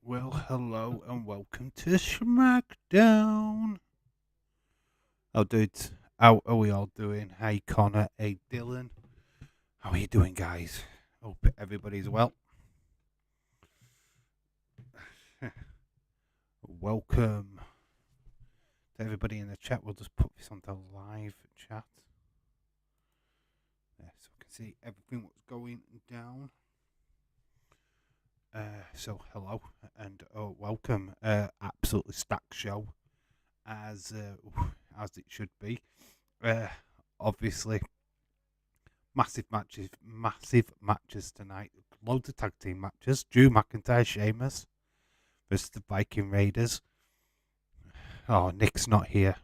Well, hello and welcome to Smackdown. Oh, dudes, how are we all doing? Hey, Connor. Hey, Dylan. How are you doing, guys? Hope everybody's well. Welcome to everybody in the chat. We'll just put this onto live chat. So we can see everything what's going down. So hello and welcome. Absolutely stacked show as it should be. Obviously, massive matches tonight. Loads of tag team matches. Drew McIntyre, Sheamus versus the Viking Raiders. Oh, Nick's not here.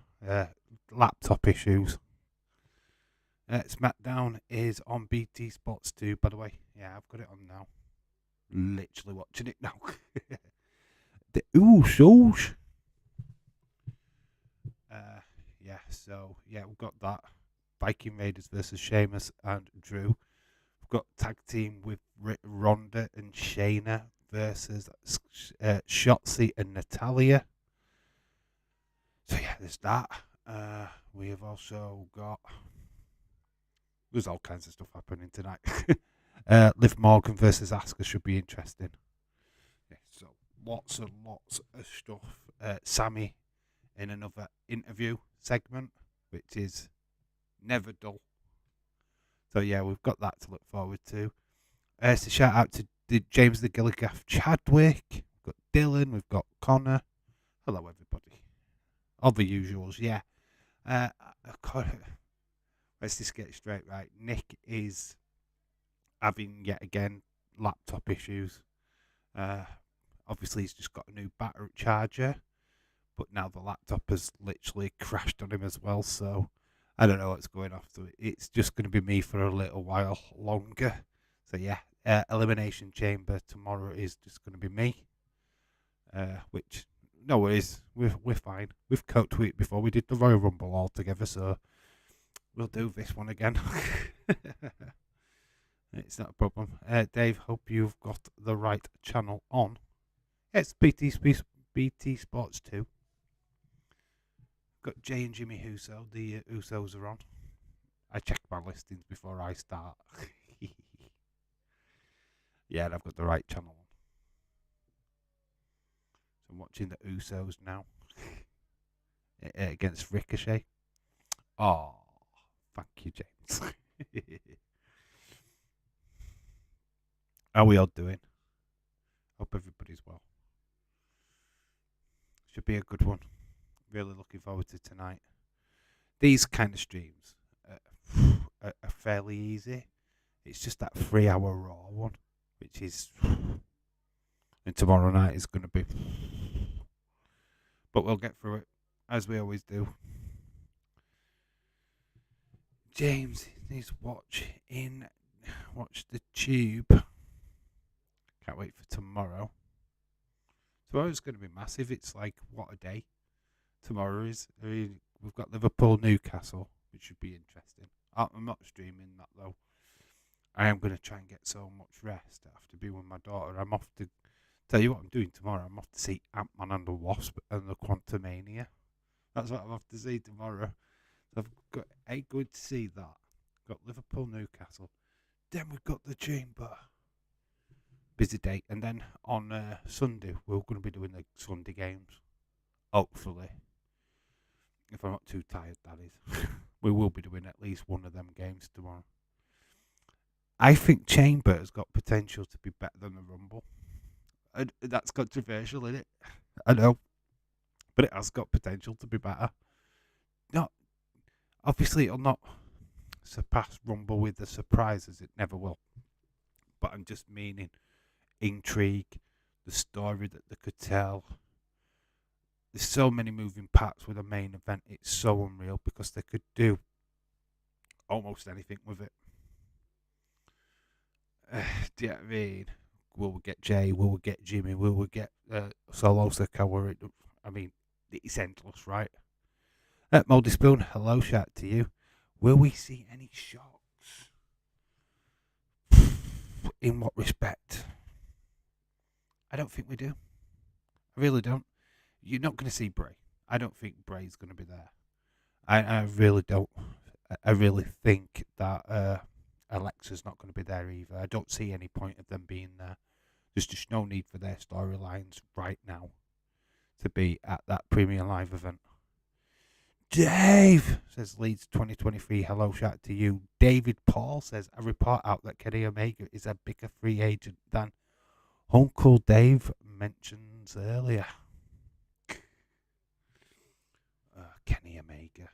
Laptop issues. Smackdown is on BT Sports 2, by the way. Yeah, I've got it on now. Literally watching it now. The Usos. We've got that. Viking Raiders versus Sheamus and Drew. We've got tag team with Ronda and Shayna versus Shotzi and Natalia. So yeah, there's that. We have also got. There's all kinds of stuff happening tonight. Liv Morgan versus Asuka should be interesting. Yeah, so lots and lots of stuff. Sammy in another interview segment, which is never dull. So yeah, we've got that to look forward to. So shout out to James the Gilligaff Chadwick. We've got Dylan. We've got Connor. Hello, everybody. All the usuals, yeah. Let's just get straight right. Nick is having yet again laptop issues. Obviously, he's just got a new battery charger, but now the laptop has literally crashed on him as well. So I don't know what's going on. So it's just going to be me for a little while longer. So yeah, Elimination Chamber tomorrow is just going to be me. Which no worries, we're fine. We've coped with it before. We did the Royal Rumble all together, so we'll do this one again. It's not a problem. Dave, hope you've got the right channel on. It's BT Sports 2. Got Jay and Jimmy Uso. The Usos are on. I check my listings before I start. Yeah, and I've got the right channel on. So I'm watching the Usos now against Ricochet. Oh, thank you, James. How are we all doing? Hope everybody's well. Should be a good one. Really looking forward to tonight. These kind of streams are fairly easy. It's just that 3-hour Raw one, which is. And tomorrow night is going to be. But we'll get through it, as we always do. James needs to watch the tube. Can't wait for tomorrow. Tomorrow's going to be massive. It's like, what a day. Tomorrow is. We've got Liverpool, Newcastle, which should be interesting. I'm not streaming that, though. I am going to try and get so much rest. I have to be with my daughter. I'm off to. Tell you what I'm doing tomorrow. I'm off to see Ant-Man and the Wasp and the Quantumania. That's what I'm off to see tomorrow. So I'm going to see that. Got Liverpool, Newcastle. Then we've got the Chamber. Busy day. And then on Sunday, we're going to be doing the Sunday games. Hopefully. If I'm not too tired, that is. We will be doing at least one of them games tomorrow. I think Chamber has got potential to be better than the Rumble. And that's controversial, isn't it? I know. But it has got potential to be better. Obviously, it'll not surpass Rumble with the surprises. It never will. But I'm just meaning intrigue, the story that they could tell. There's so many moving parts with a main event. It's so unreal because they could do almost anything with it. Do you know what I mean? Will we get Jay? Will we get Jimmy? Will we get Solo Sikoa? I mean, it's endless, right? Moldy Spoon, hello, shout to you. Will we see any shocks? In what respect? I don't think we do. I really don't. You're not going to see Bray. I don't think Bray's going to be there. I really don't. I really think that Alexa's not going to be there either. I don't see any point of them being there. There's just no need for their storylines right now to be at that Premier Live event. Dave says Leeds 2023. Hello, shout to you. David Paul says a report out that Kenny Omega is a bigger free agent than Uncle Dave mentions earlier. Kenny Omega.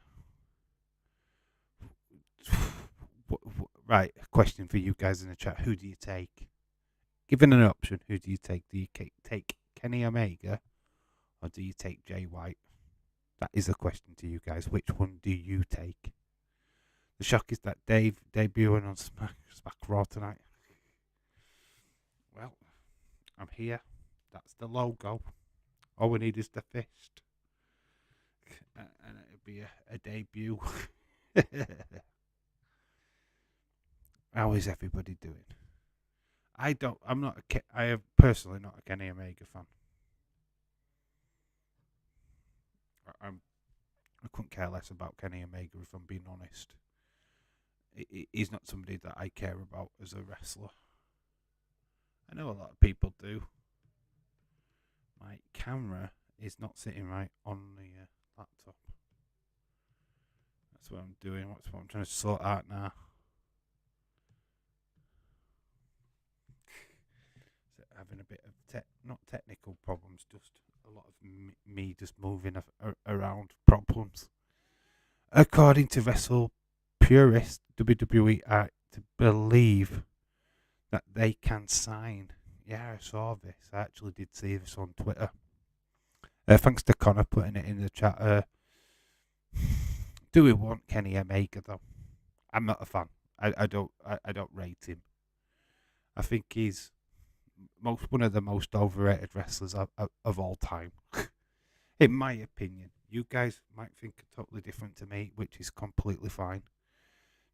Right, question for you guys in the chat. Who do you take? Given an option, who do you take? Do you take Kenny Omega or do you take Jay White? That is a question to you guys. Which one do you take? The shock is that Dave debuting on Smack Raw tonight. Well, I'm here. That's the logo. All we need is the fist. And it'll be a debut. How is everybody doing? I am personally not a Kenny Omega fan. I couldn't care less about Kenny Omega if I'm being honest. He's not somebody that I care about as a wrestler. I know a lot of people do. My camera is not sitting right on the laptop. That's what I'm doing. That's what I'm trying to sort out now. So having a bit of not technical problems, just a lot of me just moving around problems. According to Wrestle Purist, WWE are to believe that they can sign. Yeah, I saw this. I actually did see this on Twitter. Thanks to Connor putting it in the chat. Do we want Kenny Omega though? I'm not a fan. I don't rate him. I think he's one of the most overrated wrestlers of all time. In my opinion. You guys might think totally different to me, which is completely fine.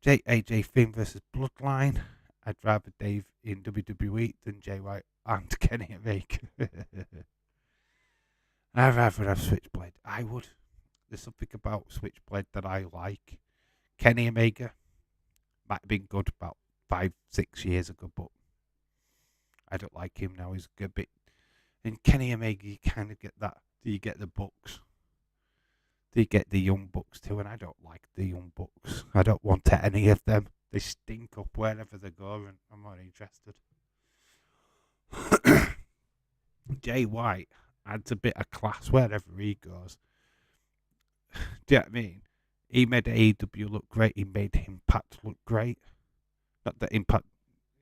AJ Finn versus Bloodline. I'd rather Dave in WWE than Jay White and Kenny Omega. I'd rather have Switchblade. I would. There's something about Switchblade that I like. Kenny Omega might have been good about 5-6 years ago, but I don't like him now. He's a bit. In Kenny Omega, you kind of get that. Do you get the Bucks? Do you get the Young Bucks too? And I don't like the Young Bucks. I don't want any of them. They stink up wherever they go, and I'm not interested. Jay White adds a bit of class wherever he goes. Do you know what I mean? He made AEW look great. He made Impact look great. Not that Impact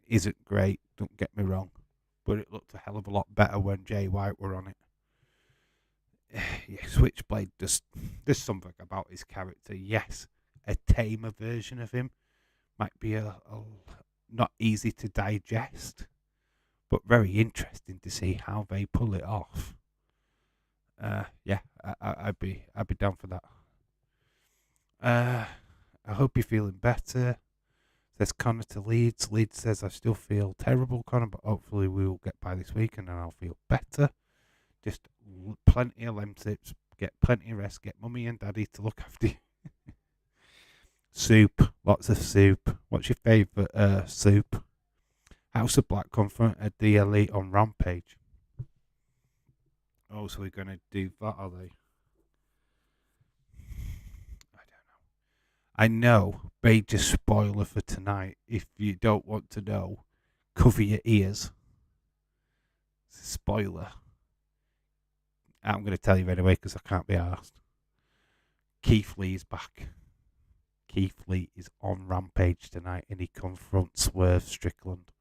isn't great, don't get me wrong. But it looked a hell of a lot better when Jay White were on it. Yeah, Switchblade, there's something about his character. Yes, a tamer version of him might be a not easy to digest, but very interesting to see how they pull it off. Yeah, I'd be down for that. I hope you're feeling better. Says Connor to Leeds. Leeds says I still feel terrible, Connor, but hopefully we will get by this week and then I'll feel better. Just plenty of lem tips, get plenty of rest, get mummy and daddy to look after you. Soup, lots of soup. What's your favourite soup? House of Black confronted the Elite on Rampage. Oh, so we're going to do that, are they? I don't know. I know, major spoiler for tonight. If you don't want to know, cover your ears. Spoiler. I'm going to tell you anyway because I can't be arsed. Keith Lee is back. Keith Lee is on Rampage tonight and he confronts Swerve Strickland.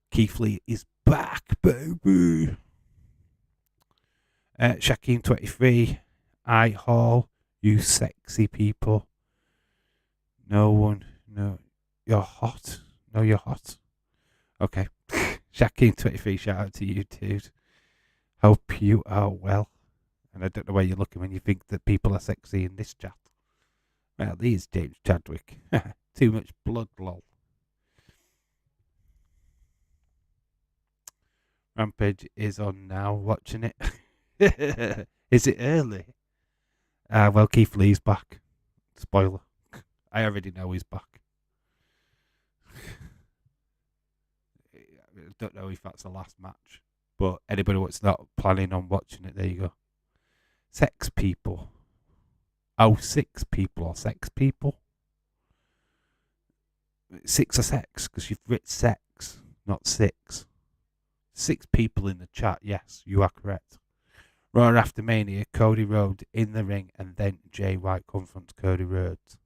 Keith Lee is back, baby. Shaquem 23. I Hall. You sexy people. No. You're hot. No, you're hot. Okay. Shaquem 23. Shout out to you, dude. Hope you are well. And I don't know where you're looking when you think that people are sexy in this chat. Well, these James Chadwick. Too much blood, lol. Rampage is on now. Watching it. Is it early? Well, Keith Lee's back. Spoiler. I already know he's back. I don't know if that's the last match, but anybody that's not planning on watching it, there you go. Sex people. Oh, 6 people or sex people? 6 are sex, because you've written sex, not 6. 6 people in the chat, yes, you are correct. Raw after Mania, Cody Rhodes in the ring, and then Jay White confronts Cody Rhodes.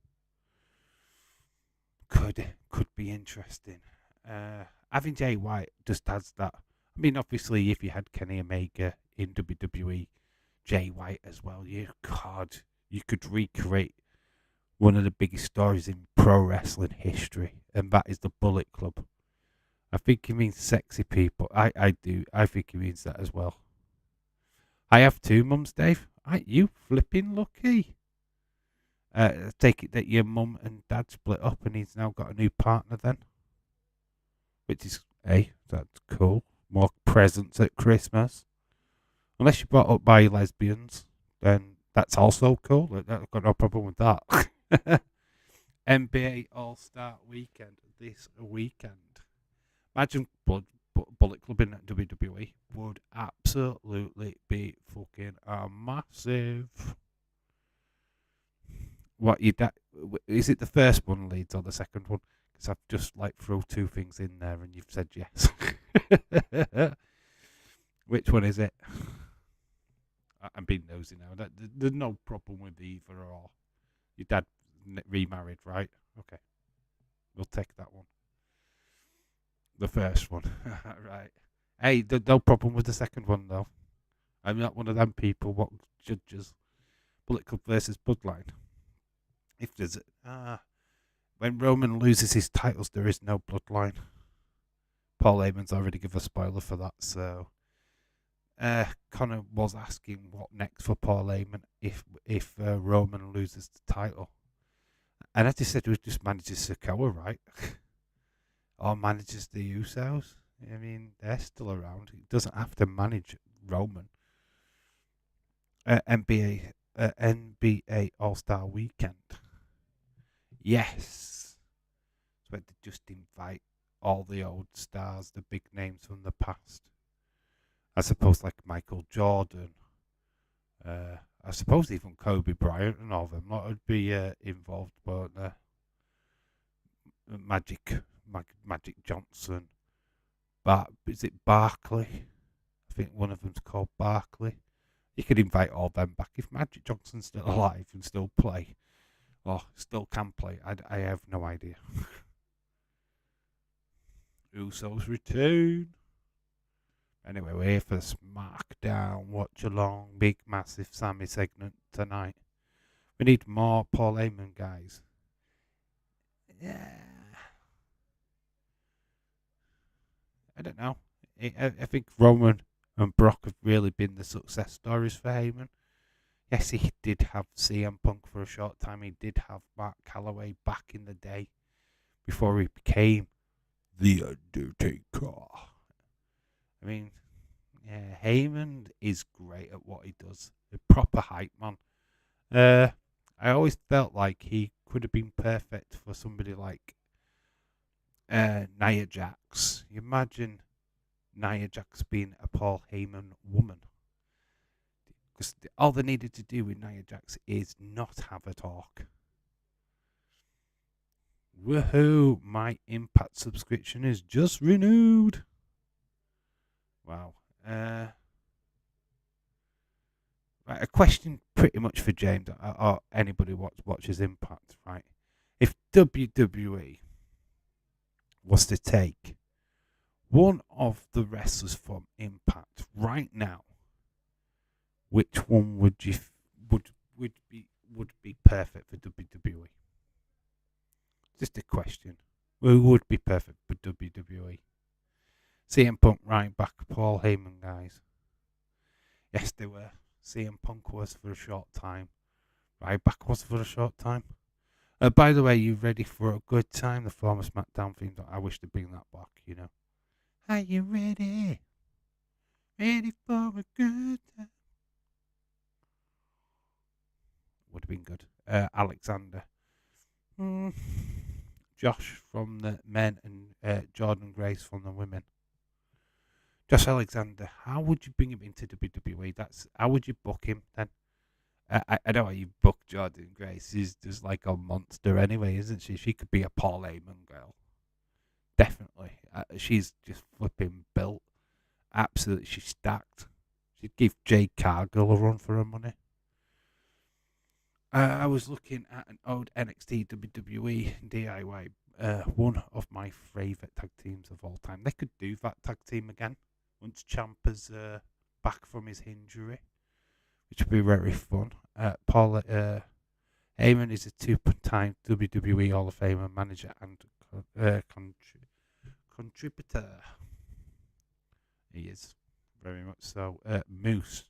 Could be interesting. Having Jay White just adds that. I mean, obviously, if you had Kenny Omega in WWE, Jay White as well, you could recreate one of the biggest stories in pro wrestling history, and that is the Bullet Club. I think he means sexy people. I do. I think he means that as well. I have 2 mums, Dave. Aren't you flipping lucky? Take it that your mum and dad split up and he's now got a new partner then. Which is, hey, that's cool. More presents at Christmas. Unless you're brought up by lesbians, then that's also cool. I've got no problem with that. NBA All-Star Weekend this weekend. Imagine Bullet Club in WWE would absolutely be fucking massive. What is it? The first one leads or the second one? Because I've just throw 2 things in there and you've said yes. Which one is it? I'm being nosy now. There's no problem with either or. Your dad remarried, right? Okay, we'll take that one. The first one, right? Hey, no problem with the second one though. I'm not one of them people what judges Bullet Club versus Bloodline. If there's when Roman loses his titles, there is no Bloodline. Paul Heyman's already given a spoiler for that, so Connor was asking what next for Paul Heyman if Roman loses the title, and I just said he just manages Sikoa, right? Or manages the Usos. I mean, they're still around. He doesn't have to manage Roman. NBA All-Star Weekend. Yes. So they just invite all the old stars, the big names from the past. I suppose like Michael Jordan. I suppose even Kobe Bryant and all of them would be involved, won't they? Magic Johnson. Is it Barkley? I think one of them's called Barkley. You could invite all them back if Magic Johnson's still alive and still play, or still can play. I have no idea. Usos return. Anyway, we're here for Smackdown. Watch along. Big, massive Sammy segment tonight. We need more Paul Heyman guys. Yeah. I don't know. I think Roman and Brock have really been the success stories for Heyman. Yes, he did have CM Punk for a short time. He did have Mark Calloway back in the day before he became The Undertaker. I mean, yeah, Heyman is great at what he does. A proper hype man. I always felt like he could have been perfect for somebody like Nia Jax. You imagine Nia Jax being a Paul Heyman woman. Because all they needed to do with Nia Jax is not have a talk. Woohoo! My Impact subscription is just renewed. Wow. Right, a question pretty much for James or anybody watches Impact, right? If WWE was to take one of the wrestlers from Impact right now, which one would be perfect for WWE? Just a question. Who would be perfect for WWE? CM Punk, right back, Paul Heyman, guys. Yes, they were. CM Punk was for a short time. Ryback was for a short time. By the way, you ready for a good time? The former SmackDown theme. I wish to bring that back, you know. Are you ready? Ready for a good time. Would have been good. Alexander. Mm. Josh from the men and Jordan Grace from the women. Josh Alexander, how would you bring him into WWE? How would you book him then? I know how you book Jordan Grace. She's just like a monster anyway, isn't she? She could be a Paul Heyman girl. Definitely. She's just flipping built. Absolutely, she's stacked. She'd give Jade Cargill a run for her money. I was looking at an old NXT WWE DIY. One of my favourite tag teams of all time. They could do that tag team again once Ciampa's back from his injury, which would be very fun. Paul Heyman is a two-time WWE Hall of Famer manager and contributor. He is very much so. Moose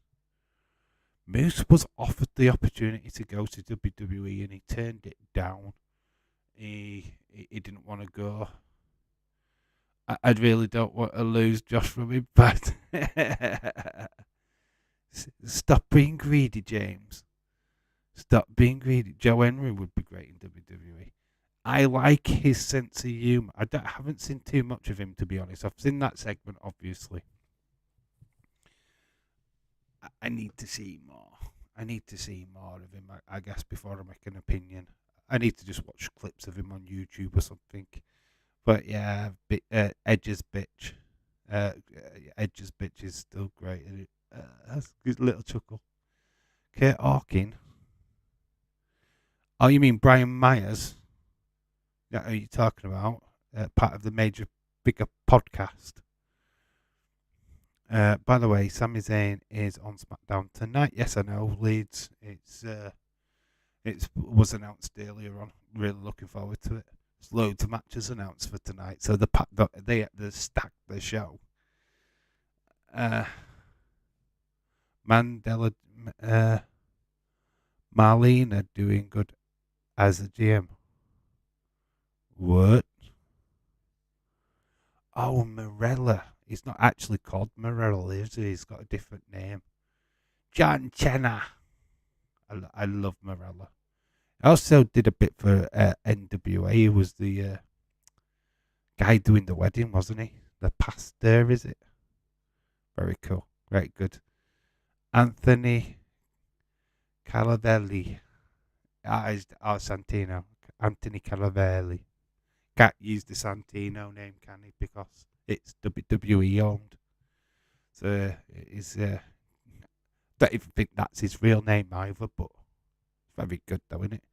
was offered the opportunity to go to WWE and he turned it down. He didn't want to go. I really don't want to lose Josh from Impact. Stop being greedy, James. Stop being greedy. Joe Henry would be great in WWE. I like his sense of humour. I haven't seen too much of him, to be honest. I've seen that segment, obviously. I need to see more. I need to see more of him, I guess, before I make an opinion. I need to just watch clips of him on YouTube or something. But yeah, Edge's bitch. Edge's bitch is still great. That's a good little chuckle. Kurt Hawking. Oh, you mean Brian Myers? That who you talking about? Part of the Major Bigger podcast. By the way, Sami Zayn is on Smackdown tonight. Yes, I know, Leeds. It was announced earlier on. Really looking forward to it. There's loads of matches announced for tonight, so they stacked the show. Mandela, Marlena doing good as a GM. What? Oh, Morella. He's not actually called Morella, is he? He's got a different name. John Cena. I love Morella. I also did a bit for NWA. He was the guy doing the wedding, wasn't he? The pastor, is it? Very cool. Very good. Anthony Calavelli. Santino. Anthony Calavelli. Can't use the Santino name, can he? Because it's WWE owned. So it's don't even think that's his real name either, but very good though, isn't it?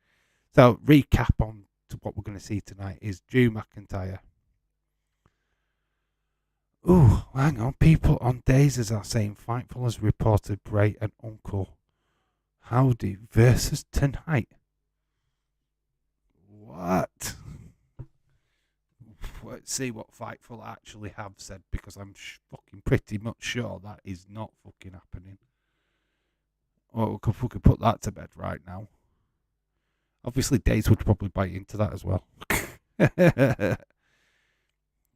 So recap on to what we're going to see tonight is Drew McIntyre. Ooh, hang on. People on Dazers are saying Fightful has reported Bray and Uncle Howdy versus tonight. What? Let's see what Fightful actually have said, because I'm fucking pretty much sure that is not fucking happening. Well, we could put that to bed right now. Obviously, Days would probably bite into that as well.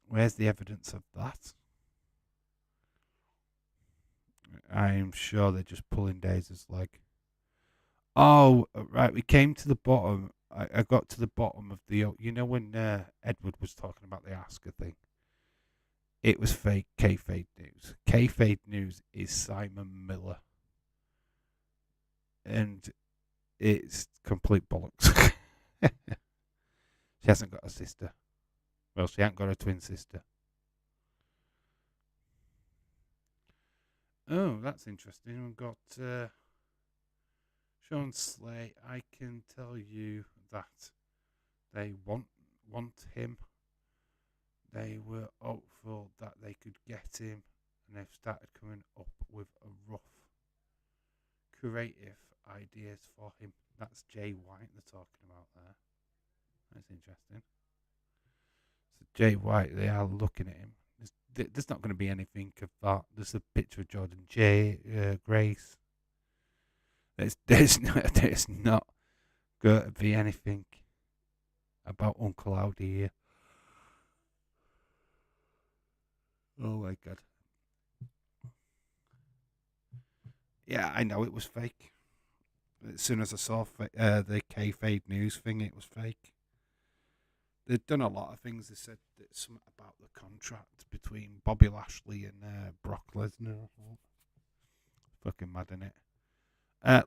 Where's the evidence of that? I'm sure they're just pulling Days' leg. Oh, right. We came to the bottom. I got to the bottom of the. You know when Edward was talking about the Asuka thing? It was fake kayfabe news. Kayfabe news is Simon Miller. And it's complete bollocks. She hasn't got a sister. Well, she hasn't got a twin sister. Oh, that's interesting. We've got Sean Slay. I can tell you that they want him. They were hopeful that they could get him, and they've started coming up with a rough creative ideas for him. That's Jay White they're talking about there. That's interesting. So Jay White, they are looking at him. There's not going to be anything of that. There's a picture of Jordan Grace. There's not going to be anything about Uncle Howdy here. Oh my god. Yeah, I know it was fake. As soon as I saw the kayfabe news thing, it was fake. They've done a lot of things. They said that something about the contract between Bobby Lashley and Brock Lesnar. Fucking mad, innit?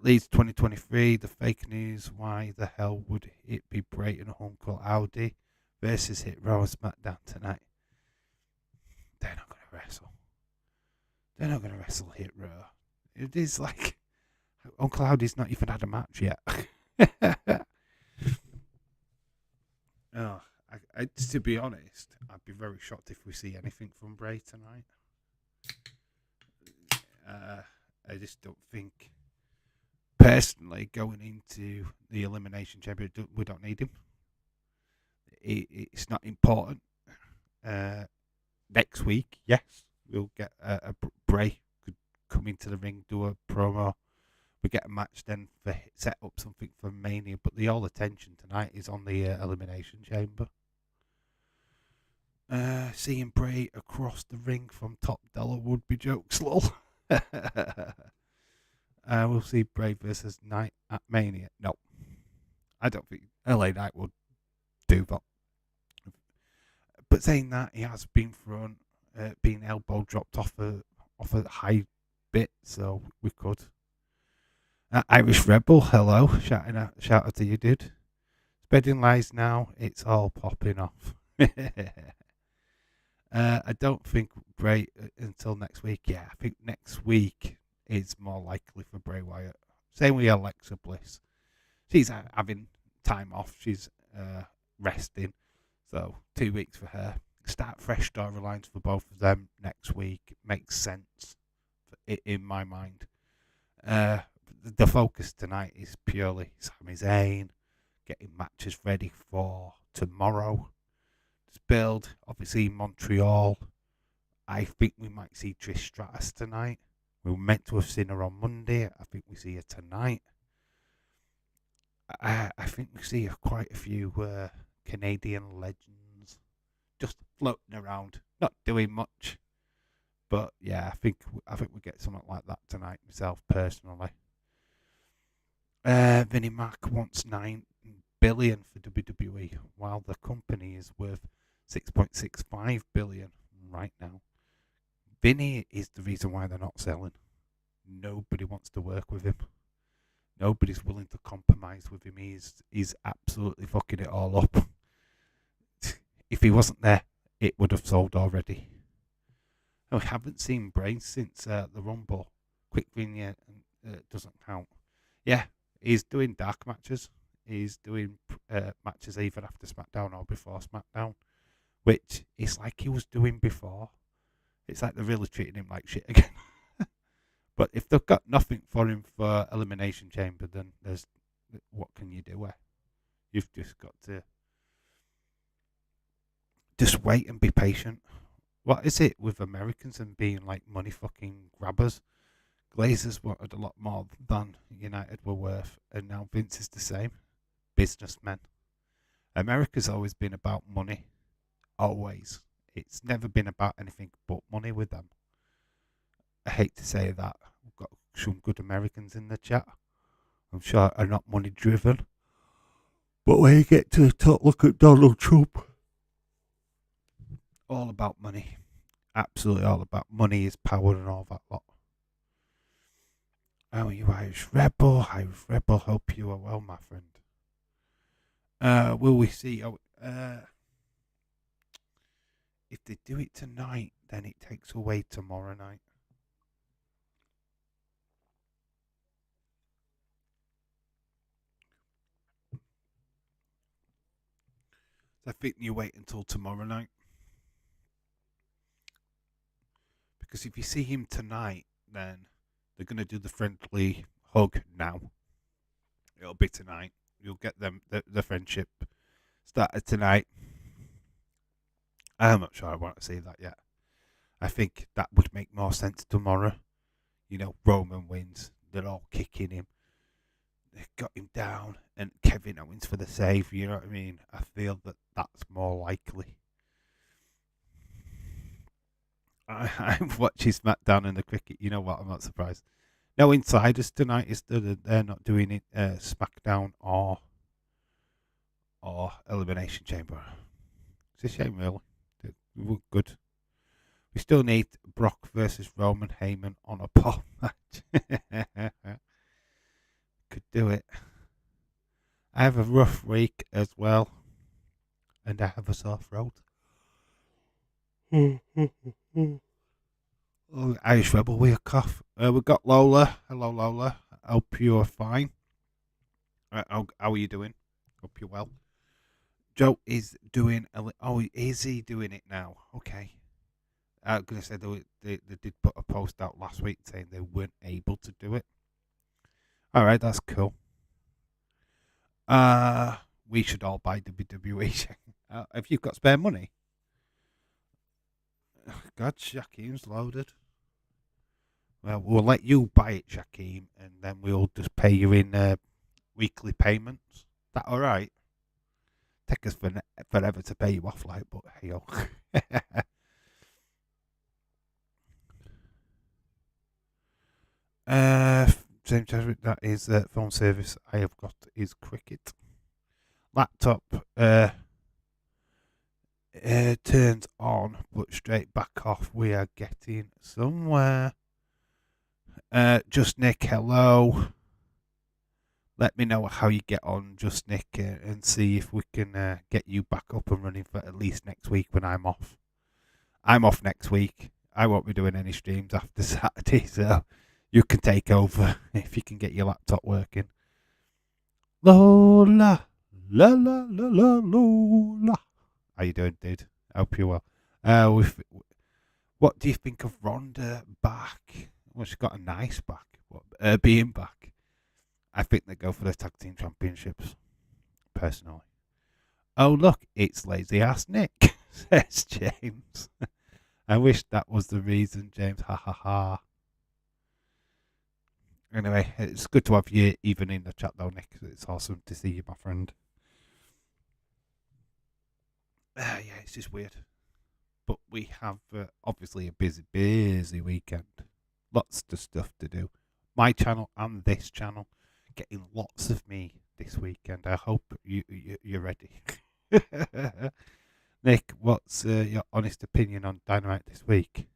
Leeds 2023, the fake news. Why the hell would it be Bray and Uncle Audi versus Hit Row and SmackDown tonight? They're not going to wrestle. They're not going to wrestle Hit Row. It is like Uncle Audi's not even had a match yet. Oh, to be honest, I'd be very shocked if we see anything from Bray tonight. I just don't think, personally, going into the Elimination Chamber, we don't need him. It's not important. Next week, yes, we'll get a Bray could come into the ring, do a promo. We get a match then for set up something for Mania, but the all attention tonight is on the Elimination Chamber. Seeing Bray across the ring from Top Dollar would be jokes, lol. We'll see Bray versus Knight at Mania. No, I don't think LA Knight would do that. But saying that, he has been thrown, been elbow dropped off a high bit, so we could. Irish Rebel, hello, shout out to you, dude. Spreading lies now, it's all popping off. I don't think Bray until next week. Yeah, I think next week is more likely for Bray Wyatt. Same with Alexa Bliss. She's having time off. She's resting. So 2 weeks for her. Start fresh storylines for both of them next week. Makes sense in my mind. The focus tonight is purely Sami Zayn getting matches ready for tomorrow. Build, obviously, Montreal. I think we might see Trish Stratus tonight. We were meant to have seen her on Monday. I think we see her tonight. I think we see quite a few Canadian legends just floating around, not doing much. But yeah, I think we get something like that tonight. Myself personally. Vinnie Mac wants $9 billion for WWE, while the company is worth $6.65 billion right now. Vinny is the reason why they're not selling. Nobody wants to work with him. Nobody's willing to compromise with him. He's absolutely fucking it all up. If he wasn't there, it would have sold already. I haven't seen Bray since the Rumble. Quick vignette doesn't count. Yeah, he's doing dark matches. He's doing matches either after SmackDown or before SmackDown, which is like he was doing before. It's like they're really treating him like shit again. But if they've got nothing for him for Elimination Chamber, then what can you do? You've just got to just wait and be patient. What is it with Americans and being like money fucking grabbers? Glazers wanted a lot more than United were worth, and now Vince is the same. Businessmen. America's always been about money. Always. It's never been about anything but money with them. I hate to say that. We've got some good Americans in the chat. I'm sure are not money driven. But when you get to the top, look at Donald Trump. All about money. Absolutely all about money is power and all that lot. How are you, Irish Rebel? Irish Rebel, hope you are well, my friend. Will we see? If they do it tonight, then it takes away tomorrow night. I think you wait until tomorrow night. Because if you see him tonight, then they're going to do the friendly hug now. It'll be tonight. You'll get them the friendship started tonight. I'm not sure I want to see that yet. I think that would make more sense tomorrow. Roman wins. They're all kicking him. They got him down, and Kevin Owens for the save. You know what I mean? I feel that that's more likely. I'm watching Smackdown and the cricket. You know what? I'm not surprised. No insiders tonight. Is that they're not doing it Smackdown or Elimination Chamber. It's a shame, really. We were good. We still need Brock versus Roman Heyman on a pole match. Could do it. I have a rough week as well, and I have a sore throat. Oh, Irish Rebel, we a cough. We've got Lola. Hello, Lola. Hope you're fine. How are you doing? Hope you're well. Joe is doing. Oh, is he doing it now? Okay. I was going to say they did put a post out last week saying they weren't able to do it. All right, that's cool. We should all buy WWE. Have you got spare money? God, Shaquem's loaded. Well, we'll let you buy it, Shaquem, and then we'll just pay you in weekly payments. Is that all right? Take us forever to pay you off, like, but hey, oh. Same time, that is phone service I have got is Cricket. Laptop turns on, but straight back off. We are getting somewhere. Just Nick, hello. Let me know how you get on, Just Nick, and see if we can get you back up and running for at least next week when I'm off. I'm off next week. I won't be doing any streams after Saturday, so you can take over if you can get your laptop working. Lola, la la la la Lola. How you doing, dude? I hope you're well. What do you think of Ronda back? Well, she's got a nice back. Being back, I think they go for the tag team championships. Personally. Oh look, it's lazy ass Nick, says James. I wish that was the reason, James. Ha ha ha. Anyway, it's good to have you even in the chat though, Nick. It's awesome to see you, my friend. Yeah, it's just weird. But we have obviously a busy weekend. Lots of stuff to do. My channel and this channel getting lots of me this weekend. I hope you're ready. Nick, what's your honest opinion on Dynamite this week?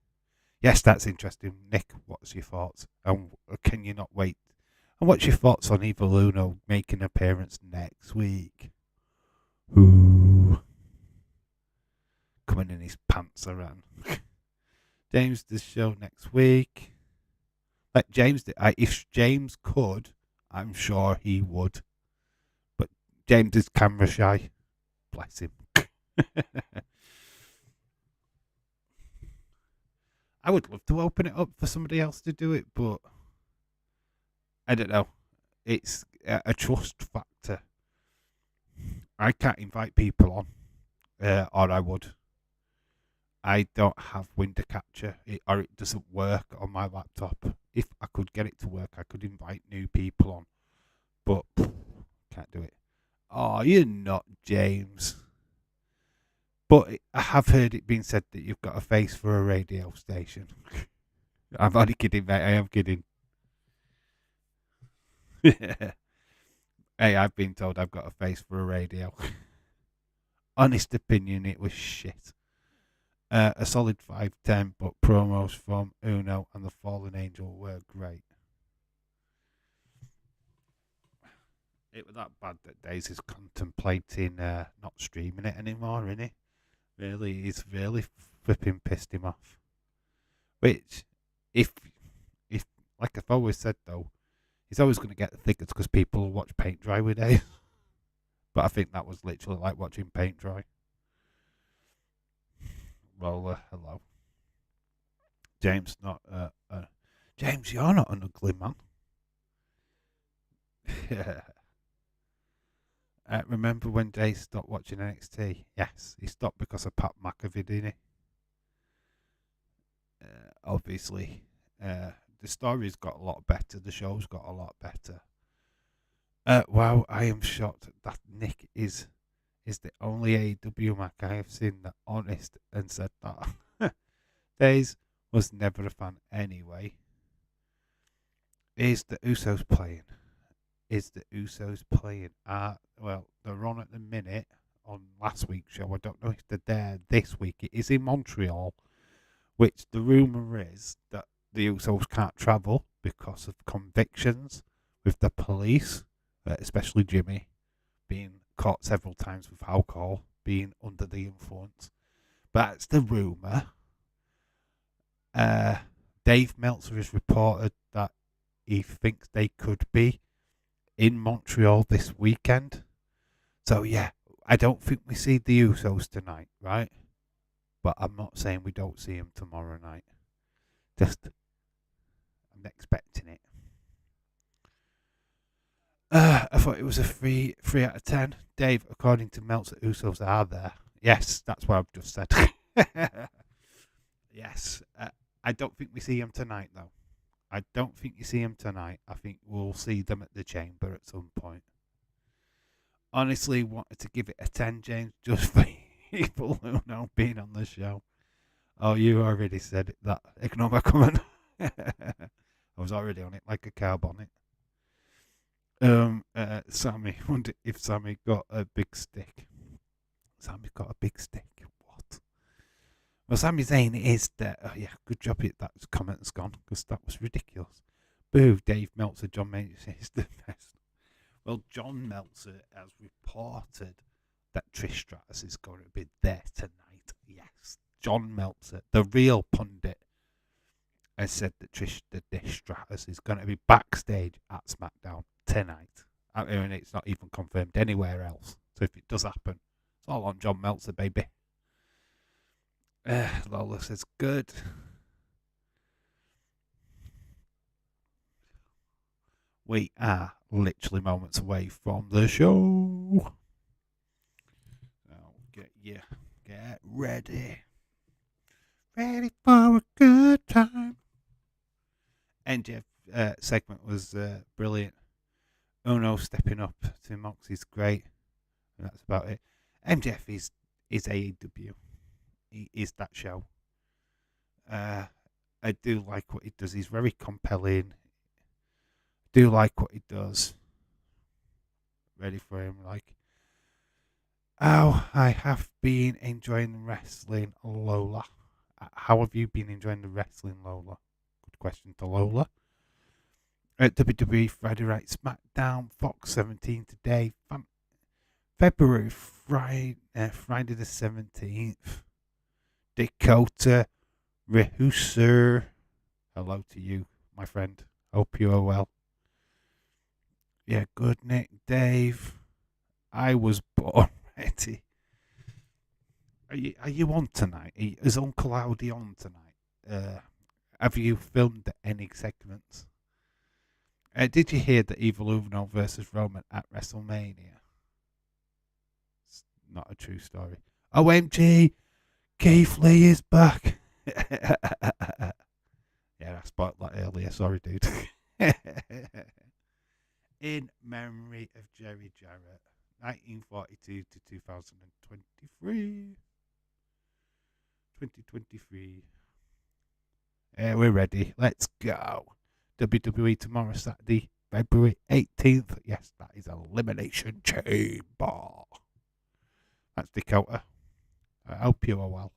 Yes, that's interesting. Nick, what's your thoughts? And can you not wait? And what's your thoughts on Evil Uno making an appearance next week? Ooh. Coming in his pants around. James does show next week. Like James, if James could, I'm sure he would. But James is camera shy. Bless him. I would love to open it up for somebody else to do it, but I don't know. It's a trust factor. I can't invite people on, or I would. I don't have window capture, or it doesn't work on my laptop. If I could get it to work, I could invite new people on, but can't do it. Oh, you're not James. But I have heard it being said that you've got a face for a radio station. I'm only kidding, mate. I am kidding. Hey, I've been told I've got a face for a radio. Honest opinion, it was shit. A solid 5/10, but promos from Uno and the Fallen Angel were great. It was that bad that Daze is contemplating not streaming it anymore, innit? Really, he's really flipping pissed him off. Which, if like I've always said though, he's always going to get the tickets because people will watch paint dry with Daze. But I think that was literally like watching paint dry. Roller, hello. James, not James, you're not an ugly man. Remember when Dave stopped watching NXT? Yes, he stopped because of Pat McAfee, didn't he? Obviously, the story's got a lot better. The show's got a lot better. Wow, I am shocked that Nick is the only AEW Mac I have seen that honest and said that. Daze was never a fan anyway. Is the Usos playing? Is the Usos playing? Well, they're on at the minute on last week's show. I don't know if they're there this week. It is in Montreal, which the rumour is that the Usos can't travel because of convictions with the police, especially Jimmy, being caught several times with alcohol, being under the influence. But that's the rumour. Dave Meltzer has reported that he thinks they could be in Montreal this weekend. So, yeah, I don't think we see the Usos tonight, right? But I'm not saying we don't see them tomorrow night. Just, I'm expecting it. I thought it was a 3 out of 10. Dave, according to Meltzer, Usos are there. Yes, that's what I've just said. Yes. I don't think we see them tonight, though. I don't think you see them tonight. I think we'll see them at the Chamber at some point. Honestly, wanted to give it a 10, James, just for people who know being on the show. Oh, you already said it. That ignore my comment. I was already on it like a carb on it. Sammy, wonder if Sammy got a big stick. Sammy's got a big stick. What? Well, Sammy's saying it is that. Oh, yeah, good job that comment's gone because that was ridiculous. Boo, Dave Meltzer, John Meltzer is the best. Well, John Meltzer has reported that Trish Stratus is going to be there tonight. Yes, John Meltzer, the real pundit, has said that Trish Stratus is going to be backstage at Smackdown tonight. I mean, it's not even confirmed anywhere else. So if it does happen, it's all on John Meltzer, baby. Lola says good. We are literally moments away from the show. So get ready. Ready for a good time. NJF segment was brilliant. Uno stepping up to Moxie's great. And that's about it. MJF is AEW. He is that show. I do like what he does. He's very compelling. Do like what he does. Ready for him, like. Oh, I have been enjoying wrestling, Lola. How have you been enjoying the wrestling, Lola? Good question to Lola. At WWE Friday Night SmackDown, Fox 17 today, February, Friday the 17th. Dakota Rehuser. Hello to you, my friend. Hope you are well. Yeah, good, Nick. Dave. I was born ready. Are you on tonight? Is Uncle Audi on tonight? Have you filmed any segments? Did you hear that Evil Uno versus Roman at WrestleMania? It's not a true story. OMG! Keith Lee is back! Yeah, I spoiled that earlier. Sorry, dude. In memory of Jerry Jarrett, 1942 to 2023. 2023. We're ready. Let's go. WWE tomorrow, Saturday, February 18th. Yes, that is Elimination Chamber. That's Dakota. I hope you are well.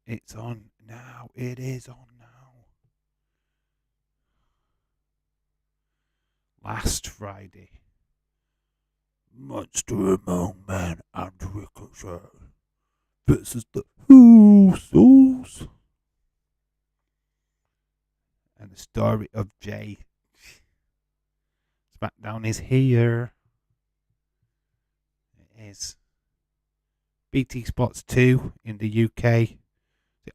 It's on now. It is on now. Last Friday, Monster Among Men and Ricochet versus the Usos. And the story of Jay. SmackDown is here. It is. BT Sports 2 in the UK.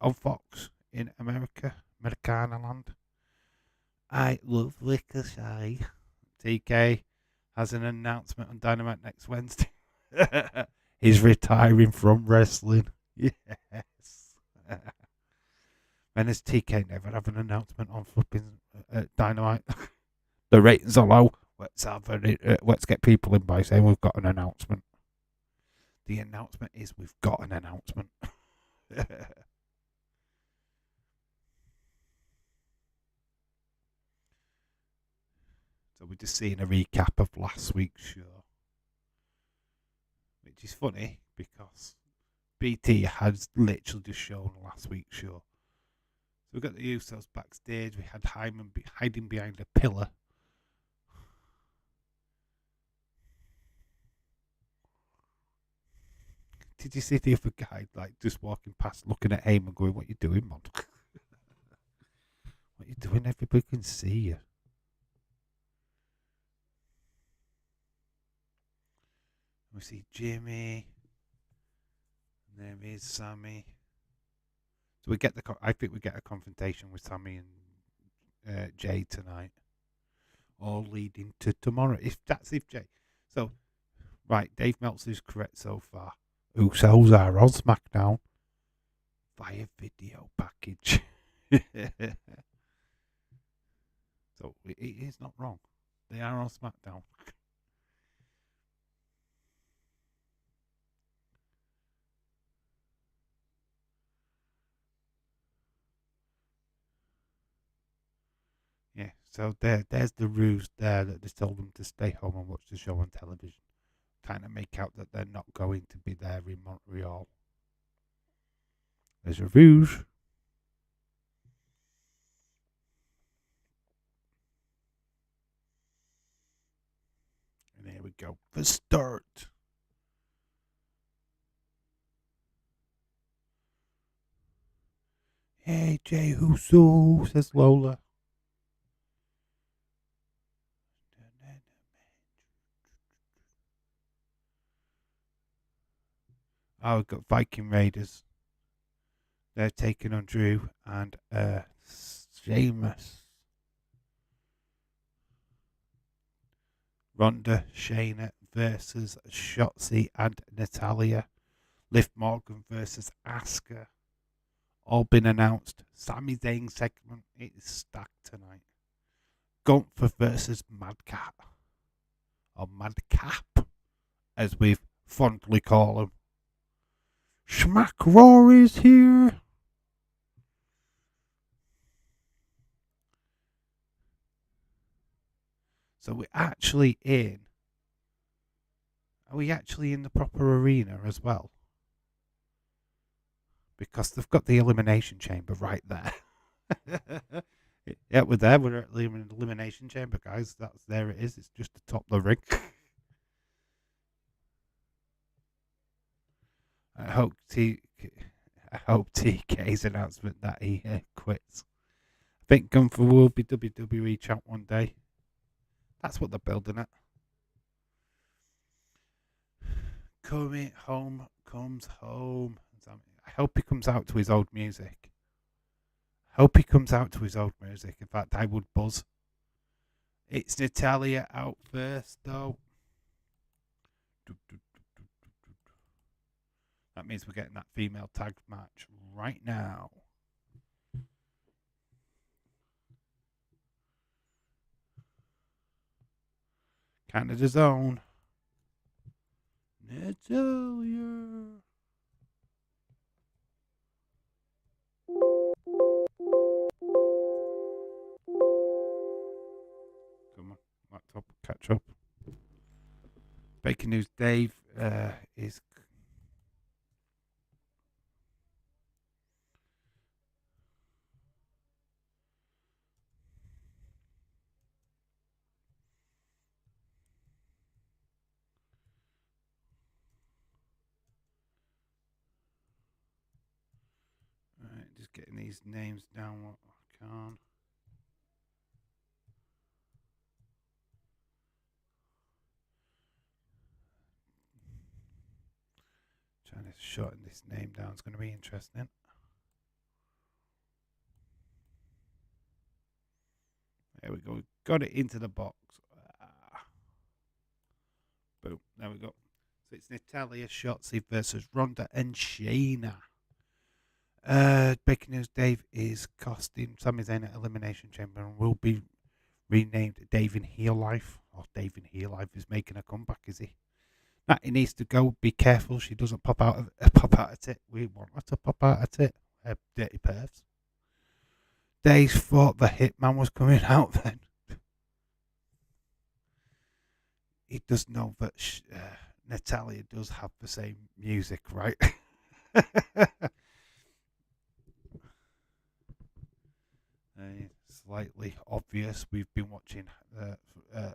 On Fox in America, Americana land. I love Ricochet. TK has an announcement on Dynamite next Wednesday. He's retiring from wrestling. Yes. When has TK never have an announcement on flipping Dynamite? The ratings are low. Let's get people in by saying we've got an announcement. The announcement is we've got an announcement. So we're just seeing a recap of last week's show, which is funny because BT has literally just shown last week's show. So we got the Usos backstage. We had Hyman hiding behind a pillar. Did you see the other guy just walking past, looking at Heyman, going, "What you doing, man? What you doing? Everybody can see you." We see Jimmy. And there is Sammy. So we get I think we get a confrontation with Sammy and Jay tonight, all leading to tomorrow. If Jay. So, right, Dave Meltzer's correct so far. Usos are on Smackdown via video package. So it is not wrong. They are on Smackdown. Yeah, so there's the ruse there that they told them to stay home and watch the show on television. Kind of make out that they're not going to be there in Montreal. There's a ruse. And here we go. The start. Hey, Jay Uso, says Lola. Oh, we've got Viking Raiders. They're taking on Drew and Sheamus. Ronda, Shayna versus Shotzi and Natalia. Liv Morgan versus Asuka. All been announced. Sami Zayn segment is stacked tonight. Gunther versus Madcap. Or Madcap, as we fondly call him. Smack Raw is here. So we're actually in. Are we actually in the proper arena as well? Because they've got the elimination chamber right there. Yeah, we're there. We're at the elimination chamber, guys. There it is. It's just atop the ring. I hope TK's announcement that he quits. I think Gunther will be WWE champ one day. That's what they're building at. Coming home comes home. I hope he comes out to his old music. In fact, I would buzz. It's Natalia out first, though. That means we're getting that female tag match right now. Canada's own Natalia. Come on, laptop, catch up. Breaking news: Dave is. Right, just getting these names down. What I can. Trying to shorten this name down. It's going to be interesting. There we go. We got it into the box. Boom. There we go. So it's Natalia, Shotzi versus Ronda and Shayna. Breaking news: Dave is costing Sami Zayn at Elimination Chamber and will be renamed Dave in Heel Life. Dave in Heel Life is making a comeback, is he? Natty needs to go. Be careful she doesn't pop out of it. We want her to pop out of it. Dirty pervs. Dave thought the Hitman was coming out then. He does know that Natalia does have the same music, right? Slightly obvious. We've been watching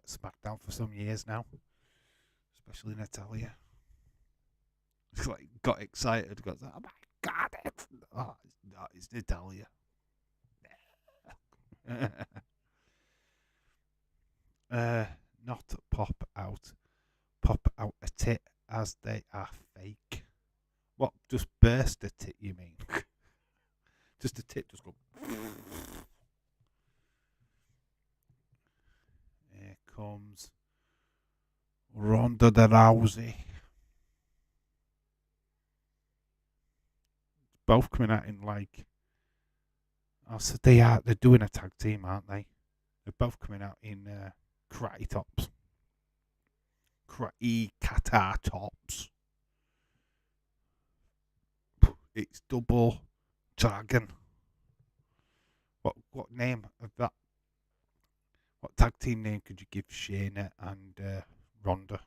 Smackdown for some years now, especially Natalia. It's like got excited, got like, oh my god, it's Natalia. Not pop out a tit as they are fake. What? Just burst a tit? You mean? Just a tit? Just go. Here comes Ronda Rousey. Both coming out in like. Oh, so they're doing a tag team, aren't they? They're both coming out in karate tops. Karate kata tops. It's double dragon. What name of that? What tag team name could you give Shayna and Ronda?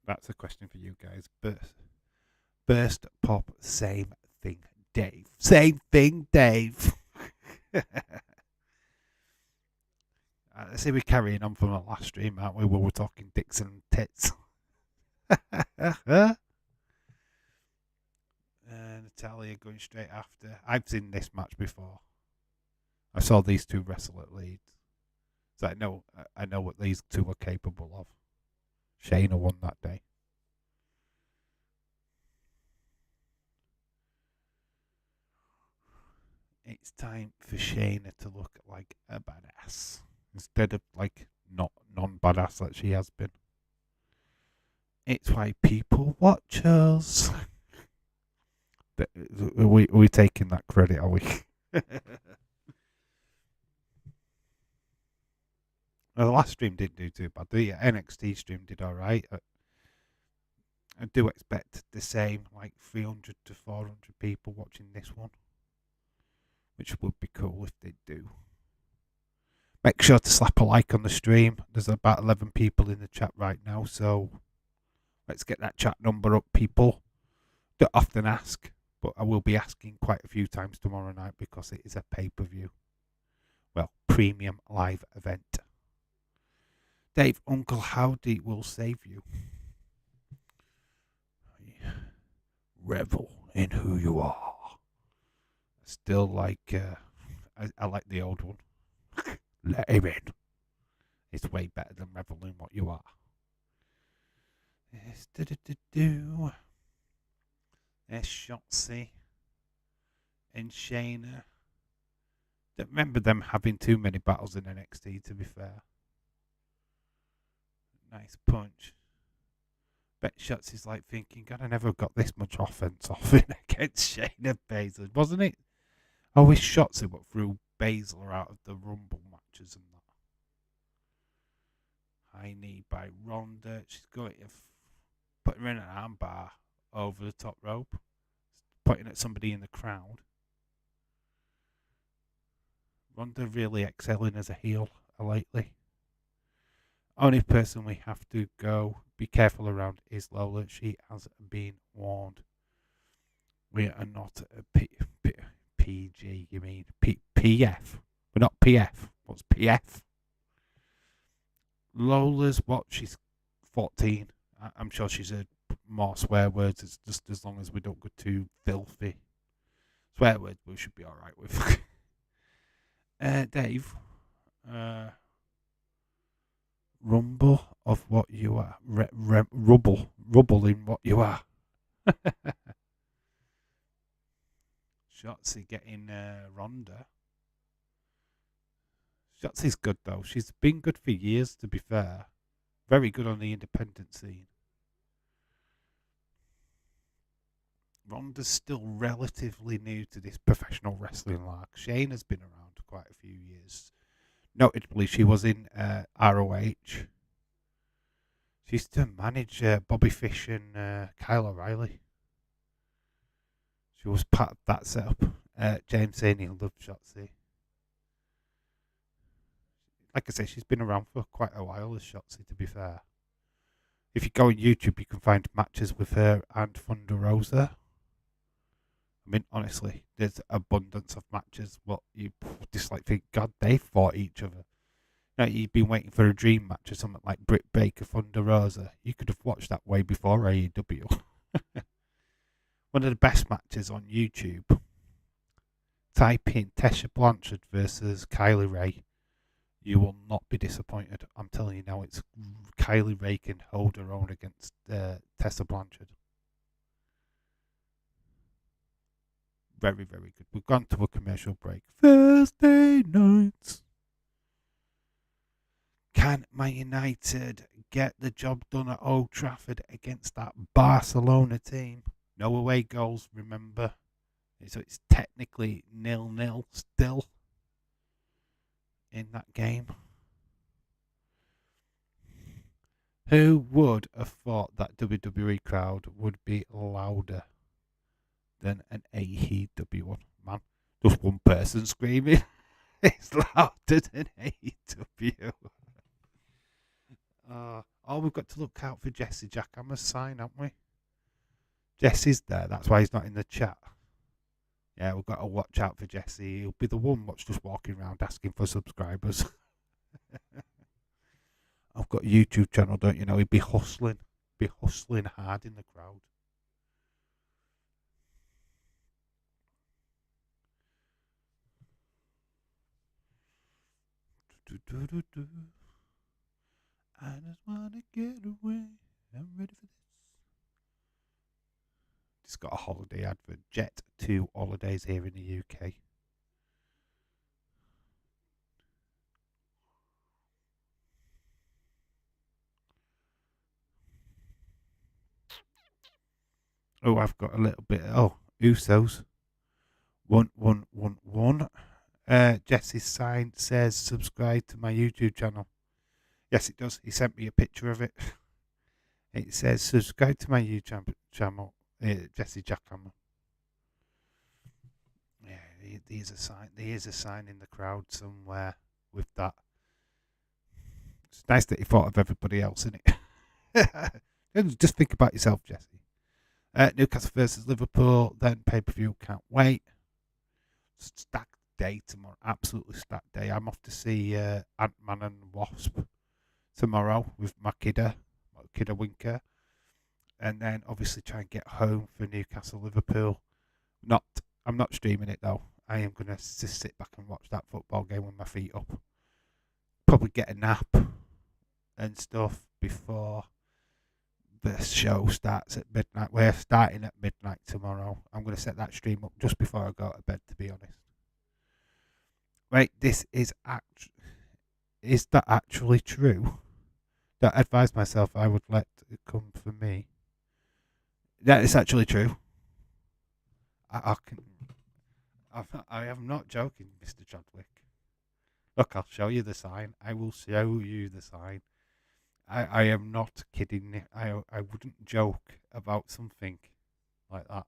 That's a question for you guys. Burst pop, same thing, Dave. Same thing, Dave. Let's see, we're carrying on from the last stream, aren't we? Where we're talking dicks and tits. Natalia going straight after. I've seen this match before. I saw these two wrestle at Leeds, so I know what these two are capable of. Shayna won that day. It's time for Shayna to look like a badass instead of like not non-badass that she has been. It's why people watch us. Are we taking that credit, are we? Well, the last stream didn't do too bad. The NXT stream did alright. I do expect the same, like 300 to 400 people watching this one, which would be cool if they do. Make sure to slap a like on the stream. There's about 11 people in the chat right now, so let's get that chat number up, people. Don't often ask, but I will be asking quite a few times tomorrow night because it is a pay-per-view. Well, premium live event. Dave, Uncle Howdy will save you. Revel in who you are. Still like, I like the old one. Let him in. It's way better than revel in what you are. Yes, There's Shotzi and Shayna. Don't remember them having too many battles in NXT, to be fair. Nice punch. Bet Shotzi's like thinking, God, I never got this much offense off in against Shayna Baszler, wasn't it? Oh, it's Shotzi what threw Baszler out of the Rumble matches and that. High knee by Ronda. She's going to put her in an armbar over the top rope, pointing at somebody in the crowd. Ronda really excelling as a heel lately. Only person we have to go be careful around is Lola. She has been warned. We are not a PG, you mean PF. We're not PF. What's PF? Lola's what? She's 14. I'm sure she's heard more swear words. It's just as long as we don't go too filthy. Swear words we should be alright with. Dave. Rumble of what you are. Rubble in what you are. Shotzi getting Ronda. Shotzi's good though. She's been good for years, to be fair. Very good on the independent scene. Ronda's still relatively new to this professional wrestling lark. Shayna's been around quite a few years. Notably, she was in ROH. She used to manage Bobby Fish and Kyle O'Reilly. She was part of that setup. James saying he loved Shotzi. Like I say, she's been around for quite a while as Shotzi, to be fair. If you go on YouTube, you can find matches with her and Thunder Rosa. I mean, honestly, there's abundance of matches. What you just like think, God, they fought each other. You know, you've been waiting for a dream match or something like Britt Baker, Thunder Rosa. You could have watched that way before AEW. One of the best matches on YouTube. Type in Tesha Blanchard versus Kylie Ray. You will not be disappointed. I'm telling you now, it's Kylie Ray can hold her own against Tessa Blanchard. Very, very good. We've gone to a commercial break. Thursday nights. Can Man United get the job done at Old Trafford against that Barcelona team? No away goals, remember. So it's technically 0-0 still in that game. Who would have thought that WWE crowd would be louder than an AEW one? Man, just one person screaming. It's louder than AEW. We've got to look out for Jesse Jackhammer's sign, haven't we? Jesse's there, that's why he's not in the chat. Yeah, we've got to watch out for Jesse. He'll be the one that's just walking around asking for subscribers. I've got a YouTube channel, don't you know? He'd be hustling hard in the crowd. I just want to get away. I'm ready for this. It's got a holiday advert. Jet 2 holidays here in the UK. Oh, I've got a little bit. Oh, Usos. 1111. Jesse's sign says subscribe to my YouTube channel. Yes, it does. He sent me a picture of it. It says subscribe to my YouTube channel, Jesse Jackhammer. Yeah, there's a sign. There is a sign in the crowd somewhere with that. It's nice that he thought of everybody else, isn't it? Just think about yourself, Jesse. Newcastle versus Liverpool, then pay-per-view, can't wait. Stacked day tomorrow, absolutely stacked day. I'm off to see Ant-Man and Wasp tomorrow with my kidda Winker. And then obviously try and get home for Newcastle Liverpool. I'm not streaming it though. I am going to just sit back and watch that football game with my feet up. Probably get a nap and stuff before the show starts at midnight. We're starting at midnight tomorrow. I'm going to set that stream up just before I go to bed, to be honest. Right, this is that actually true? Don't advise myself I would let it come for me. That is actually true. I am not joking, Mr. Chadwick. Look, I'll show you the sign. I will show you the sign. I am not kidding. I wouldn't joke about something like that.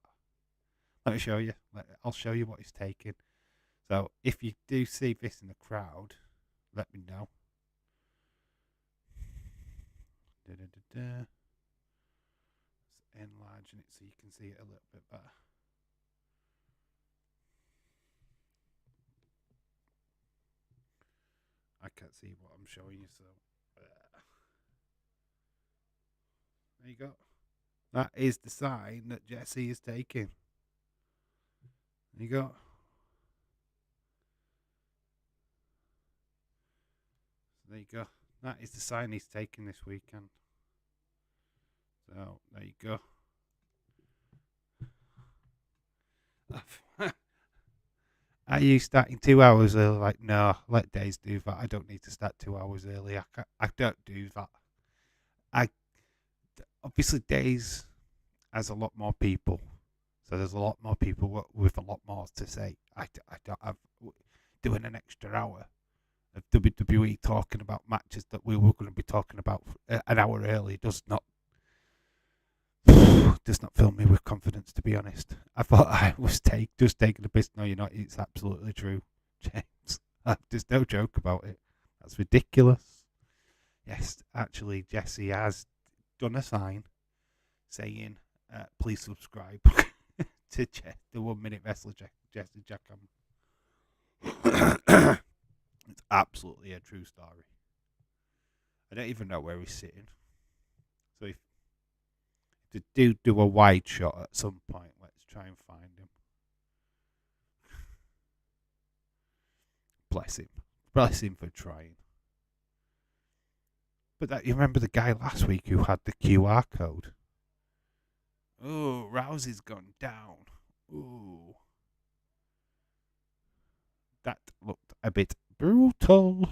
Let me show you. I'll show you what he's taking. So if you do see this in the crowd, let me know. Let's enlarge it so you can see it a little bit better. I can't see what I'm showing you, so there you go. That is the sign that Jesse is taking. There you go. There you go. That is the sign he's taking this weekend. So there you go. Are you starting 2 hours early? Like, no, let Days do that. I don't need to start 2 hours early. I don't do that. Obviously Days has a lot more people, so there's a lot more people with a lot more to say. I don't have doing an extra hour. of WWE talking about matches that we were going to be talking about an hour early does not fill me with confidence, to be honest. I thought I was just taking the piss. No, you're not. It's absolutely true, James. There's no joke about it. That's ridiculous. Yes, actually, Jesse has done a sign saying, please subscribe to the 1 Minute Wrestler Jesse Jackham. It's absolutely a true story. I don't even know where he's sitting. So if to do a wide shot at some point, let's try and find him. Bless him. Bless him for trying. But you remember the guy last week who had the QR code? Oh, Rousey's gone down. Ooh. That looked a bit brutal.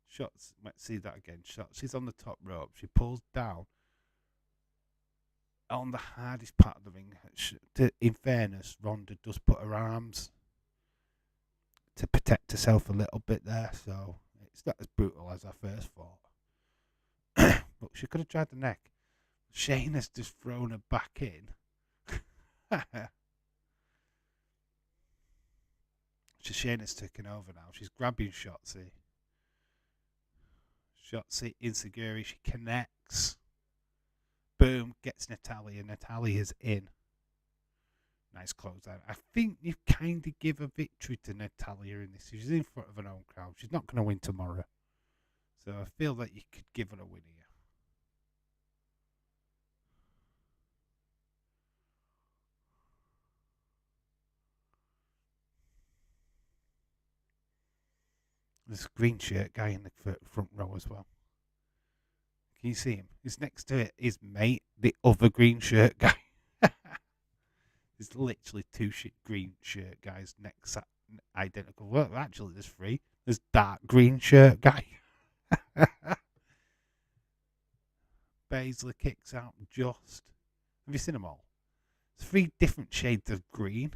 Shots, let's see that again. Shots, she's on the top rope. She pulls down on the hardest part of the ring. In fairness, Ronda does put her arms to protect herself a little bit there, so it's not as brutal as I first thought. But she could have tried the neck. Shayna's just thrown her back in. Shayna's taking over now. She's grabbing Shotzi. Shotzi insecure. She connects. Boom, gets Natalya. Natalya's in. Nice close out. I think you kind of give a victory to Natalya in this. She's in front of an own crowd. She's not going to win tomorrow. So I feel that you could give her a win here. There's a green shirt guy in the front row as well. Can you see him? He's next to his mate, the other green shirt guy. There's literally two green shirt guys next identical. Well, actually, there's three. There's dark green shirt guy. Baszler kicks out just. Have you seen them all? It's 3 different shades of green.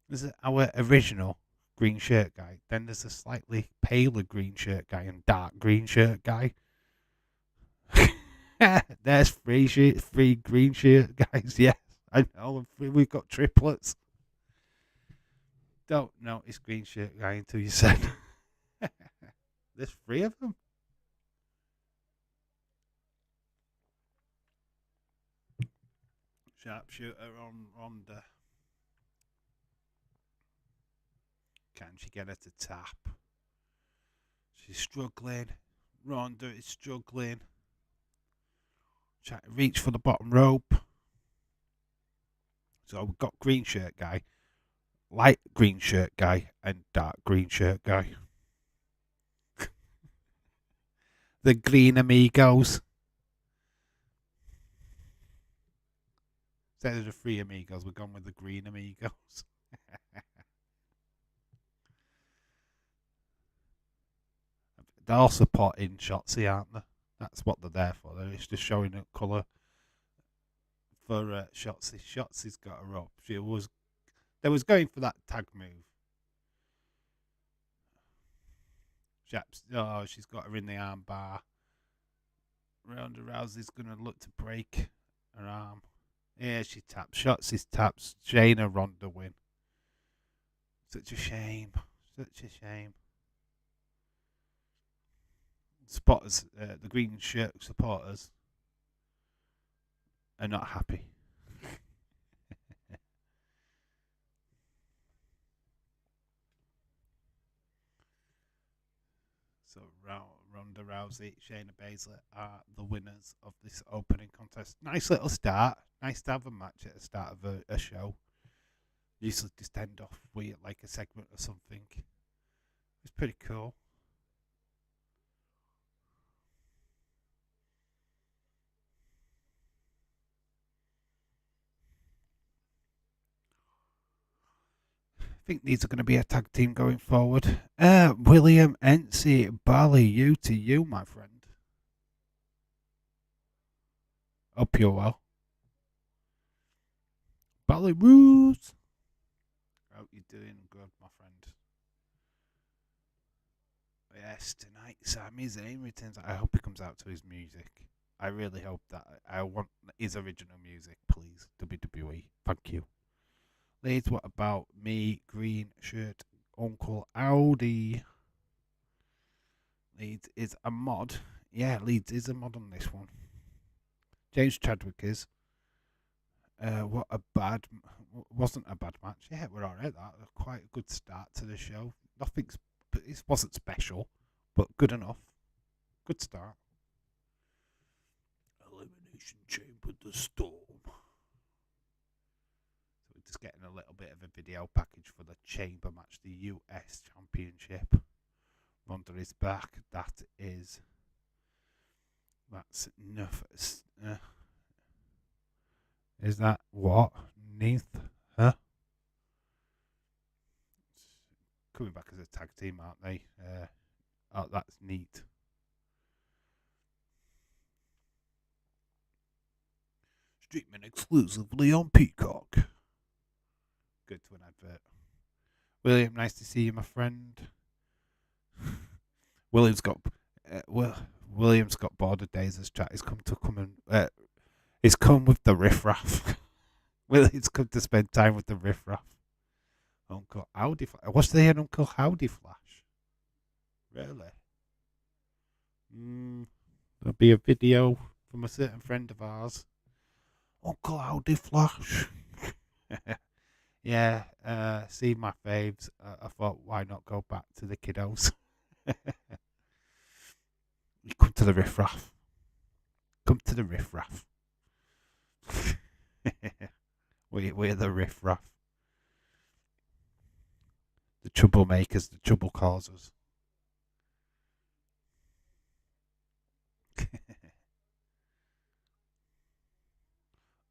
There's our original green shirt guy. Then there's a slightly paler green shirt guy and dark green shirt guy. There's 3 green shirt guys. Yes, I know. We've got triplets. Don't notice green shirt guy until you said. There's 3 of them. Sharpshooter on Ronda. Can she get her to tap? She's struggling. Ronda is struggling. Trying to reach for the bottom rope. So we've got green shirt guy, light green shirt guy, and dark green shirt guy. The Green Amigos. Instead of the 3 Amigos, we're gone with the Green Amigos. They're all supporting Shotzi, aren't they? That's what they're there for. They're just showing a colour for Shotzi. Shotzi's got her up. They was going for that tag move. She's got her in the arm bar. Ronda Rousey's going to look to break her arm. Yeah, she taps. Shotzi's taps. Shayna Ronda win. Such a shame. Such a shame. Spotters, the green shirt supporters, are not happy. So Ronda Rousey, Shayna Baszler are the winners of this opening contest. Nice little start. Nice to have a match at the start of a show. Usually just end off with like a segment or something. It's pretty cool. I think these are going to be a tag team going forward. William Ency, Bally, you to you, my friend. Hope you're well. Bally Roos. Hope you're doing good, my friend. Yes, tonight Sami Zayn returns. I hope he comes out to his music. I really hope that. I want his original music, please. WWE. Thank you. Leeds, what about me? Green shirt, Uncle Audi. Leeds is a mod. Yeah, Leeds is a mod on this one. James Chadwick is. What a bad. Wasn't a bad match. Yeah, we're alright. That quite a good start to the show. Nothing's. It wasn't special, but good enough. Good start. Elimination Chamber, the Storm. So we're just getting a little bit of a video package for the Chamber match, the US Championship. Ronda is back. That's enough. Is that what? Neath? Huh? Coming back as a tag team, aren't they? Oh, that's neat. Streaming exclusively on Peacock. Good to an advert. William, nice to see you, my friend. William's got bored of Days' chat. He's come with the riffraff. William's come to spend time with the riffraff. Uncle Howdy Flash. Was there an Uncle Howdy Flash? Really? There'll be a video from a certain friend of ours. Uncle Howdy Flash. Yeah, see my faves. I thought, why not go back to the kiddos? You come to the riffraff. Come to the riffraff. We're the riffraff. The troublemakers, the trouble causers.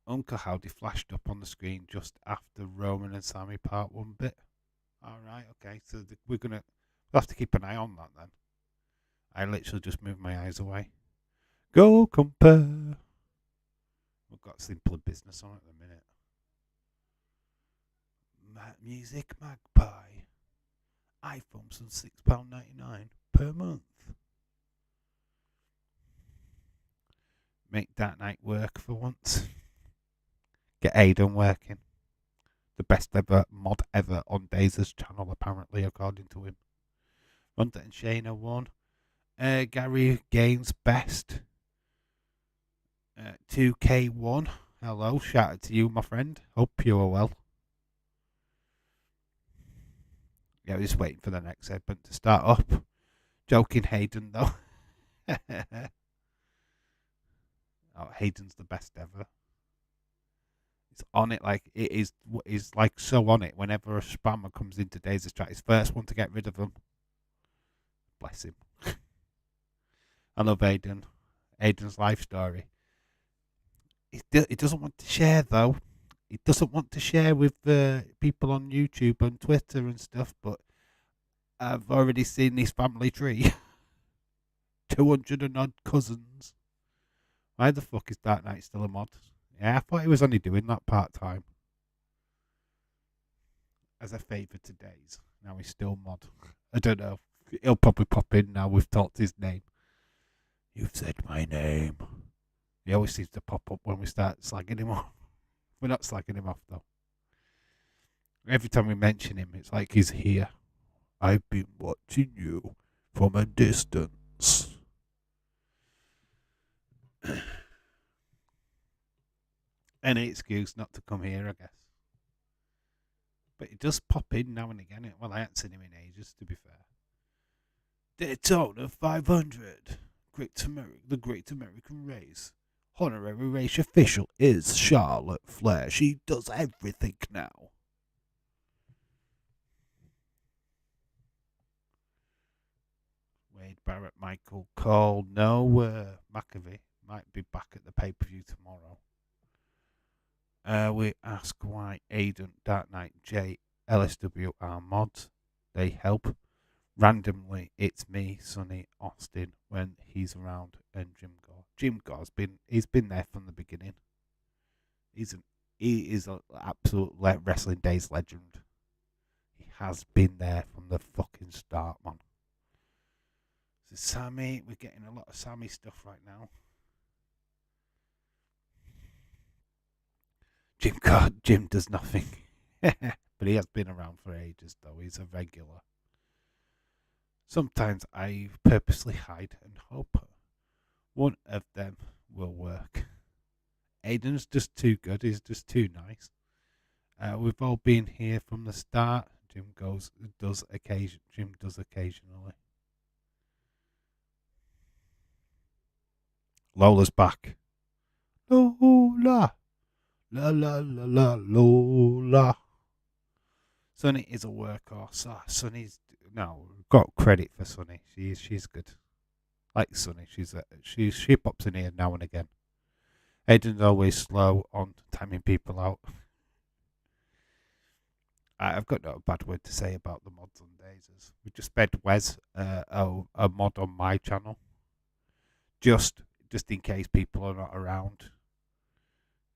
Uncle Howdy flashed up on the screen just after Roman and Sammy part 1 bit. Alright, okay, so we'll have to keep an eye on that then. I literally just moved my eyes away. Go compare. We've got Simpler Business on at the minute. Music Magpie. iPhones on £6.99 per month. Make that night work for once. Get Aiden working. The best ever mod ever on Daze's channel, apparently, according to him. Ronda and Shayna won. Gary Gaines best. 2K1. Hello, shout out to you, my friend. Hope you are well. Yeah, we're just waiting for the next segment to start up. Joking, Hayden, though. Oh, Hayden's the best ever. It's on it like it is like so on it. Whenever a spammer comes into Daze's chat, he's first one to get rid of them. Bless him. I love Aiden. Aiden's life story. He doesn't want to share, though. He doesn't want to share with people on YouTube and Twitter and stuff, but I've already seen his family tree. 200 and odd cousins. Why the fuck is Dark Knight still a mod? Yeah, I thought he was only doing that part-time. As a favour to Daze. Now he's still mod. I don't know. He'll probably pop in now we've talked his name. You've said my name. He always seems to pop up when we start slagging him off. We're not slagging him off, though. Every time we mention him, it's like he's here. I've been watching you from a distance. Any excuse not to come here, I guess. But he does pop in now and again. Well, I haven't seen him in ages, to be fair. Daytona 500. The Great American Race. Honorary race official is Charlotte Flair. She does everything now. Wade Barrett, Michael Cole. No, McAfee might be back at the pay-per-view tomorrow. We ask why Aiden, Dark Knight, J, LSW are mods. They help. Randomly, it's me, Sonny, Austin, when he's around, and Jim Gore. Jim Gore's been there from the beginning. He is an absolute wrestling days legend. has been there from the fucking start, man. So Sammy, we're getting a lot of Sammy stuff right now. Jim does nothing. But he has been around for ages, though. He's a regular. Sometimes I purposely hide and hope one of them will work. Aiden's just too good. He's just too nice. We've all been here from the start. Jim does occasionally. Lola's back. Lola, la la la la Lola. Sunny is a workhorse. Sunny's got credit for Sunny. She's good. Like Sunny, she pops in here now and again. Aiden's always slow on timing people out. I've got no bad word to say about the mods on Dazers. We just fed Wes a mod on my channel, just in case people are not around.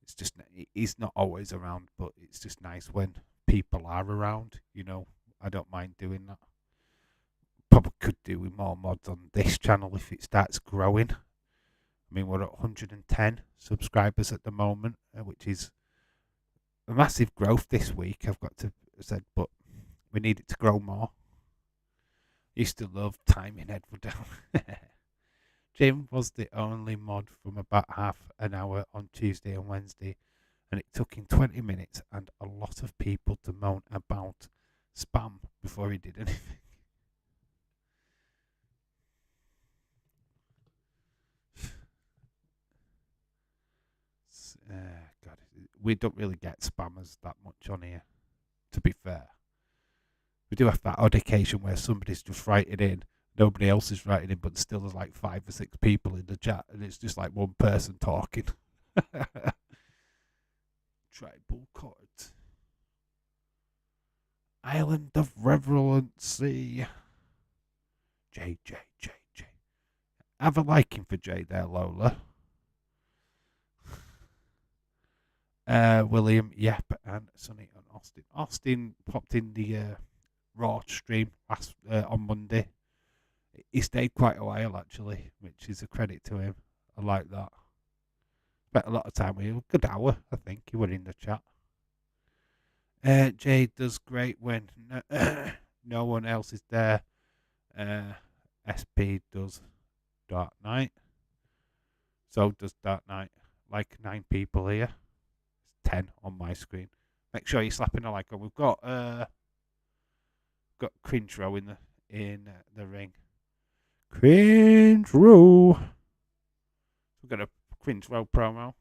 It's just he's not always around, but it's just nice when people are around. I don't mind doing that. Probably could do with more mods on this channel if it starts growing. I mean, we're at 110 subscribers at the moment, which is a massive growth this week, I've got to say, but we need it to grow more. Used to love timing Edward down. Jim was the only mod from about half an hour on Tuesday and Wednesday, and it took him 20 minutes and a lot of people to moan about spam before he did anything. God, we don't really get spammers that much on here, to be fair. We do have that odd occasion where somebody's just writing in, nobody else is writing in, but still there's like 5 or 6 people in the chat, and it's just like one person talking. Tribal court. Island of Reverency. J. Have a liking for J there, Lola. William, yep, and Sonny and Austin. Austin popped in the Raw stream on Monday. He stayed quite a while, actually, which is a credit to him. I like that. Spent a lot of time with him. Good hour, I think. He were in the chat. Jay does great when no one else is there. SP does Dark Knight. So does Dark Knight. Like 9 people here. 10 on my screen. Make sure you're slapping a like on. We've got Cringe Row in the ring. Cringe Row. We've got a Cringe Row promo.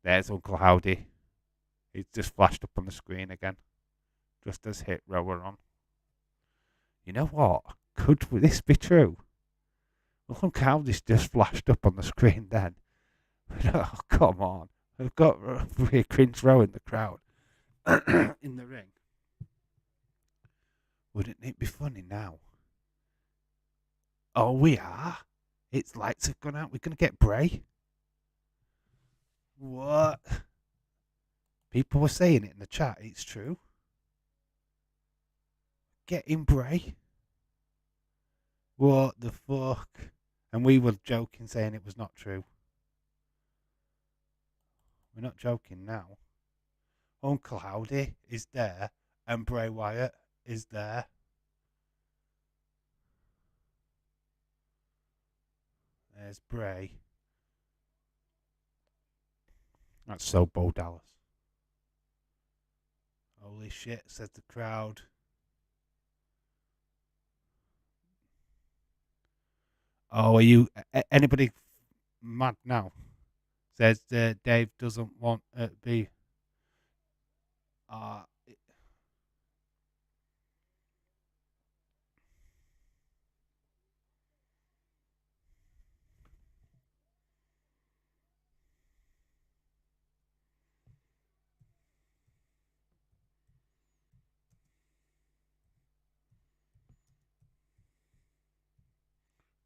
There's Uncle Howdy. He's just flashed up on the screen again. Just as Hit Row were on. You know what? Could this be true? Well, Uncle Howdy's just flashed up on the screen then. Oh, come on. We've got Cringe Row in the crowd. In the ring. Wouldn't it be funny now? Oh, we are? Its lights have gone out. We're going to get Bray? What? People were saying it in the chat. It's true. Getting Bray? What the fuck? And we were joking, saying it was not true. We're not joking now. Uncle Howdy is there, and Bray Wyatt is there. There's Bray. That's so Bo Dallas. Holy shit, says the crowd. Oh, are you anybody mad now? Says Dave doesn't want to be.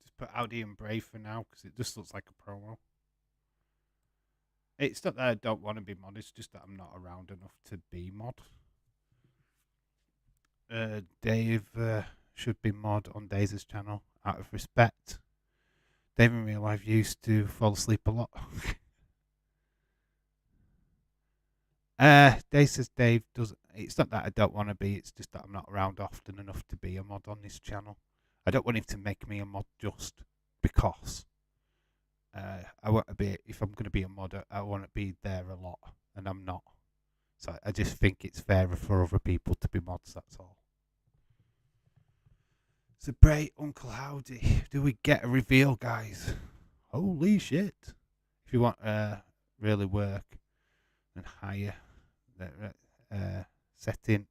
Just put Audi and Bray for now because it just looks like a promo. It's not that I don't want to be mod, it's just that I'm not around enough to be mod. Dave should be mod on Daisy's channel out of respect. Dave in real life used to fall asleep a lot. Dave says Dave doesn't. It's not that I don't want to be, it's just that I'm not around often enough to be a mod on this channel. I don't want him to make me a mod just because. I want to be, if I'm going to be a mod, I want to be there a lot, and I'm not. So I just think it's fairer for other people to be mods, that's all. So, Bray, Uncle Howdy, do we get a reveal, guys? Holy shit. If you want really work and hire, setting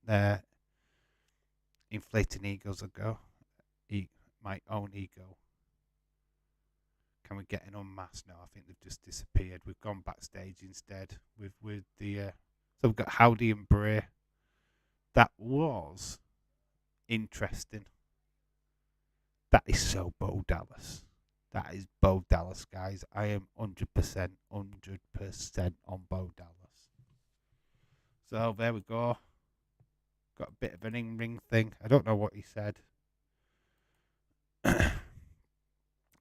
inflating egos ago, my own ego. Can we get an unmasked? No, I think they've just disappeared. We've gone backstage instead with the. So we've got Howdy and Bray. That was interesting. That is so Bo Dallas. That is Bo Dallas, guys. I am 100% on Bo Dallas. So there we go. Got a bit of an in-ring thing. I don't know what he said.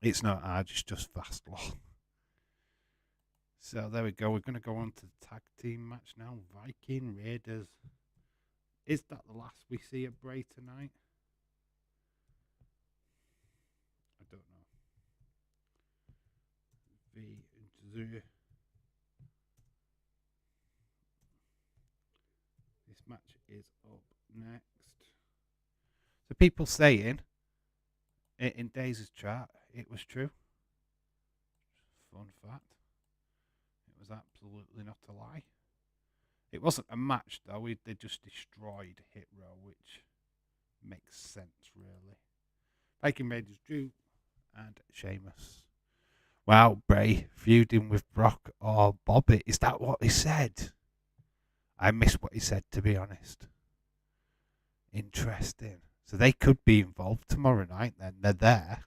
It's not hard, it's just fast law. So there we go. We're going to go on to the tag team match now. Viking Raiders. Is that the last we see of Bray tonight? I don't know. This match is up next. So people saying in Daisy's chat, it was true. Fun fact. It was absolutely not a lie. It wasn't a match though. They just destroyed Hit Row, which makes sense really. Viking Raiders Drew and Sheamus. Wow, Bray feuding with Brock or Bobby. Is that what he said? I missed what he said, to be honest. Interesting. So they could be involved tomorrow night then. They're there.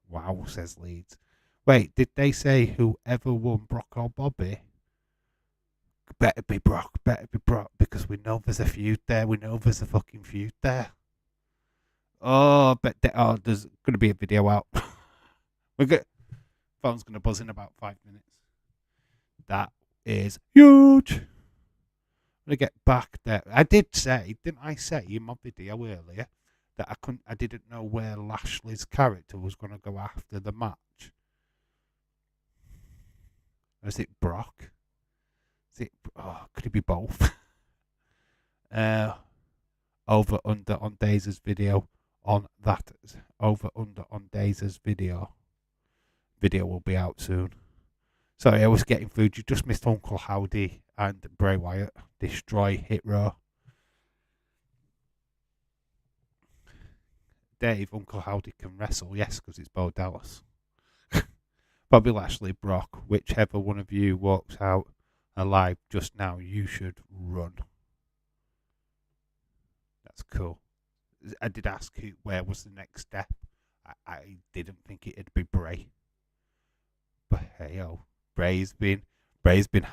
Wow, says Leeds. Wait, did they say whoever won Brock or Bobby? Better be Brock, because we know there's a feud there. We know there's a fucking feud there. Oh, there's going to be a video out. Phone's going to buzz in about 5 minutes. That is huge. I'm going to get back there. I did say, didn't I say in my video earlier that I didn't know where Lashley's character was going to go after the match? Or is it Brock? Could it be both? Over under on Daisy's video on that. Over under on Daisy's video. Video will be out soon. Sorry, I was getting food. You just missed Uncle Howdy and Bray Wyatt destroy Hit Row. Dave, Uncle Howdy can wrestle, yes, because it's Bo Dallas. Bobby Lashley, Brock, whichever one of you walks out alive just now, you should run. That's cool. I did ask where was the next step. I didn't think it'd be Bray. But hey, Bray's been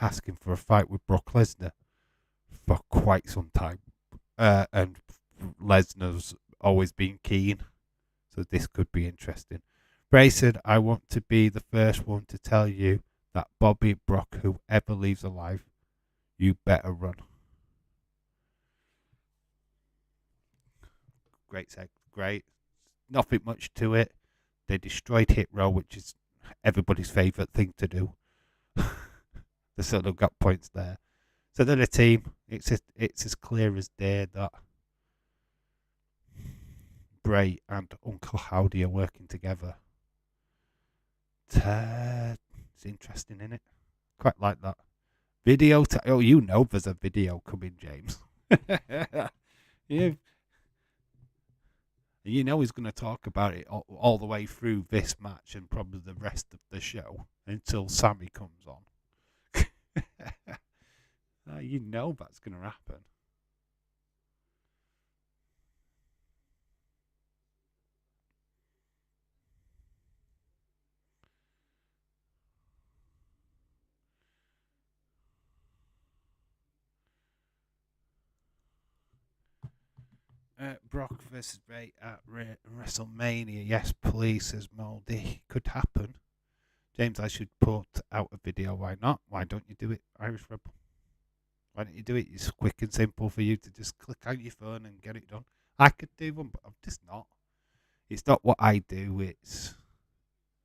asking for a fight with Brock Lesnar for quite some time. And Lesnar's always been keen. So this could be interesting. Bray said, I want to be the first one to tell you that Bobby, Brock, whoever leaves alive, you better run. Great. Nothing much to it. They destroyed Hit Row, which is everybody's favourite thing to do. They sort of got points there. So they're a team. It's as clear as day that Bray and Uncle Howdy are working together. It's interesting, isn't it? Quite like that. Video. You know there's a video coming, James. You know he's going to talk about it all the way through this match and probably the rest of the show until Sammy comes on. You know that's going to happen. Brock versus Bray at WrestleMania. Yes, please, says Moldy. Could happen. James, I should put out a video. Why not? Why don't you do it, Irish Rebel? Why don't you do it? It's quick and simple for you to just click out your phone and get it done. I could do one, but I'm just not. It's not what I do.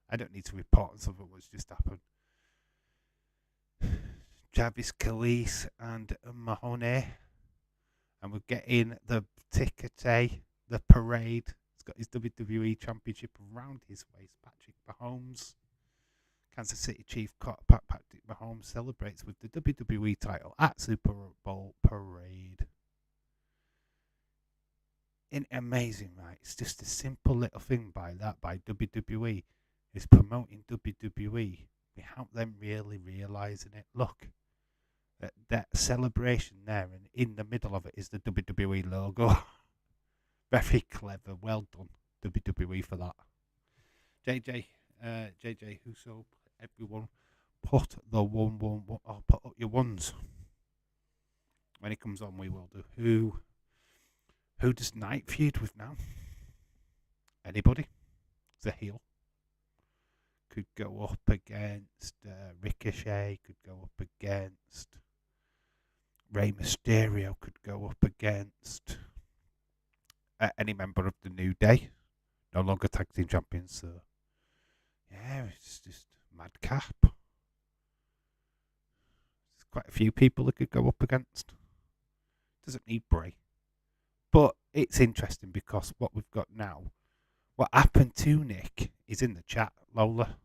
I don't need to report on something that's just happened. Jarvis Khalees and Mahoney. And we're getting the ticker, the parade. He's got his WWE Championship around his waist. Patrick Mahomes. Kansas City Chief quarterback Patrick Mahomes celebrates with the WWE title at Super Bowl Parade. Isn't it amazing, right? It's just a simple little thing by WWE. It's promoting WWE without them really realising it. Look, that celebration there, and in the middle of it is the WWE logo. Very clever. Well done, WWE, for that. JJ Huso, everyone, put the one, or put up your ones. When it comes on, we will do. Who does Night feud with now? Anybody? The heel. Could go up against Ricochet. Could go up against Rey Mysterio. Could go up against any member of the New Day. No longer tag team champions. So yeah, it's just madcap. There's quite a few people that could go up against. Doesn't need Bray. But it's interesting because what we've got now, what happened to Nick is in the chat, Lola.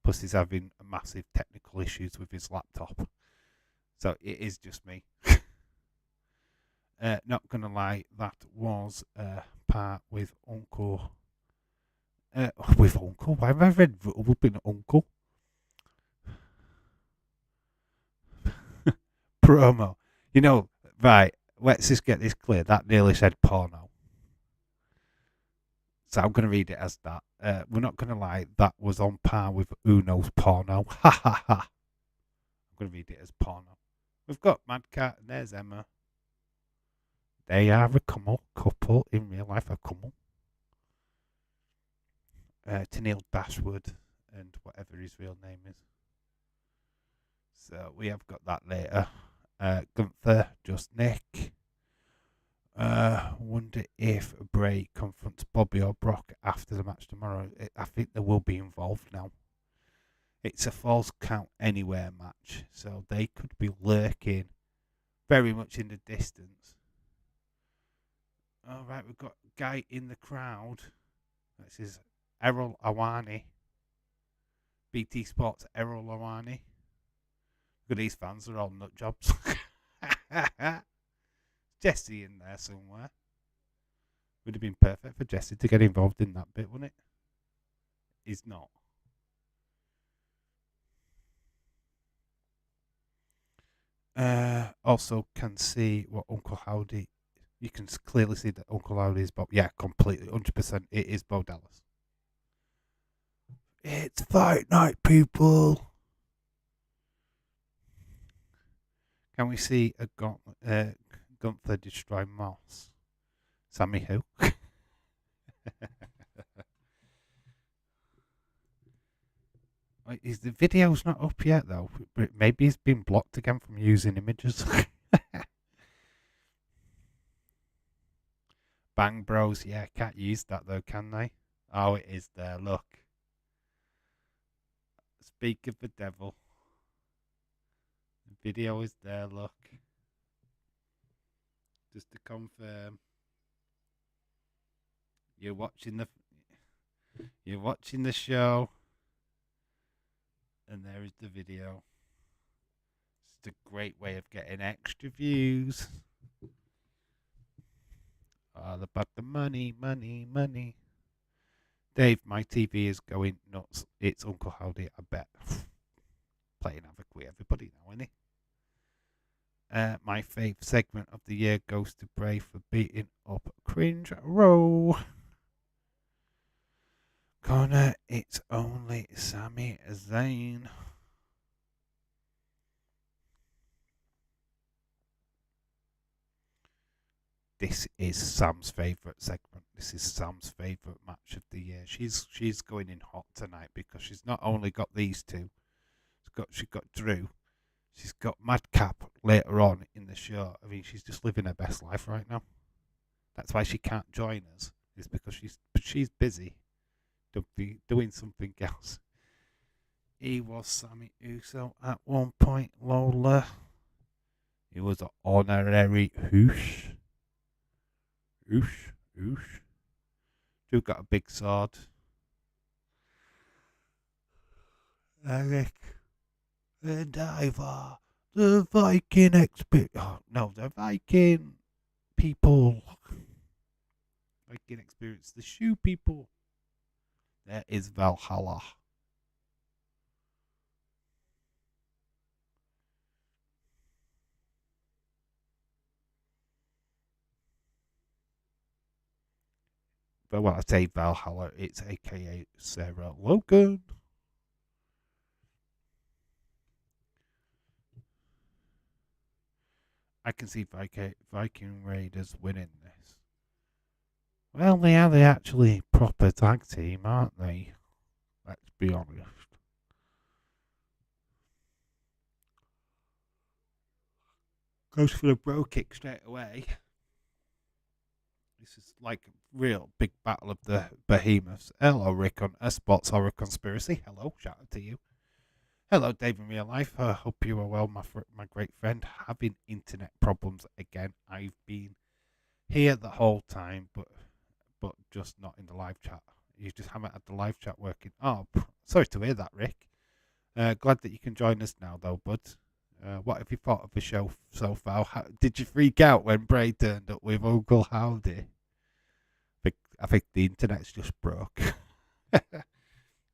Plus he's having massive technical issues with his laptop. So it is just me. Not going to lie, that was part with Uncle. With Uncle? Why have I read Rubin Uncle? Promo. Right, let's just get this clear. That nearly said porno. So I'm going to read it as that. We're not going to lie, that was on par with Uno's porno. Ha ha ha. I'm going to read it as porno. We've got Mad Cat, and there's Emma. They are a couple in real life, a couple. Tennille Dashwood and whatever his real name is. So we have got that later. Gunther, just Nick. Wonder if Bray confronts Bobby or Brock after the match tomorrow. I think they will be involved now. It's a false count anywhere match, so they could be lurking very much in the distance. All right, we've got a guy in the crowd. This is Errol Awani. BT Sports Errol Awani. Look at these fans, they're all nut jobs. Jesse in there somewhere. Would have been perfect for Jesse to get involved in that bit, wouldn't it? He's not. Also can see what Uncle Howdy. You can clearly see that Uncle Howdy is Bob. Yeah, completely, 100%. It is Bo Dallas. It's fight night, people. Can we see a Gunther destroy Moss? Sammy who? Is the video's not up yet though? Maybe he's been blocked again from using images. Bang Bros, yeah, can't use that though, can they? Oh, it is there, look. Speak of the devil. The video is there, look. Just to confirm. You're watching the show. And there is the video. It's a great way of getting extra views. All about the money, money, money. Dave, my TV is going nuts. It's Uncle Howdy, I bet. Playing havoc with everybody now, isn't he? My fave segment of the year goes to Bray for beating up Cringe Row. Connor, it's only Sami Zayn. this is Sam's favourite segment. This is Sam's favourite match of the year. She's going in hot tonight because she's not only got these two, she's got Drew, she's got Madcap later on in the show. I mean, she's just living her best life right now. That's why she can't join us. Is because she's busy doing something else. He was Sammy Uso at one point, Lola. He was an honorary hoosh. Oosh. Drew got a big sword. Eric and Ivar, the Viking the Viking people. Viking experience, the shoe people. There is Valhalla. But when I say Valhalla, it's aka Sarah Logan. I can see Viking Raiders winning this. Well, they are the actually proper tag team, aren't they? Let's be honest. Goes for the bro kick straight away. This is like a real big battle of the behemoths. Hello, Rick on a Sports Horror Conspiracy. Hello, shout out to you. Hello, Dave in real life. I hope you are well, my great friend. Having internet problems again. I've been here the whole time, but just not in the live chat. You just haven't had the live chat working. Oh, sorry to hear that, Rick. Glad that you can join us now, though, bud. What have you thought of the show so far? Did you freak out when Bray turned up with Uncle Howdy? I think the internet's just broke.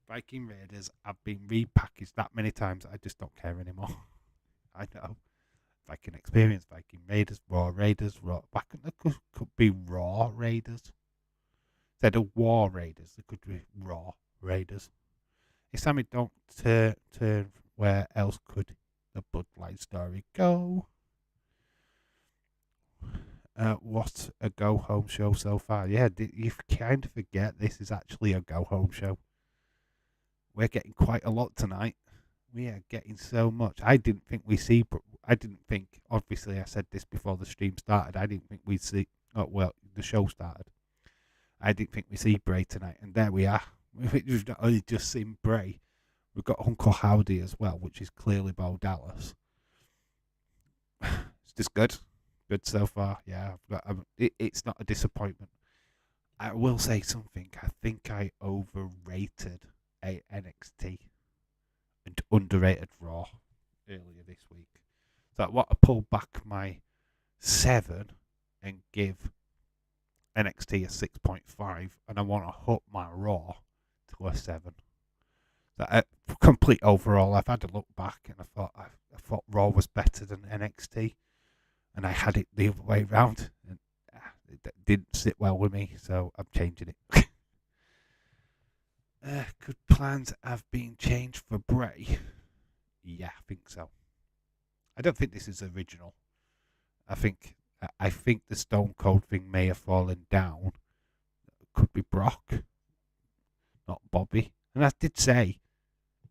Viking Raiders have been repackaged that many times I just don't care anymore. I know. Viking Experience, Viking Raiders, Raw Raiders, Raw. Why couldn't there could be Raw Raiders? Instead of War Raiders, there could be Raw Raiders. If Sammy don't turn, where else could the Bloodline story go? What a go-home show so far. Yeah, you kind of forget this is actually a go-home show. We're getting quite a lot tonight. We are getting so much. I didn't think, obviously I said this before the stream started, I didn't think we'd see, the show started. I didn't think we'd see Bray tonight, and there we are. We've not only just seen Bray, we've got Uncle Howdy as well, which is clearly Bo Dallas. It's just good. Good so far, yeah. It's not a disappointment. I will say something. I think I overrated NXT and underrated Raw earlier this week. So I want to pull back my 7 and give NXT a 6.5, and I want to hook my Raw to a 7. So complete overall, I've had a look back and I thought Raw was better than NXT. And I had it the other way around, and it didn't sit well with me, so I'm changing it. Could plans have been changed for Bray? Yeah, I think so. I don't think this is original. I think the Stone Cold thing may have fallen down. Could be Brock, not Bobby. And I did say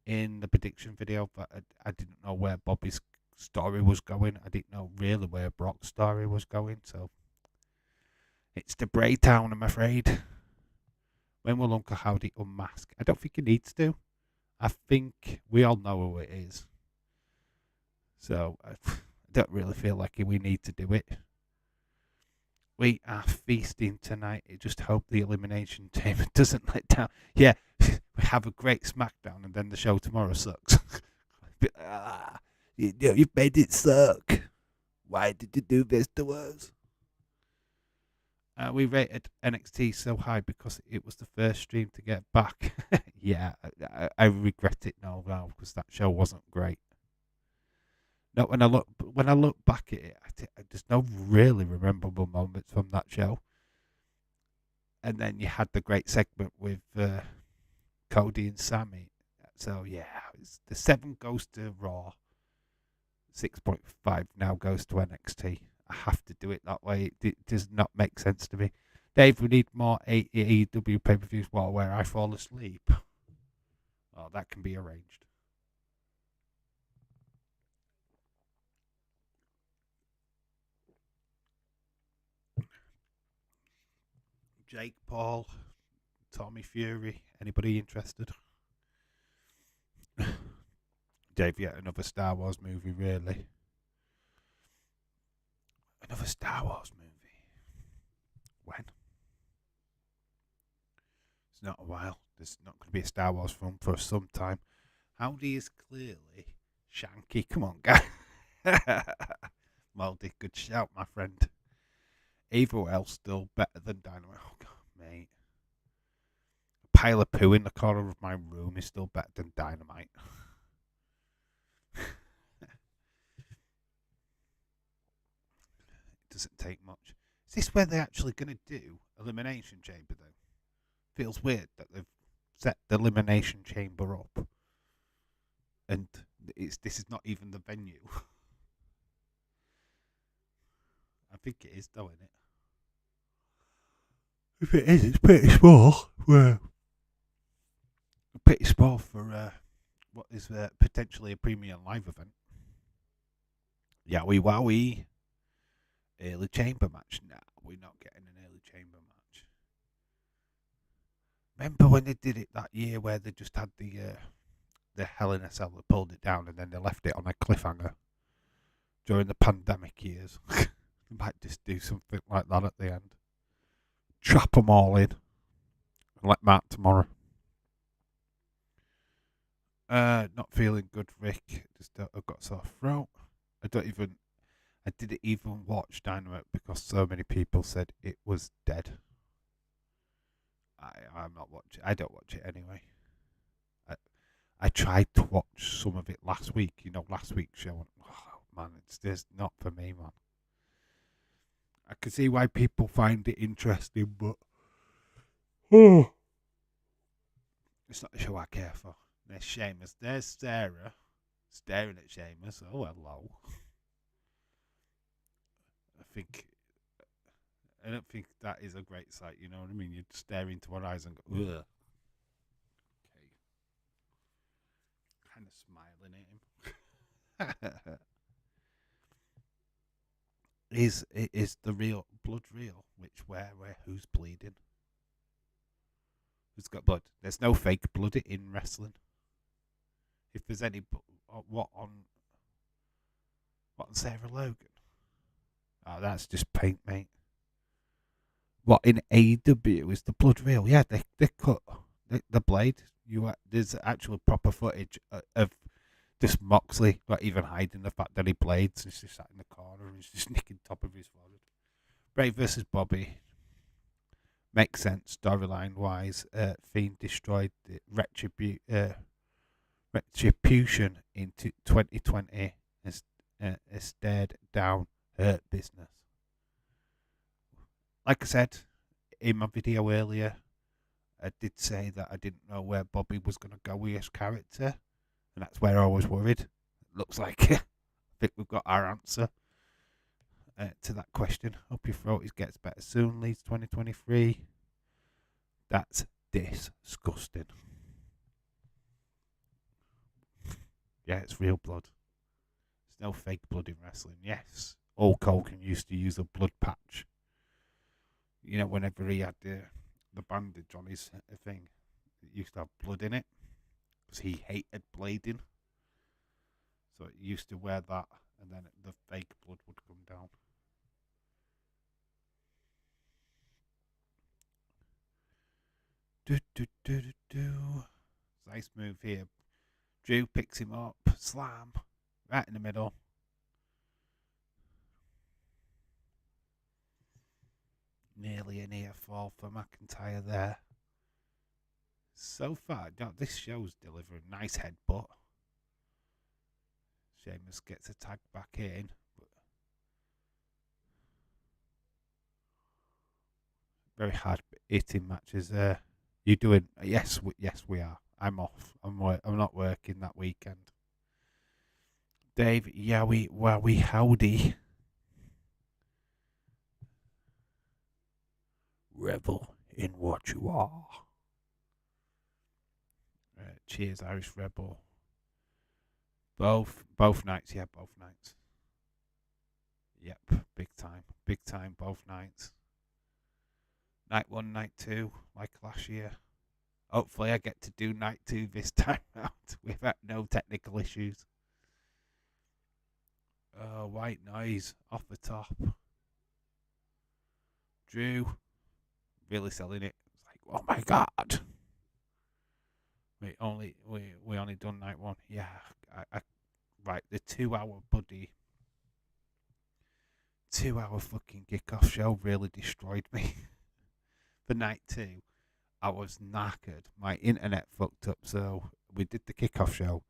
in the prediction video, but I didn't know where Bobby's story was going. I didn't know really where Brock's story was going, so it's the Bray Town, I'm afraid. When will Uncle Howdy unmask? I don't think he needs to. I think we all know who it is. So I don't really feel like we need to do it. We are feasting tonight. I just hope the Elimination Chamber doesn't let down. Yeah, we have a great Smackdown and then the show tomorrow sucks. You've made it suck. Why did you do this to us? We rated NXT so high because it was the first stream to get back. Yeah, I regret it now because that show wasn't great. No, when I look back at it, there's no really memorable moments from that show. And then you had the great segment with Cody and Sammy. So yeah, the 7 goes to Raw. 6.5 now goes to NXT. I have to do it that way. It does not make sense to me. Dave, we need more AEW pay-per-views while where I fall asleep. Oh, that can be arranged. Jake Paul, Tommy Fury, anybody interested? Dave, yet another Star Wars movie, really. Another Star Wars movie. When? It's not a while. There's not going to be a Star Wars film for some time. Howdy is clearly Shanky. Come on, guy. Moldy, good shout, my friend. Either way, still better than Dynamite. Oh, God, mate. A pile of poo in the corner of my room is still better than Dynamite. It doesn't take much. Is this where they're actually going to do Elimination Chamber, though? Feels weird that they've set the Elimination Chamber up. And this is not even the venue. I think it is, though, isn't it? If it is, it's pretty small. Pretty small for what is potentially a premium live event. Yowie wowie. Early chamber match. Nah, we're not getting an early chamber match. Remember when they did it that year where they just had the Hell in a Cell that pulled it down and then they left it on a cliffhanger during the pandemic years? They might just do something like that at the end. Trap them all in and let Mark tomorrow. Not feeling good, Rick. I've got a sore throat. I didn't even watch Dynamite because so many people said it was dead. I'm not watching. I don't watch it anyway. I tried to watch some of it last week. Last week's show. Oh man, it's just not for me, man. I can see why people find it interesting, but it's not the show I care for. There's Sheamus. There's Sarah staring at Sheamus. Oh, hello. I don't think that is a great sight. You know what I mean? You'd stare into her eyes and go, ugh. Okay. Kind of smiling at him. Is the real blood real? Where, who's bleeding? Who's got blood? There's no fake blood in wrestling. If there's any, what on Sarah Logan? Oh, that's just paint, mate. What in AEW is the blood real? Yeah, they cut the blade. There's actual proper footage of just Moxley not even hiding the fact that he blades. He's just sat in the corner and he's just nicking top of his forehead. Bray versus Bobby makes sense storyline wise. Fiend destroyed the retribution into 2020 and stared down her business. Like I said in my video earlier, I did say that I didn't know where Bobby was going to go with his character, and that's where I was worried. Looks like I think we've got our answer to that question. Hope your throat gets better soon. Leeds 2023. That's disgusting. Yeah, it's real blood. There's no fake blood in wrestling. Yes, Hulk Hogan used to use a blood patch. Whenever he had the bandage on his thing, it used to have blood in it because he hated blading. So he used to wear that, and then the fake blood would come down. Nice move here. Drew picks him up, slam, right in the middle. Nearly an ear fall for McIntyre there. So far, this show's delivering nice headbutt. Sheamus gets a tag back in. But very hard hitting matches there. You doing? Yes, we are. I'm off. I'm not working that weekend. Dave, howdy. revel in what you are. Cheers, Irish Rebel. Both nights, yeah, both nights. Yep, big time, both nights. Night 1, night 2, like last year. Hopefully, I get to do night 2 this time out without no technical issues. White noise off the top. Drew, really selling it. It's like, oh my god. We only done night 1. Yeah, right. The 2-hour buddy, 2-hour fucking kickoff show really destroyed me. For night 2, I was knackered. My internet fucked up, so we did the kickoff show.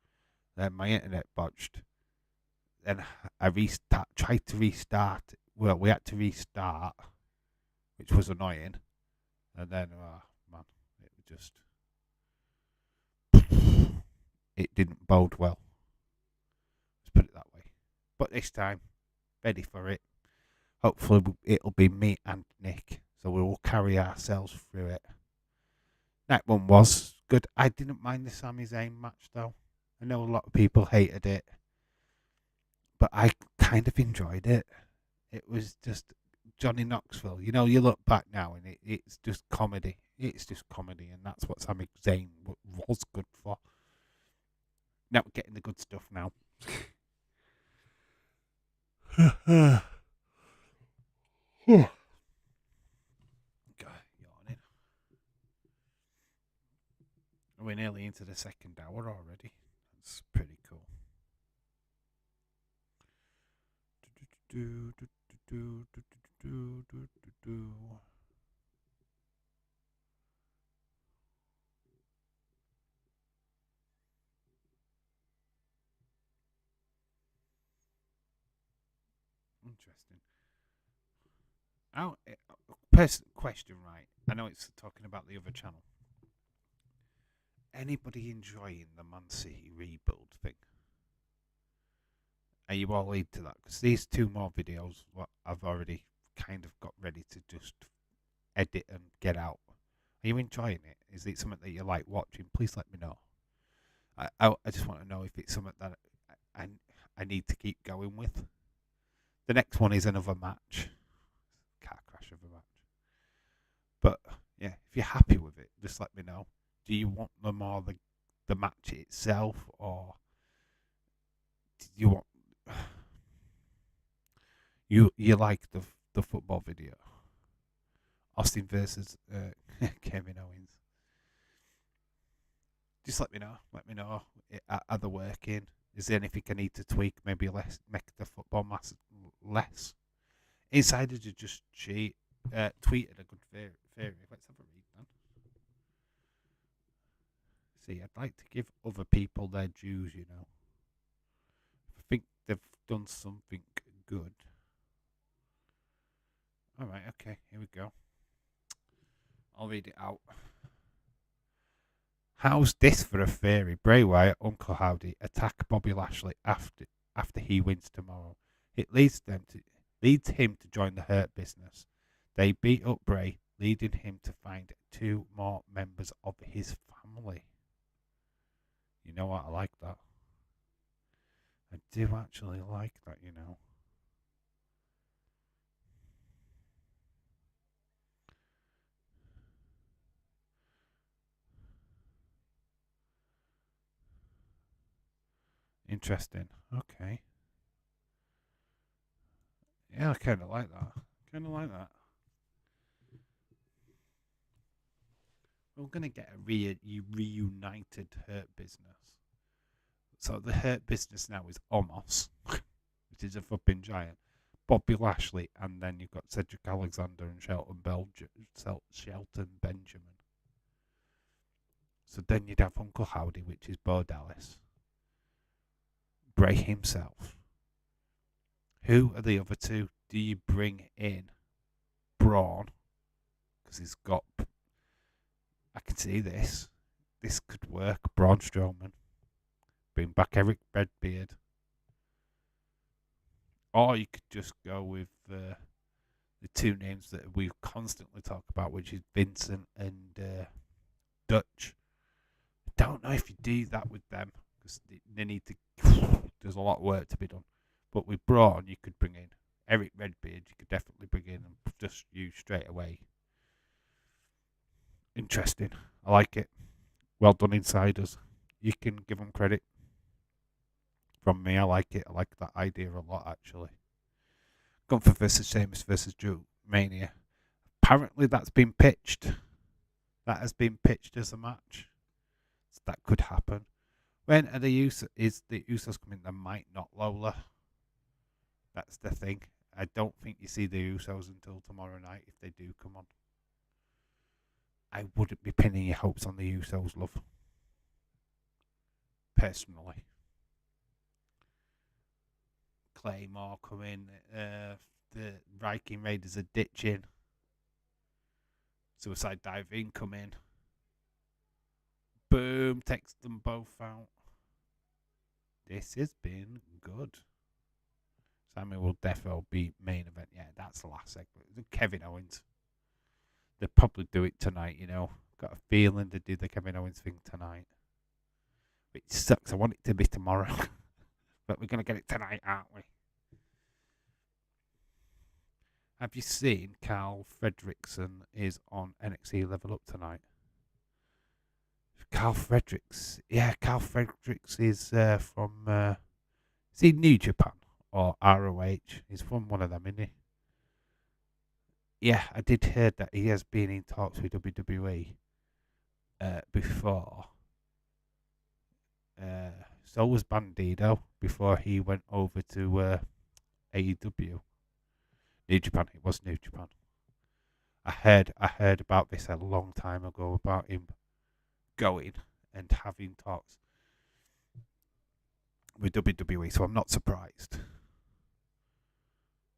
Then my internet botched. Then I tried to restart. Well, we had to restart, which was annoying. And then, man, it didn't bode well. Let's put it that way. But this time, ready for it. Hopefully, it'll be me and Nick, so we will carry ourselves through it. That one was good. I didn't mind the Sami Zayn match, though. I know a lot of people hated it, but I kind of enjoyed it. It was just Johnny Knoxville. You know, you look back now and it's just comedy. It's just comedy, and that's what Sami Zayn was good for. Now we're getting the good stuff now. God, yawning. We're nearly into the second hour already. That's pretty cool. Interesting. Question, right? I know it's talking about the other channel. Anybody enjoying the Man City rebuild thing? Are you all into that? Because these 2 more videos, what I've already kind of got ready to just edit and get out. Are you enjoying it? Is it something that you like watching? Please let me know. I just want to know if it's something that I need to keep going with. The next one is another match. Car crash of a match. But yeah, if you're happy with it, just let me know. Do you want more the match itself, or do you want you like the football video? Austin versus Kevin Owens. Just let me know. Let me know. Are they working? Is there anything I need to tweak? Maybe make the football mass less. Insider just tweeted a good theory. Let's have a read then. See, I'd like to give other people their dues, you know. I think they've done something good. Alright, okay, here we go. I'll read it out. How's this for a theory? Bray Wyatt, Uncle Howdy attack Bobby Lashley after he wins tomorrow. It leads him to join the Hurt Business. They beat up Bray, leading him to find 2 more members of his family. You know what? I like that. I do actually like that, you know. Interesting. Okay. Yeah, I kind of like that. We're going to get a reunited Hurt Business. So the Hurt Business now is Omos, which is a fucking giant. Bobby Lashley, and then you've got Cedric Alexander and Shelton Benjamin. So then you'd have Uncle Howdy, which is Bo Dallas. Bray himself. Who are the other 2? Do you bring in Braun? Because he's got... I can see this. This could work. Braun Strowman. Bring back Eric Redbeard. Or you could just go with the two names that we constantly talk about, which is Vincent and Dutch. I don't know if you do that with them because they need to. There's a lot of work to be done. But with Braun, you could bring in Eric Redbeard. You could definitely bring in and just use straight away. Interesting. I like it. Well done, insiders. You can give them credit. From me, I like it. I like that idea a lot, actually. Gunther versus Sheamus versus Drew Mania. Apparently, that's been pitched. That has been pitched as a match. So that could happen. When are the Usos coming? They might not, Lola. That's the thing. I don't think you see the Usos until tomorrow night if they do come on. I wouldn't be pinning your hopes on the Usos, love. Personally. Claymore coming. The Viking Raiders are ditching. Suicide Dive incoming. Boom, takes them both out. This has been good. Samuel Defo beat main event. Yeah, that's the last segment. Kevin Owens. They'll probably do it tonight, you know. Got a feeling they do the Kevin Owens thing tonight. Which sucks. I want it to be tomorrow. But we're going to get it tonight, aren't we? Have you seen Carl Fredrickson is on NXT Level Up tonight? Carl Fredericks. Yeah, Carl Fredericks is from... is he New Japan or ROH? He's from one of them, isn't he? Yeah, I did hear that he has been in talks with WWE before. So was Bandido before he went over to AEW. New Japan. It was New Japan. I heard about this a long time ago about him going and having talks with WWE, so I'm not surprised.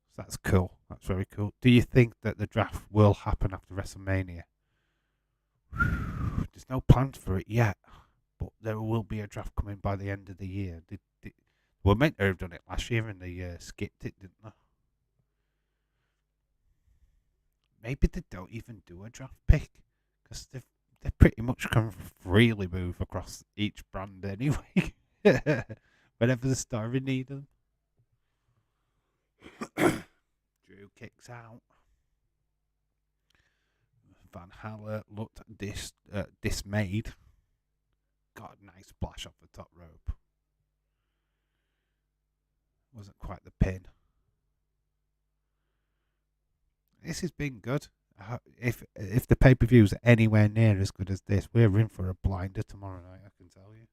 So that's cool. That's very cool. Do you think that the draft will happen after WrestleMania? There's no plans for it yet, but there will be a draft coming by the end of the year. They were meant to have done it last year and they skipped it, didn't they? Maybe they don't even do a draft pick because they pretty much can freely move across each brand anyway. Whenever the story need them. Drew kicks out. Van Haller looked dismayed. Got a nice splash off the top rope. Wasn't quite the pin. This has been good. If the pay-per-views are anywhere near as good as this, we're in for a blinder tomorrow night, I can tell you.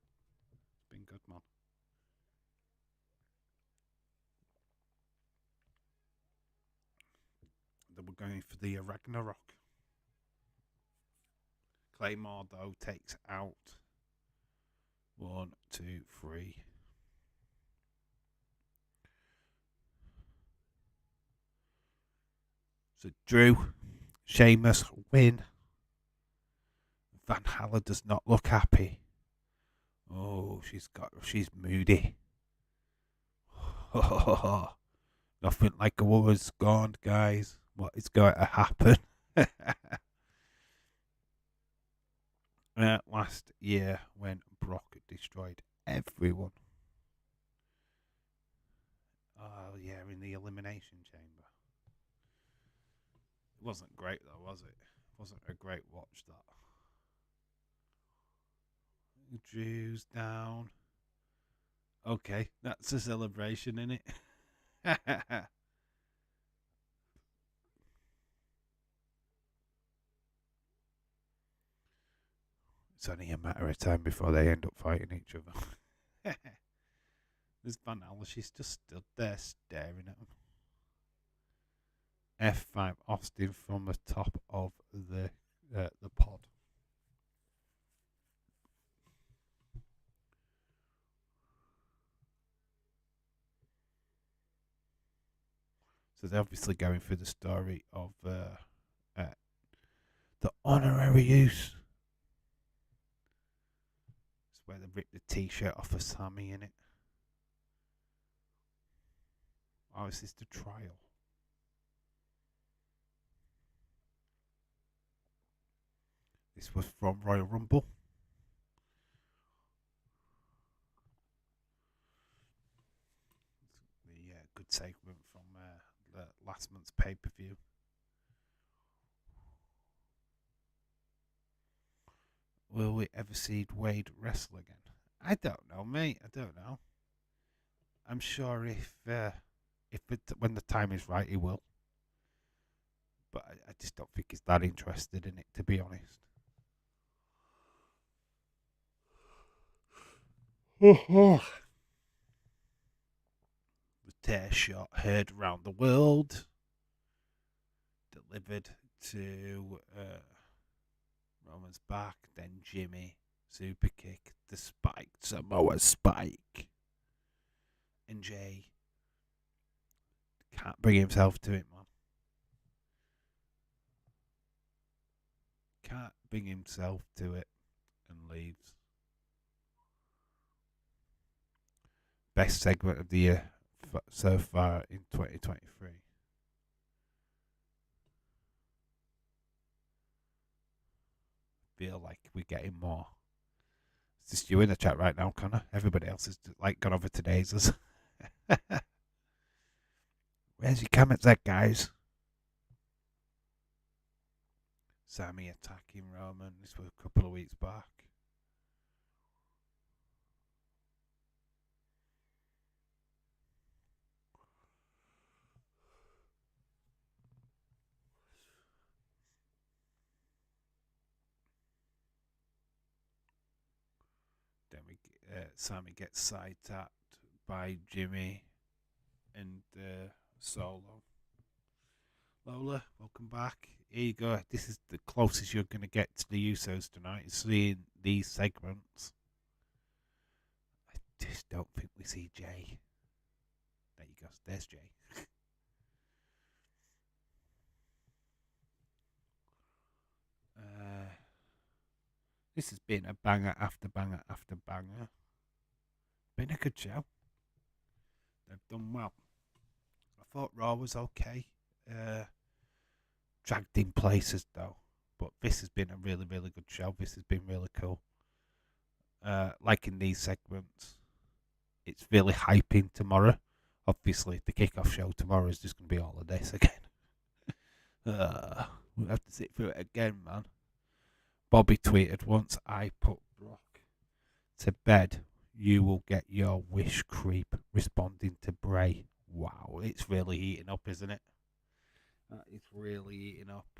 It's been good, man. Then we're going for the Ragnarok. Claymore, though, takes out 1, 2, 3. So Drew, Sheamus win. Van Haller does not look happy. Oh, she's moody. Nothing like a woman scorned, guys. What is going to happen? Last year when Brock destroyed everyone. Oh, yeah, in the Elimination Chamber. It wasn't great, though, was it? It wasn't a great watch, that. Drew's down. Okay, that's a celebration, innit? It's only a matter of time before they end up fighting each other. There's Van Haller, she's just stood there staring at him. F5 Austin from the top of the pod. So they're obviously going through the story of the honorary use. It's where they ripped the t-shirt off of Sammy in it. Oh, is this the trial? This was from Royal Rumble. The good segment from the last month's pay-per-view. Will we ever see Wade wrestle again? I don't know, mate. I don't know. I'm sure when the time is right, he will. But I just don't think he's that interested in it, to be honest. The tear shot heard around the world. Delivered to Roman's back, then Jimmy, super kick, the spiked Samoa spike. And Jay can't bring himself to it, man. Can't bring himself to it and leaves. Best segment of the year so far in 2023. Feel like we're getting more. It's just you in the chat right now, Connor. Everybody else has like gone over to Dazers. Where's your comments at, guys? Sammy attacking Roman. This was a couple of weeks back. Then Sammy gets side tapped by Jimmy and Solo. Lola, welcome back. Here you go. This is the closest you're going to get to the Usos tonight, is seeing these segments. I just don't think we see Jay. There you go. There's Jay. This has been a banger after banger after banger. Been a good show. They've done well. I thought Raw was okay. Dragged in places though. But this has been a really, really good show. This has been really cool. Like in these segments, it's really hyping tomorrow. Obviously, the kickoff show tomorrow is just going to be all of this again. We'll have to sit through it again, man. Bobby tweeted, once I put Brock to bed, you will get your wish creep, responding to Bray. Wow, it's really heating up, isn't it? It's really heating up.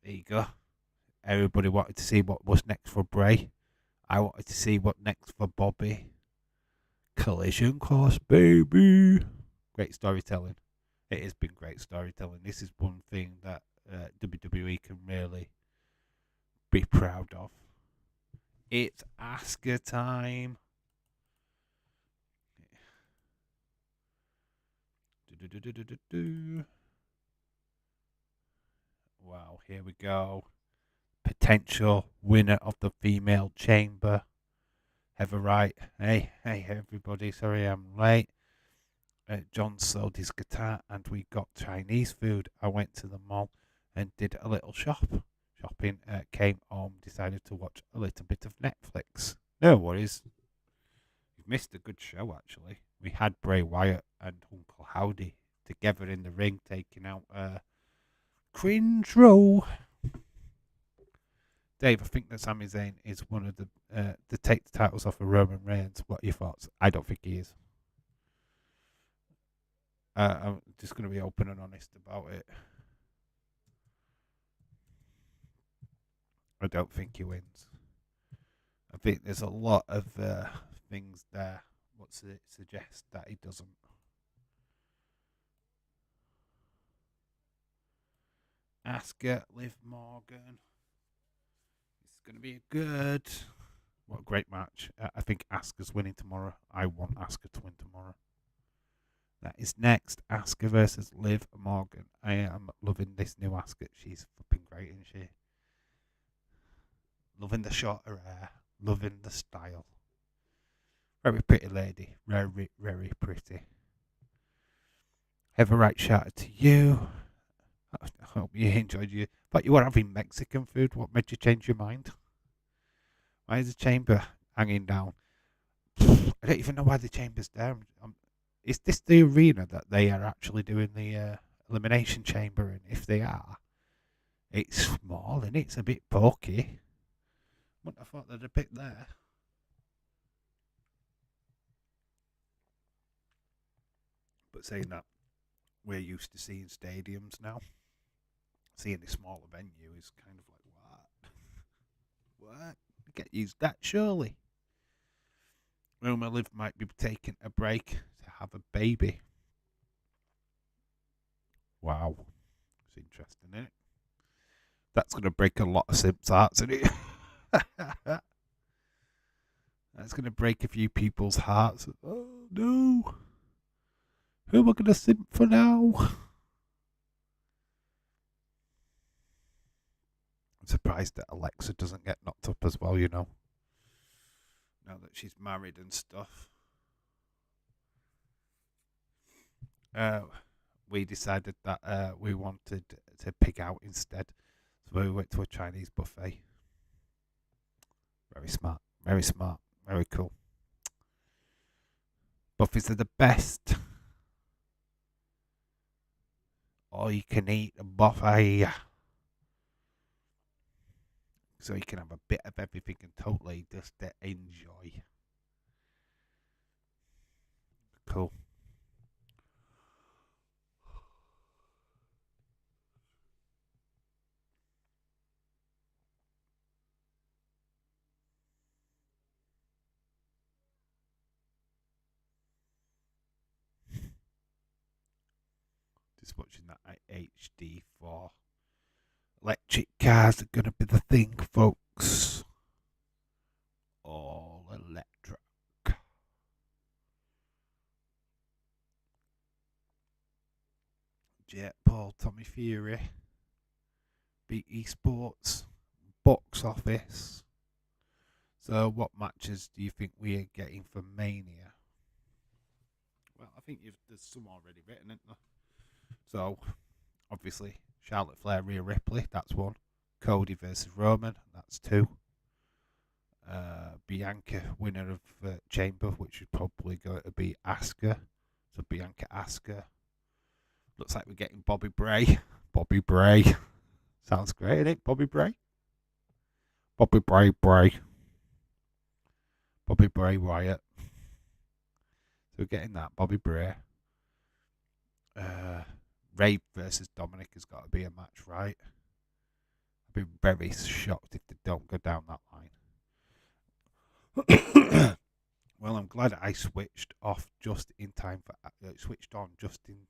There you go. Everybody wanted to see what was next for Bray. I wanted to see what next for Bobby. Collision course, baby. Great storytelling. It has been great storytelling. This is one thing that WWE can really be proud of. It's Asuka time. Wow, here we go. Potential winner of the female chamber. Have a right. Hey, everybody. Sorry I'm late. John sold his guitar and we got Chinese food. I went to the mall and did a little shopping. Came home, decided to watch a little bit of Netflix. No worries. You've missed a good show, actually. We had Bray Wyatt and Uncle Howdy together in the ring, taking out Cringe Row. Dave, I think that Sami Zayn is one of the to take the titles off of Roman Reigns. What are your thoughts? I don't think he is. I'm just going to be open and honest about it. I don't think he wins. I think there's a lot of things there what suggest that he doesn't. Asuka, Liv Morgan. It's going to be good. What a great match. I think Asuka's winning tomorrow. I want Asuka to win tomorrow. That is next. Asuka versus Liv Morgan. I am loving this new Asuka. She's flipping great, isn't she? Loving the shorter hair. Loving the style. Very pretty lady. Very, very pretty. Have a right shout out to you. I hope you enjoyed your. But you were having Mexican food. What made you change your mind? Why is the chamber hanging down? I don't even know why the chamber's there. Is this the arena that they are actually doing the elimination chamber in? If they are, it's small and it's a bit pokey. Wouldn't have thought they'd have picked there. But saying that, we're used to seeing stadiums now. Seeing a smaller venue is kind of like, what? What? Get used to that, surely. Rumour Liv might be taking a break to have a baby. Wow. It's interesting, isn't it? That's going to break a lot of Simps' hearts, isn't it? That's going to break a few people's hearts. Oh, no. Who am I going to simp for now? I'm surprised that Alexa doesn't get knocked up as well, you know. Now that she's married and stuff. We decided that we wanted to pig out instead. So we went to a Chinese buffet. Very smart. Very smart. Very cool. Buffets are the best. All you can eat a buffet. So you can have a bit of everything and totally just enjoy. Cool. Just watching that HD4. Electric cars are going to be the thing, folks. All electric. Jet Paul, Tommy Fury, BT Sports, box office. So, what matches do you think we are getting for Mania? Well, I think there's some already written, isn't there? So, obviously, Charlotte Flair, Rhea Ripley, that's one. Cody versus Roman, that's two. Bianca, winner of Chamber, which is probably going to be Asuka. So, Bianca, Asuka. Looks like we're getting Bobby Bray. Bobby Bray. Sounds great, isn't it? Bobby Bray. Bobby Bray Bray. Bobby Bray Wyatt. So we're getting that. Bobby Bray. Ray versus Dominic has got to be a match, right? I'd be very shocked if they don't go down that line. Well, I'm glad I switched off just in time for. Switched on just in.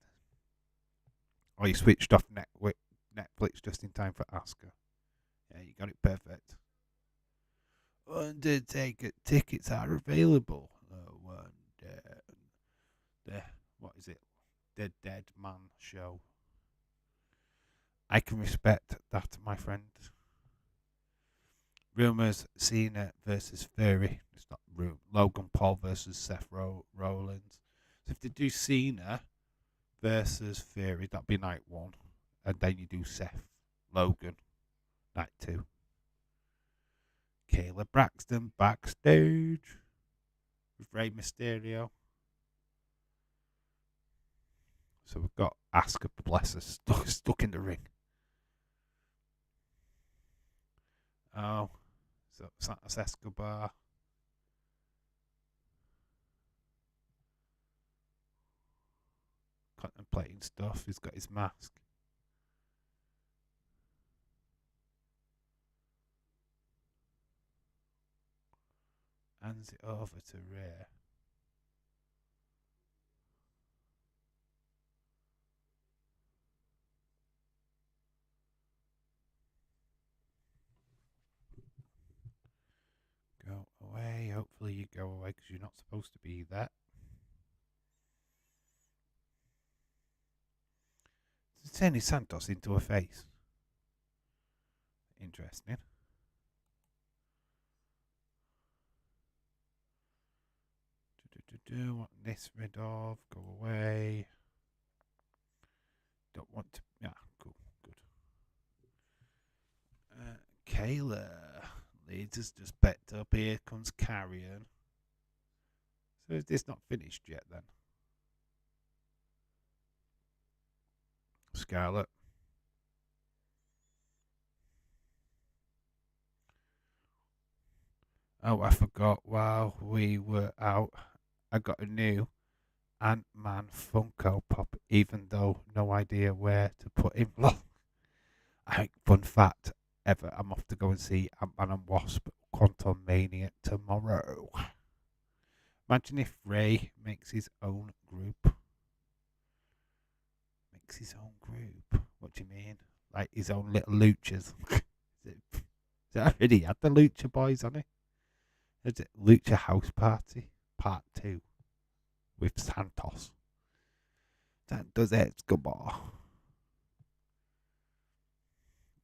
Or you switched off Netflix just in time for Asuka. Yeah, you got it perfect. Undertaker tickets are available. What is it? The Dead Man Show. I can respect that, my friend. Rumors: Cena versus Fury. It's not Logan Paul versus Seth Rollins. So if they do Cena versus Fury, that'd be night one, and then you do Seth Logan night two. Kayla Braxton backstage with Rey Mysterio. So we've got Asuka, bless her, stuck in the ring. Oh, so Santos Escobar. Contemplating stuff. He's got his mask. Hands it over to Rhea. Go away. Hopefully you go away because you're not supposed to be there. Turning Santos into a face. Interesting. Want this rid of. Go away. Don't want to. Yeah, cool. Good. Kayla leads us just backed up. Here comes Carrion. So is this not finished yet then? Scarlet. Oh, I forgot. While we were out, I got a new Ant-Man Funko Pop, even though no idea where to put him. Fun fact ever, I'm off to go and see Ant-Man and Wasp Quantum Mania tomorrow. Imagine if Ray makes his own group. Makes his own group? What do you mean? Like his own little luchas? Is that already had the Lucha Boys on it? Is it Lucha House Party Part 2 with Santos? Santos Escobar.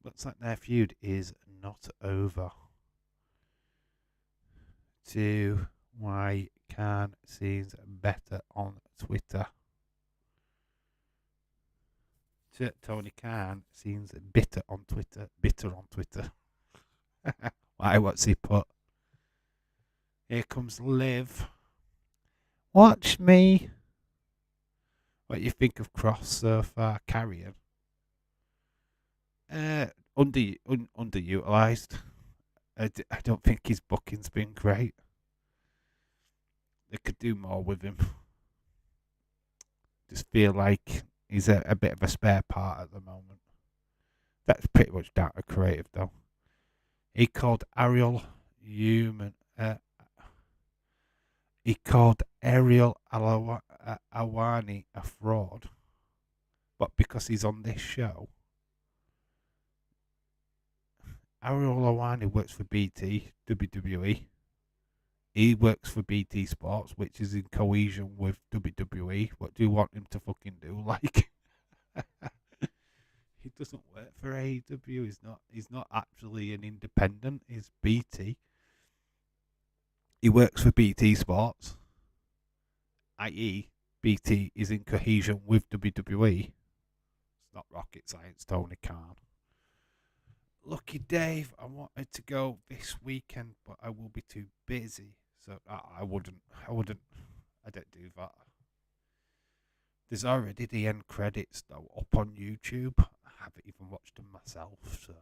Looks like their feud is not over. To why Khan seems better on Twitter. Tony Khan seems bitter on Twitter. Bitter on Twitter. Why? What's he put? Here comes Liv. Watch me. What do you think of Cross so far? Carrion. Underutilized. I don't think his booking's been great. They could do more with him. Just feel like he's a bit of a spare part at the moment. That's pretty much down to creative, though. He called Ariel human. He called Ariel Awani a fraud, but because he's on this show, Ariel Awani works for BT WWE. He works for BT Sports, which is in cohesion with WWE. What do you want him to fucking do? Like, he doesn't work for AEW. He's not actually an independent. He's BT. He works for BT Sports, i.e., BT is in cohesion with WWE. It's not rocket science, Tony Khan. Lucky Dave, I wanted to go this weekend, but I will be too busy. So I wouldn't. I don't do that. There's already the end credits, though, up on YouTube. I haven't even watched them myself, so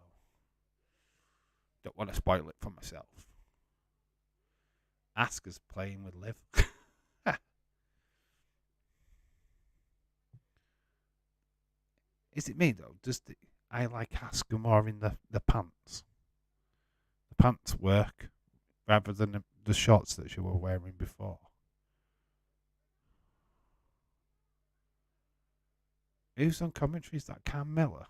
don't want to spoil it for myself. Asuka's playing with Liv. Is it me, though? I like Asuka more in the pants? The pants work rather than the shorts that she were wearing before. Who's on commentary? Is that Carmella?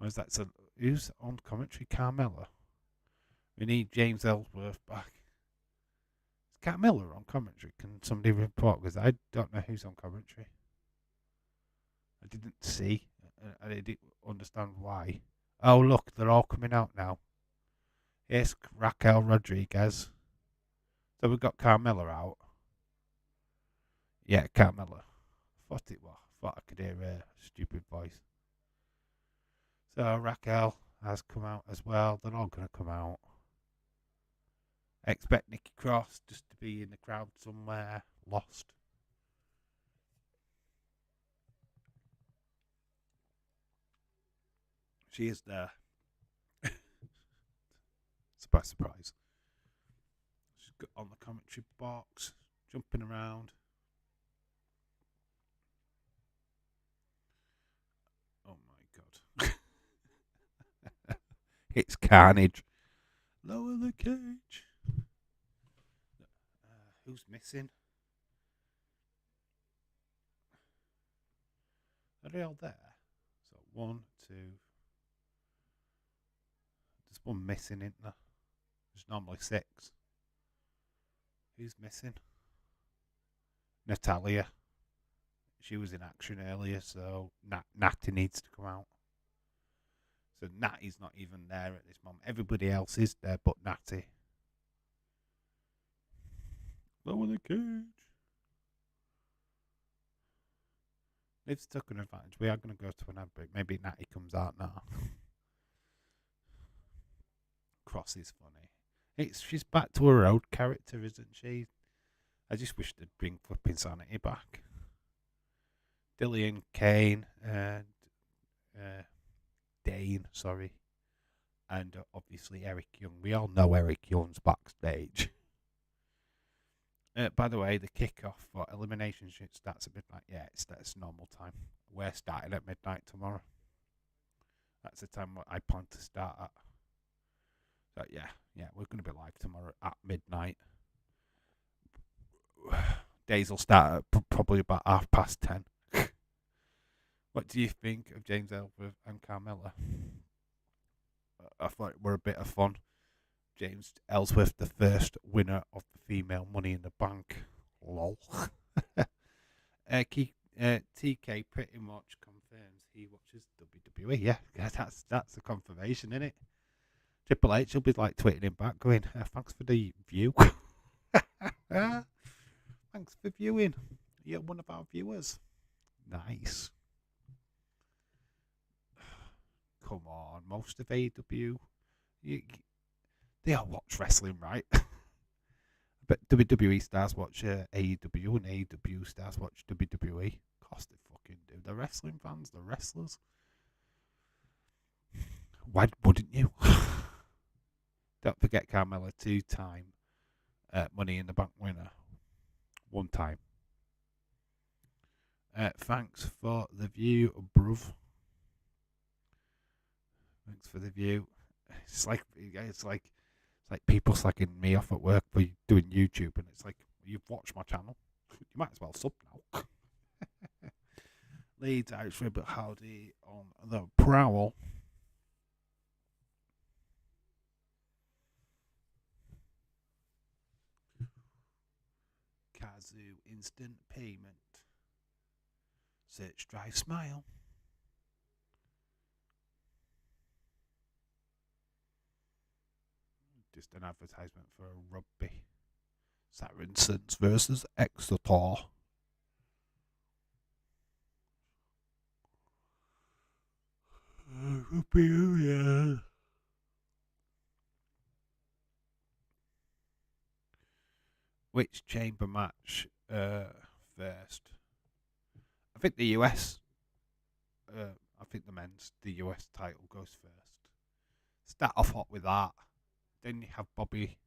Or is that who's on commentary? Carmella. We need James Ellsworth back. Is Carmella on commentary? Can somebody report? Because I don't know who's on commentary. I didn't see. I didn't understand why. Oh, look, they're all coming out now. Here's Raquel Rodriguez. So we've got Carmella out. Yeah, Carmella. Thought it was. Thought I could hear her stupid voice. So Raquel has come out as well. They're all going to come out. I expect Nikki Cross just to be in the crowd somewhere, lost. She is there. Surprise, surprise. She's got on the commentary box, jumping around. Oh my god. It's carnage. Lower the cage. Who's missing? Are they all there? So 1, 2. There's one missing, isn't there? There's normally 6. Who's missing? Natalia. She was in action earlier, so Natty needs to come out. So Natty's not even there at this moment. Everybody else is there but Natty. Lower the cage. Liv's took an advantage. We are going to go to an ad break. Maybe Natty comes out now. Cross is funny. She's back to her old character, isn't she? I just wish they'd bring flipping Sanity back. Dillian Kane and Dane, sorry. And obviously Eric Young. We all know Eric Young's backstage. By the way, the kickoff for Elimination Shoot starts at midnight. Yeah, it's normal time. We're starting at midnight tomorrow. That's the time I plan to start at. So yeah, we're going to be live tomorrow at midnight. Days will start at probably about 10:30. What do you think of James Ellsworth and Carmella? I thought it were a bit of fun. James Ellsworth, the first winner of the female Money in the Bank. Lol. TK pretty much confirms he watches WWE. Yeah, that's a confirmation, isn't it? Triple H will be like tweeting him back, going, "Thanks for the view. Thanks for viewing. You're one of our viewers. Nice." Come on, most of AEW, they all watch wrestling, right? But WWE stars watch AEW and AEW stars watch WWE. Of course they fucking do. They're wrestling fans, they're wrestlers. Why wouldn't you? Don't forget Carmella, 2-time Money in the Bank winner. 1 time. Thanks for the view, bruv. Thanks for the view. It's like people slagging me off at work for doing YouTube, and it's like, you've watched my channel. You might as well sub now. Leeds Irish Ribbit Howdy on the prowl. Kazoo instant payment. Search Drive Smile. Just an advertisement for a rugby. Saracens versus Exeter. Rugby, yeah. Which chamber match first? I think the US. I think the US title goes first. Start off hot with that. Then you have Bobby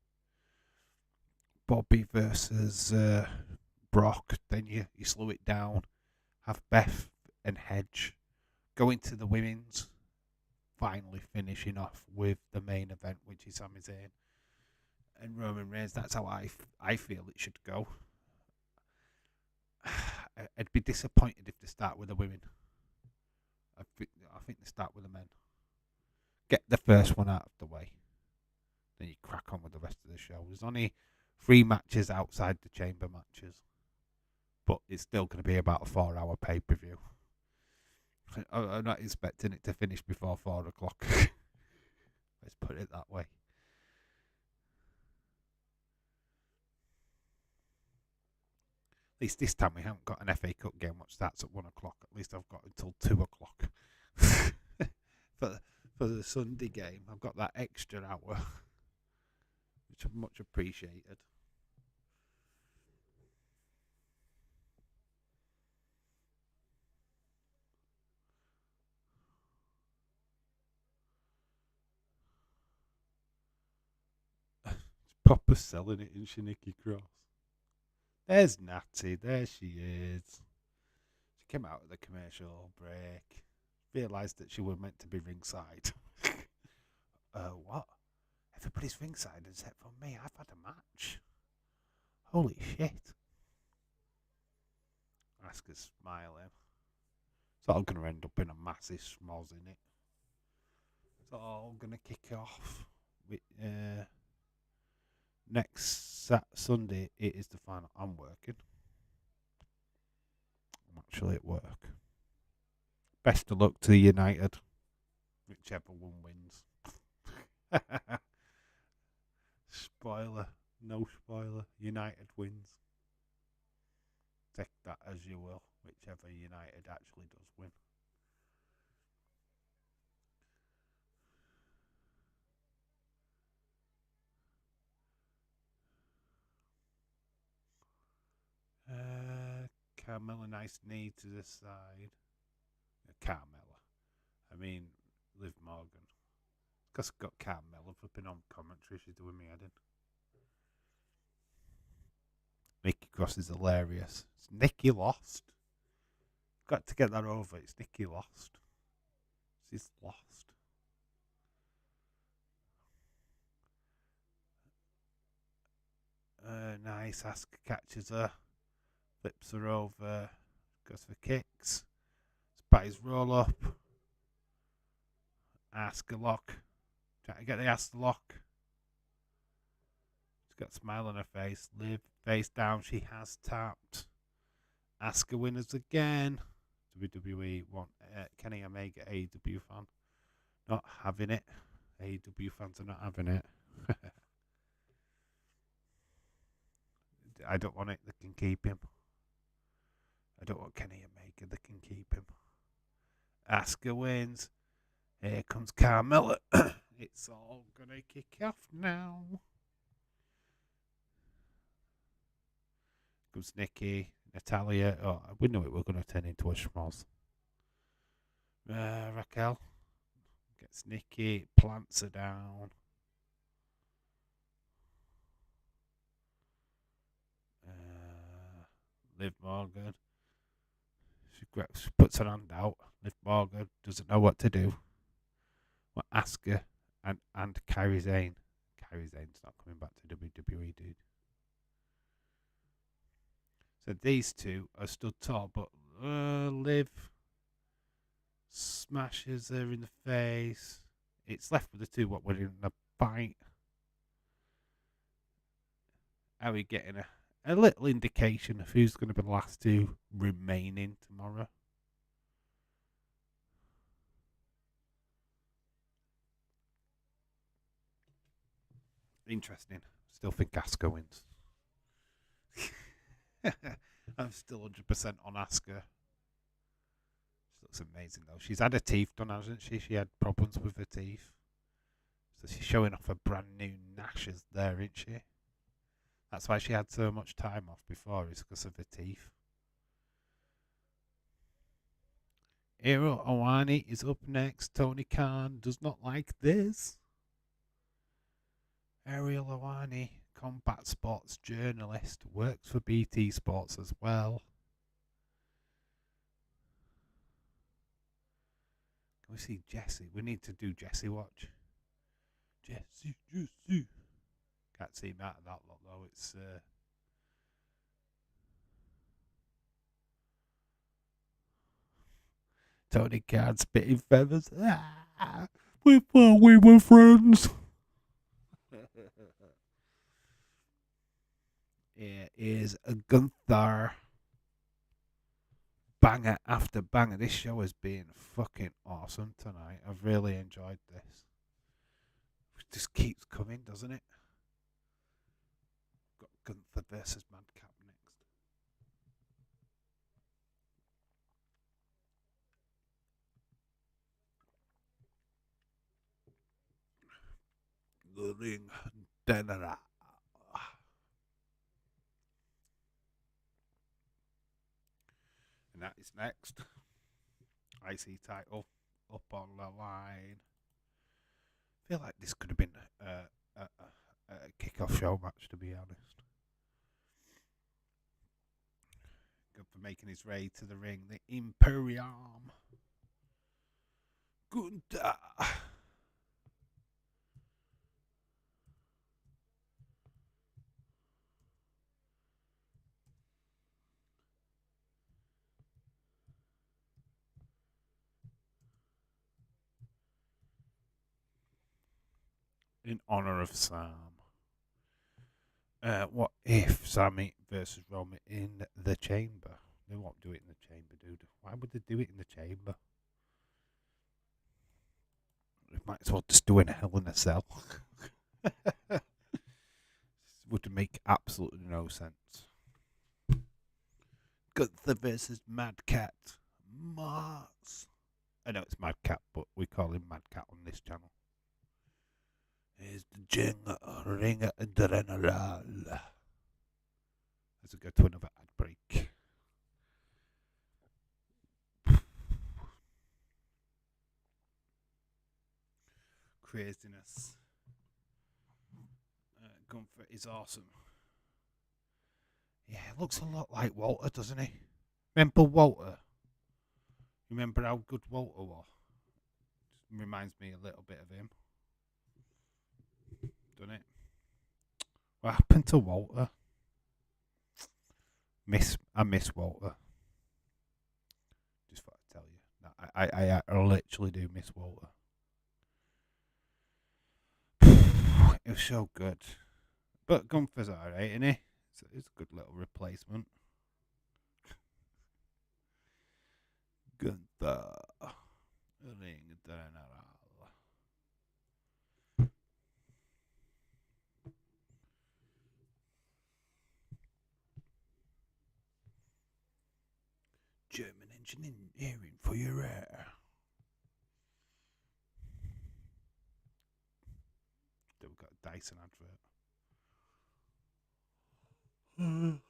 versus Brock. Then you slow it down. Have Beth and Hedge go into the women's. Finally finishing off with the main event, which is Sami Zayn and Roman Reigns. That's how I feel it should go. I'd be disappointed if they start with the women. I think they start with the men. Get the first one out of the way. Then you crack on with the rest of the show. There's only 3 matches outside the chamber matches, but it's still going to be about a 4-hour pay-per-view. I'm not expecting it to finish before 4 o'clock. Let's put it that way. At least this time we haven't got an FA Cup game which starts at 1 o'clock. At least I've got until 2 o'clock. For the Sunday game, I've got that extra hour, which I've much appreciated. It's proper selling it in Shaniki Cross. There's Natty, there she is. She came out of the commercial break. Realised that she was meant to be ringside. What? Everybody's ringside except for me. I've had a match. Holy shit. Asuka's smiling. It's all going to end up in a massive schmoz, isn't it? It's all going to kick off with, next Sunday. It is the final. I'm working. I'm actually at work. Best of luck to United, whichever one wins. Spoiler, no spoiler. United wins. Take that as you will, whichever United actually does win. Carmella, nice knee to the side. Carmella. I mean, Liv Morgan. Because I've got Carmella flipping on commentary. She's doing me head in. Nikki Cross is hilarious. It's Nikki lost. Got to get that over. It's Nikki lost. She's lost. Nice. Asuka catches her. Flips her over. Goes for kicks. Spies roll up. Asuka lock. Trying to get the Asuka lock. She's got a smile on her face. Liv face down. She has tapped. Asuka winners again. WWE want Kenny Omega, AEW fan. Not having it. AEW fans are not having it. I don't want it. They can keep him. I don't want Kenny Omega. They can keep him. Asuka wins. Here comes Carmella. It's all gonna kick off now. Comes Nikki, Natalia. Oh, we knew it. We're gonna turn into a schmoz. Raquel gets Nikki, plants her down. Liv Morgan. She puts her hand out. Liv Morgan doesn't know what to do. Well, ask her and Kairi Sane. Kairi Sane's not coming back to WWE, dude. So these two are stood tall, but Liv smashes her in the face. It's left with the two what were in the fight. Are we getting a little indication of who's going to be the last two remaining tomorrow? Interesting. Still think Asuka wins. I'm still 100% on Asuka. She looks amazing though. She's had her teeth done, hasn't she? She had problems with her teeth. So she's showing off her brand new gnashes there, isn't she? That's why she had so much time off before, is because of her teeth. Hiro Owani is up next. Tony Khan does not like this. Ariel Owani, combat sports journalist, works for BT Sports as well. Can we see Jesse? We need to do Jesse watch. Jesse. Can't see him out of that lot though. It's Tony Khan spitting feathers. We thought we were friends. It is a Gunther. Banger after banger. This show has been fucking awesome tonight. I've really enjoyed this. It just keeps coming, doesn't it? Got Gunther versus Madcap next. The ring. Da-da-da. And that is next. IC title up on the line. I feel like this could have been a kick-off show match, to be honest. Good for making his way to the ring. The Imperium. Gunther. In honor of Sam. What if Sammy versus Roman in the chamber? They won't do it in the chamber, dude. Why would they do it in the chamber? They might as well just do it in a Hell in a Cell. Would make absolutely no sense. Gunther versus Mad Cat. Mars. I know it's Mad Cat, but we call him Mad Cat on this channel. Here's the ring adrenaline. As we go to another ad break. craziness. Gunther is awesome. Yeah, it looks a lot like Walter, doesn't he? Remember Walter? Remember how good Walter was? Just reminds me a little bit of him. Doesn't it? What happened to Walter? I miss Walter. Just thought I'd tell you. I literally do miss Walter. It was so good. But Gunther's alright, isn't he? It's a good little replacement. Gunther. Ring general. German engineering for your air. We've got a Dyson advert. Don't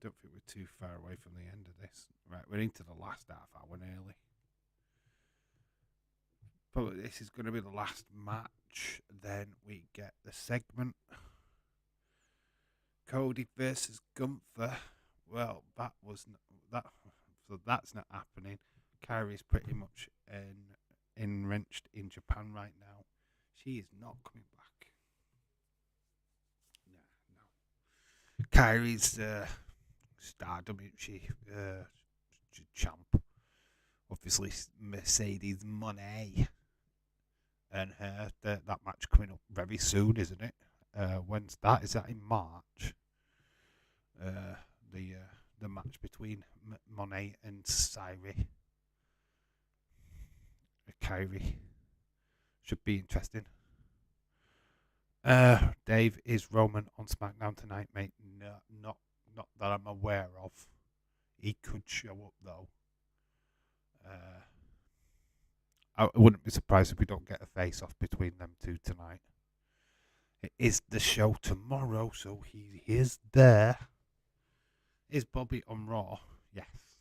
think we're too far away from the end of this. Right, we're into the last half hour nearly. But this is going to be the last match. Then we get the segment. Cody versus Gunther. Well, so that's not happening. Kairi's pretty much enwrenched in Japan right now. She is not coming back. No. Kairi's Stardom, she champ. Obviously, Mercedes Moné and her. That match coming up very soon, isn't it? When's that? Is that in March? The match between Monet and Kairi should be interesting. Dave, is Roman on SmackDown tonight, mate? No, not that I'm aware of. He could show up though. I wouldn't be surprised if we don't get a face-off between them two tonight. It is the show tomorrow, so he is there. Is Bobby on Raw? Yes.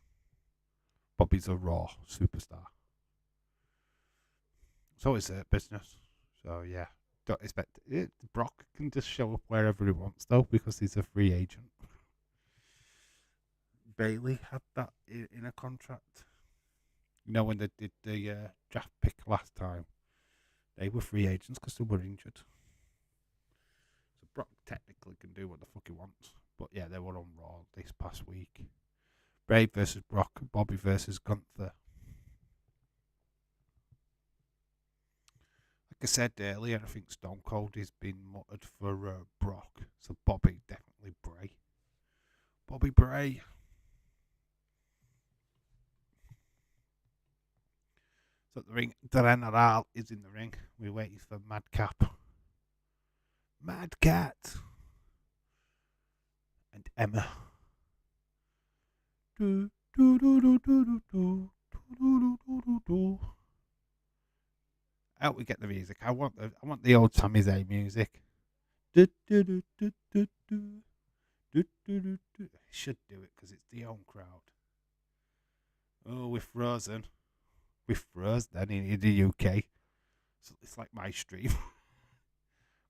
Bobby's a Raw superstar. So is it business. So yeah, don't expect it. Brock can just show up wherever he wants though, because he's a free agent. Bailey had that in a contract. You know, when they did the draft pick last time, they were free agents because they were injured. So Brock technically can do what the fuck he wants. But yeah, they were on Raw this past week. Bray versus Brock, Bobby versus Gunther. Like I said earlier, I think Stone Cold has been muttered for Brock. So Bobby, definitely Bray. Bobby Bray. So the ring, General is in the ring. We're waiting for Madcap. Mad Cat. And Emma. Out we get the music. I want the old Sami Zayn music. It should do it because it's the home crowd. Oh, we're frozen. We froze then in the UK. So it's like my stream.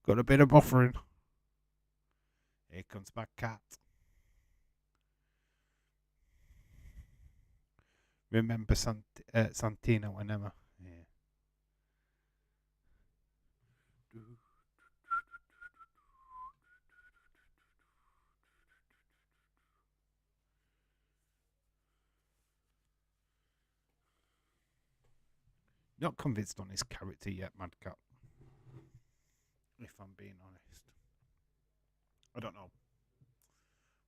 Got a bit of buffering. Here comes my cat. Remember Santino and Emma? Yeah. Not convinced on his character yet, Madcap. If I'm being honest. I don't know.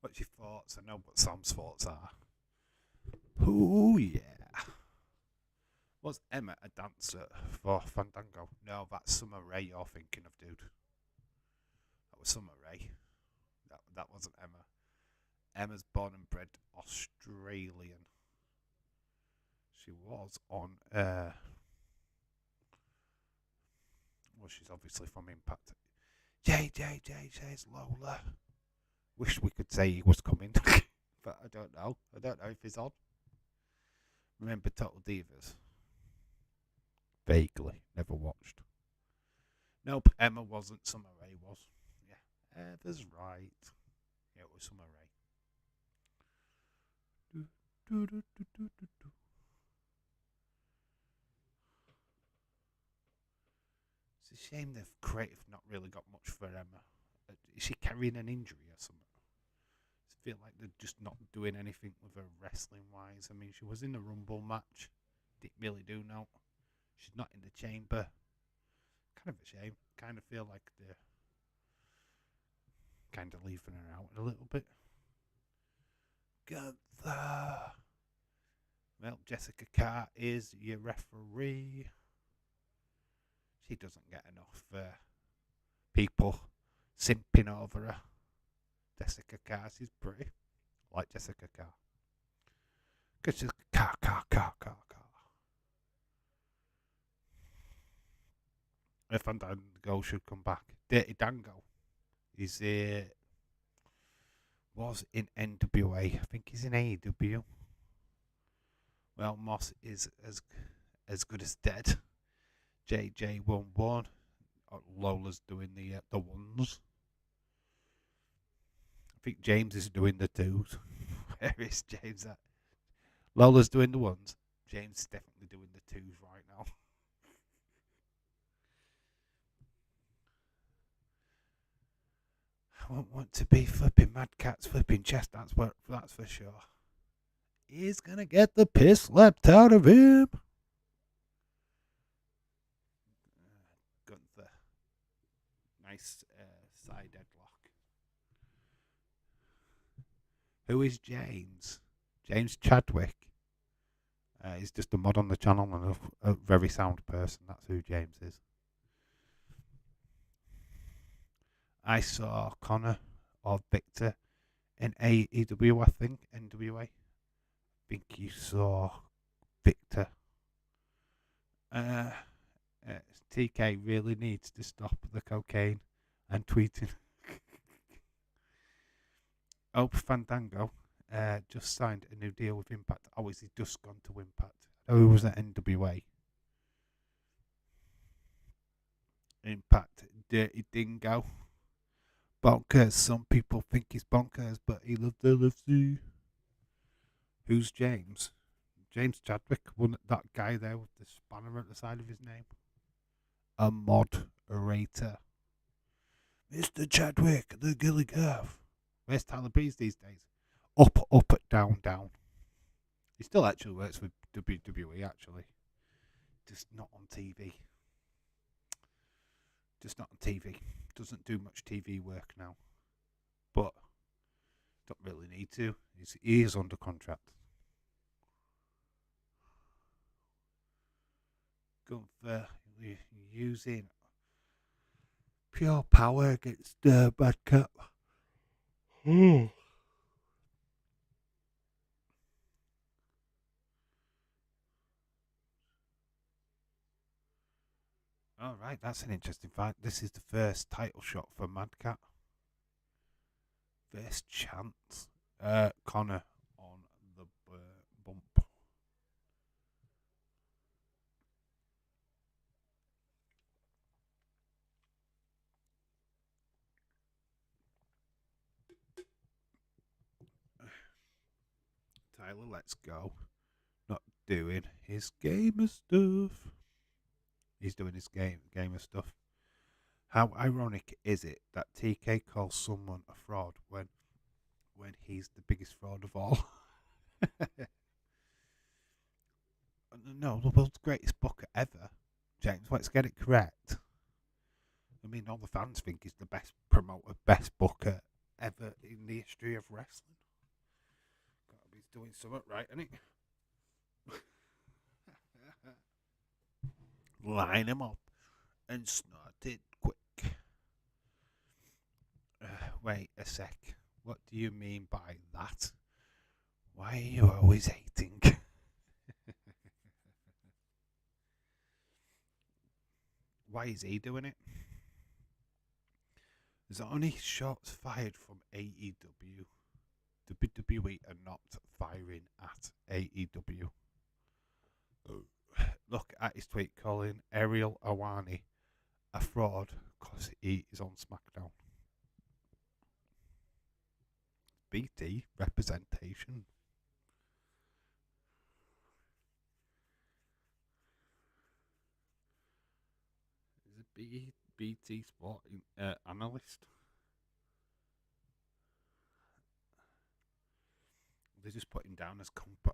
What's your thoughts? I know what Sam's thoughts are. Oh, yeah. Was Emma a dancer for Fandango? No, that's Summer Rae you're thinking of, dude. That was Summer Rae. That wasn't Emma. Emma's born and bred Australian. She was on... well, she's obviously from Impact. JJ says Lola. Wish we could say he was coming. But I don't know. I don't know if he's on. Remember Total Divas? Vaguely. Never watched. Nope, Emma wasn't. Summer Rae was. Yeah, Eva's right. Yeah, it was Summer Rae. It's a shame the creative not really got much for Emma. Is she carrying an injury or something? I feel like they're just not doing anything with her wrestling wise. I mean, she was in the Rumble match. Didn't really do no. She's not in the chamber. Kind of a shame. Kind of feel like they're kind of leaving her out a little bit. Gunther. Well, Jessica Carr is your referee. She doesn't get enough people simping over her. Jessica Carr, she's pretty. I like Jessica Carr. Because she's Carr. If Fandango should come back. Dirty Dango. He's was in NWA. I think he's in AEW. Well, Moss is as good as dead. JJ won one. Lola's doing the ones. I think James is doing the twos. Where is James at? Lola's doing the ones. James is definitely doing the twos right now. I won't want to be flipping Mad Cat's flipping chest, that's for sure. He's gonna get the piss slapped out of him. Gunther. Nice side headlock. Who is James? James Chadwick. He's just a mod on the channel and a very sound person. That's who James is. I saw Connor or Victor in AEW, I think, NWA. I think you saw Victor. TK really needs to stop the cocaine and tweeting. Hope Fandango just signed a new deal with Impact. Oh, is he just gone to Impact? Oh, he was at NWA. Impact, Dirty Dingo. Bonkers. Some people think he's bonkers, but he loves LFC. Who's James? James Chadwick, that guy there with the spanner at the side of his name. A moderator. Mr. Chadwick, the Gilly Gaff. Where's Tyler Breeze these days? Up, down, down. He still actually works with WWE, actually. Just not on TV. Doesn't do much TV work now. But don't really need to. He is under contract. Gunther using pure power against Bad Cat. All right, that's an interesting fight. This is the first title shot for Mad Cat. First chance. Connor on the bump. Tyler, let's go. Not doing his gamer stuff. He's doing his gamer stuff. How ironic is it that TK calls someone a fraud when he's the biggest fraud of all? No, the world's greatest booker ever. James, let's get it correct. I mean, all the fans think he's the best promoter, best booker ever in the history of wrestling. Gotta be doing something right, isn't it? Line him up and snort it quick. Wait a sec. What do you mean by that? Why are you always hating? Why is he doing it? There's only shots fired from AEW. WWE are not firing at AEW. look at his tweet calling Ariel Awani a fraud because he is on Smackdown. BT representation. Is a BT Sport analyst? They just put him down as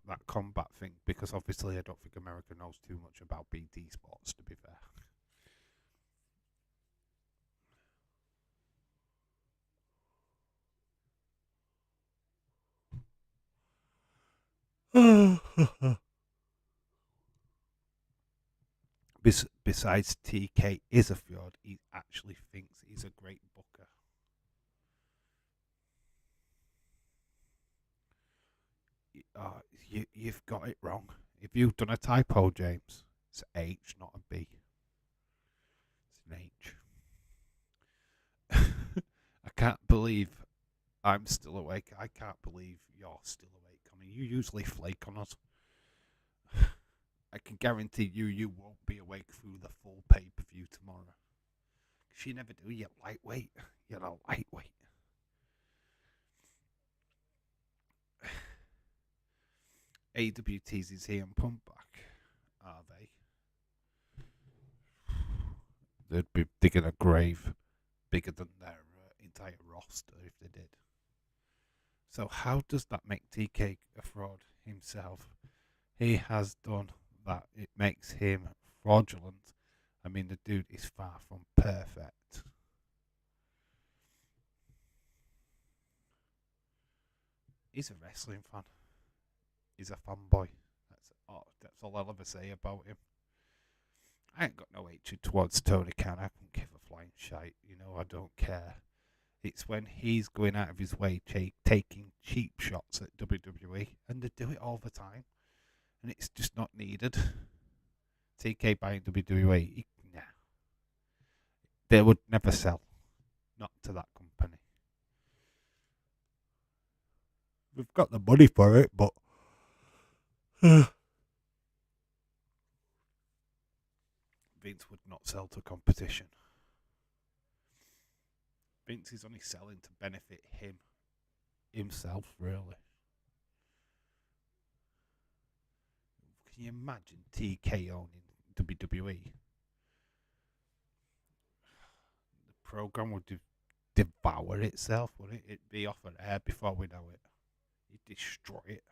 that combat thing because obviously I don't think America knows too much about BT Sports, to be fair. Besides TK is a fraud, he actually thinks he's a great booker. You've got it wrong. If you've done a typo, James, it's H, not a B. It's an H. I can't believe I'm still awake. I can't believe you're still awake, Connor. You usually flake on us. I can guarantee you won't be awake through the full pay-per-view tomorrow. Because you never do. You're lightweight. You're a lightweight. AWT's is here and Pump back, are they? They'd be digging a grave bigger than their entire roster if they did. So how does that make TK a fraud himself? He has done that. It makes him fraudulent. I mean, the dude is far from perfect. He's a wrestling fan. He's a fanboy. That's all I'll ever say about him. I ain't got no hatred towards Tony Khan. I don't give a flying shite. You know, I don't care. It's when he's going out of his way taking cheap shots at WWE, and they do it all the time, and it's just not needed. TK buying WWE, nah. They would never sell. Not to that company. We've got the money for it, but Vince would not sell to competition. Vince is only selling to benefit himself, really. Can you imagine TK owning WWE? The program would devour itself, wouldn't it? It'd be off of air before we know it. You'd destroy it.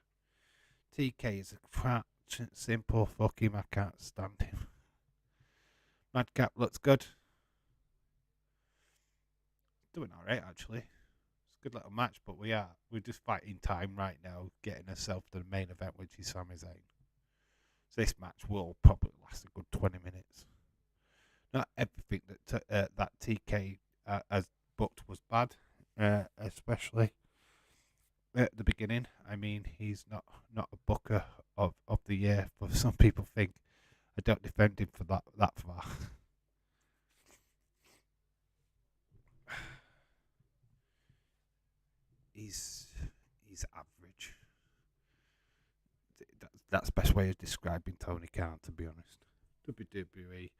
TK is a fat, simple fuck him. I can't stand him. Madcap looks good. Doing alright, actually. It's a good little match, but we're just fighting time right now, getting ourselves to the main event, which is Sami Zayn. So this match will probably last a good 20 minutes. Not everything that TK has booked was bad, especially at the beginning. I mean, he's not a booker of the year, but some people think I don't defend him for that far. He's average. That's the best way of describing Tony Khan, to be honest. WWE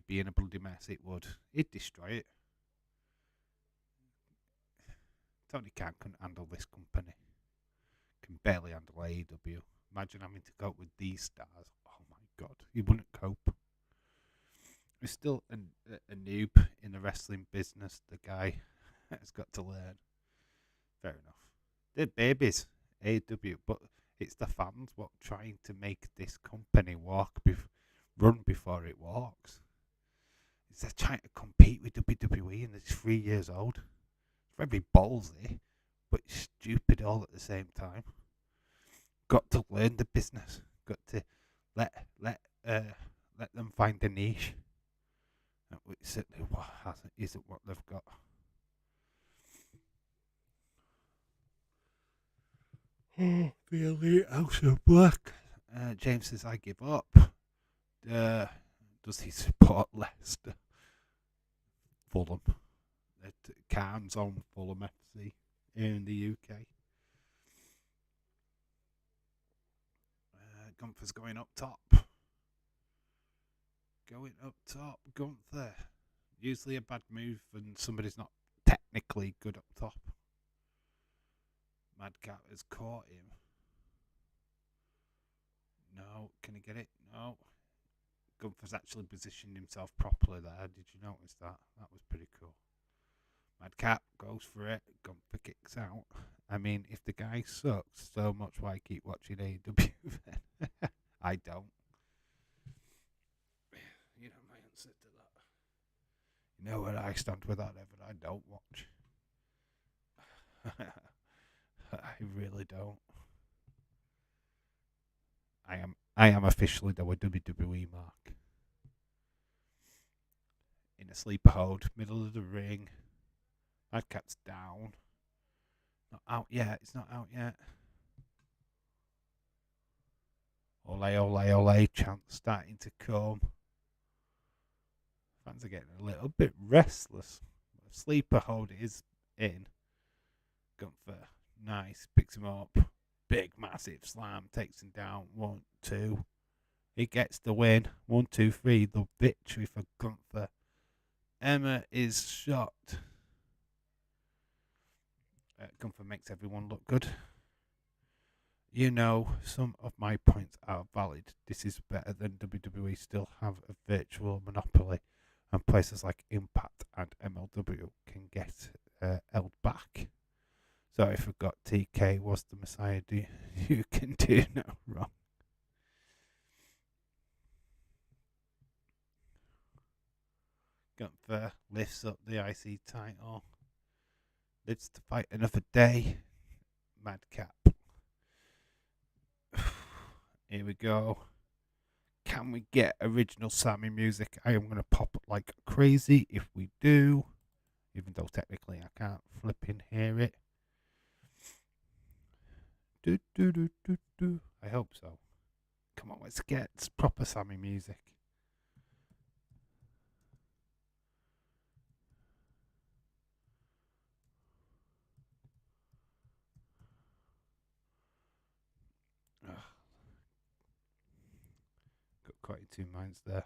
being a bloody mess, it'd destroy it. Tony Khan couldn't handle this company. Can barely handle AEW. Imagine having to cope with these stars. Oh my god, he wouldn't cope. He's still a noob in the wrestling business. The guy has got to learn. Fair enough. They're babies, AEW, but it's the fans what trying to make this company run before it walks. They're trying to compete with WWE and it's 3 years old. It's very ballsy, but stupid all at the same time. Got to learn the business. Got to let them find a niche. Which certainly isn't what they've got. The Elite House of Black. James says, I give up. Does he support Leicester? Fulham. Khan's on Fulham FC here in the UK. Gunther's going up top. Going up top, Gunther. Usually a bad move when somebody's not technically good up top. Madcap has caught him. No, can he get it? No. Gunther's actually positioned himself properly there. Did you notice that? That was pretty cool. Madcap goes for it. Gunther kicks out. I mean, if the guy sucks so much, why keep watching AEW then? I don't. You know my answer to that. You know where I stand with that, Evan. I don't watch. I really don't. I am officially the WWE mark. In a sleeper hold, middle of the ring. Madcap's down. Not out yet. It's not out yet. Ole, ole, ole. Chants starting to come. Fans are getting a little bit restless. Sleeper hold is in. Gunther. Nice. Picks him up. Big, massive slam. Takes him down. 1, 2. He gets the win. 1, 2, 3. The victory for Gunther. Emma is shocked. Gunther makes everyone look good. You know, some of my points are valid. This is better than WWE still have a virtual monopoly, and places like Impact and MLW can get held back. So I forgot TK was the Messiah. You can do no wrong. Gunther lifts up the IC title. Lives to fight another day. Madcap. Here we go. Can we get original Sammy music? I am going to pop like crazy if we do. Even though technically I can't flipping hear it. Do, do, do, do, do. I hope so. Come on, let's get proper Sammy music. Ugh. Got quite in 2 minds there.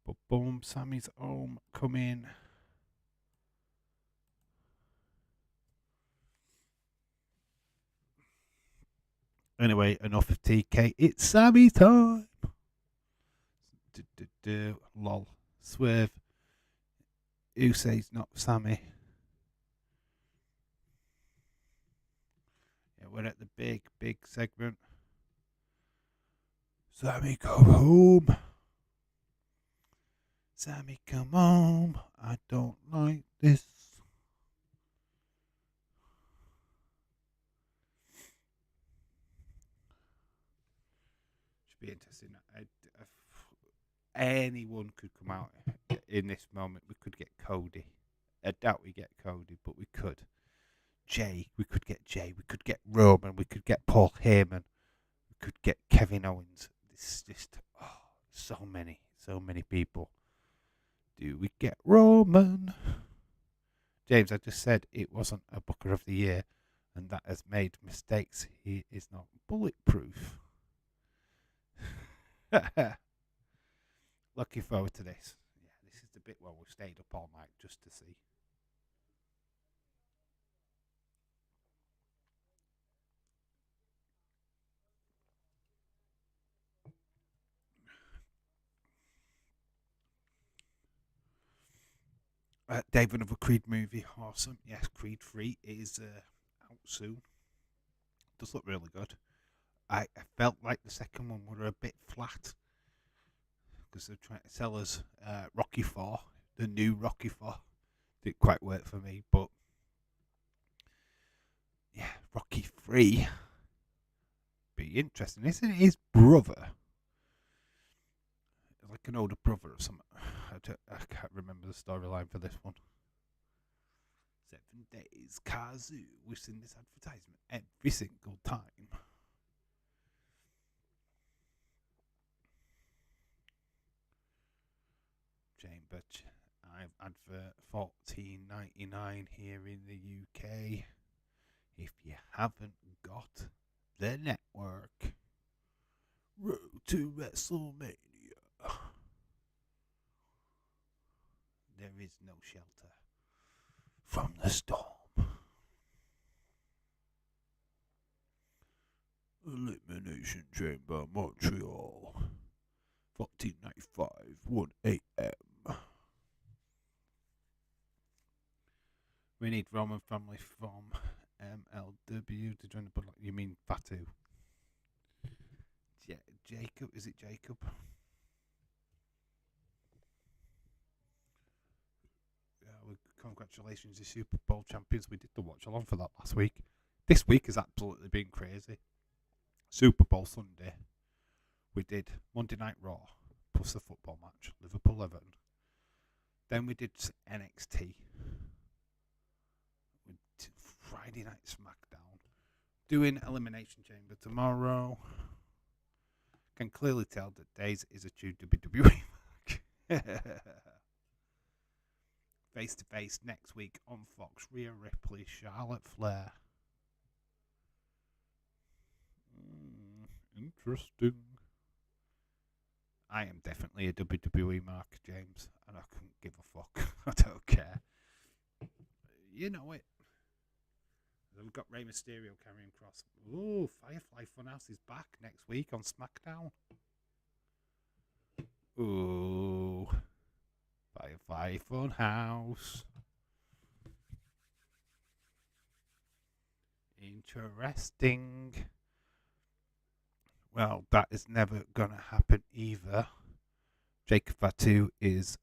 But boom, Sammy's home coming. Anyway, enough of TK. It's Sammy time. Lol. Swerve. Who says not Sammy? Yeah, we're at the big segment. Sammy, come home. Sammy, come home. I don't like this. Should be interesting. Anyone could come out in this moment. We could get Cody. I doubt we get Cody, but we could. Jay. We could get Jay. We could get Roman. We could get Paul Heyman. We could get Kevin Owens. This is just so many people. Do we get Roman? James, I just said it wasn't a Booker of the Year, and that has made mistakes. He is not bulletproof. Looking forward to this. Yeah, this is the bit where we stayed up all night just to see. Dave, another Creed movie. Awesome. Yes, Creed 3 is out soon. Does look really good. I felt like the second one were a bit flat because they're trying to sell us Rocky 4, the new Rocky 4. Didn't quite work for me, but yeah, Rocky 3 be interesting. Isn't it his brother? Like an older brother or something. I can't remember the storyline for this one. 7 days, Kazoo. We've seen this advertisement every single time. Chamber, I've advert $14.99 here in the UK. If you haven't got the network, Road to WrestleMania. There is no shelter from the storm. Elimination Chamber, Montreal. 1495, 1 a.m. We need Roman family from MLW to join the bloodline. You mean Fatu? Jacob? Is it Jacob? Congratulations, the Super Bowl champions. We did the watch along for that last week. This week has absolutely been crazy. Super Bowl Sunday, we did Monday Night Raw plus the football match, Liverpool Everton. Then we did NXT. We did Friday Night Smackdown. Doing Elimination Chamber tomorrow. Can clearly tell that Days is a true WWE match. Face to face next week on Fox. Rhea Ripley, Charlotte Flair. Interesting. I am definitely a WWE Mark, James, and I couldn't give a fuck. I don't care. You know it. We've got Rey Mysterio carrying cross. Ooh, Firefly Funhouse is back next week on SmackDown. Ooh, Firefly Funhouse. Interesting. Well, that is never going to happen either. Jacob Fatu is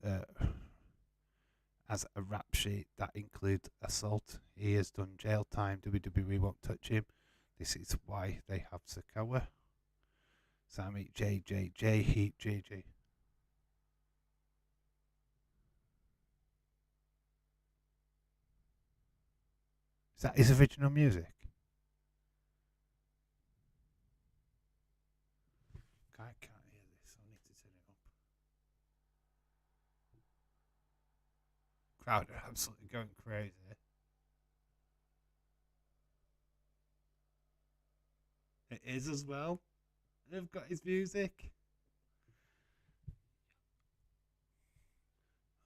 has a rap sheet that includes assault. He has done jail time. WWE won't touch him. This is why they have Sakawa. Sammy JJJ Heat JJ. Is that his original music? I can't hear this. I need to turn it up. Crowd are absolutely going crazy. It is as well. They've got his music.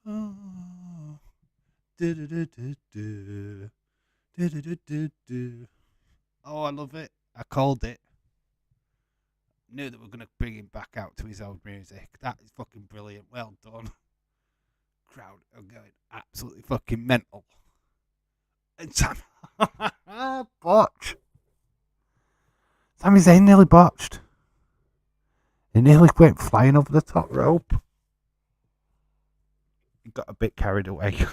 Oh. Oh, I love it. I called it. Knew that we're going to bring him back out to his old music. That is fucking brilliant. Well done. Crowd are going absolutely fucking mental. And Sam. Botch. Sami Zayn nearly botched. He nearly went flying over the top rope. He got a bit carried away.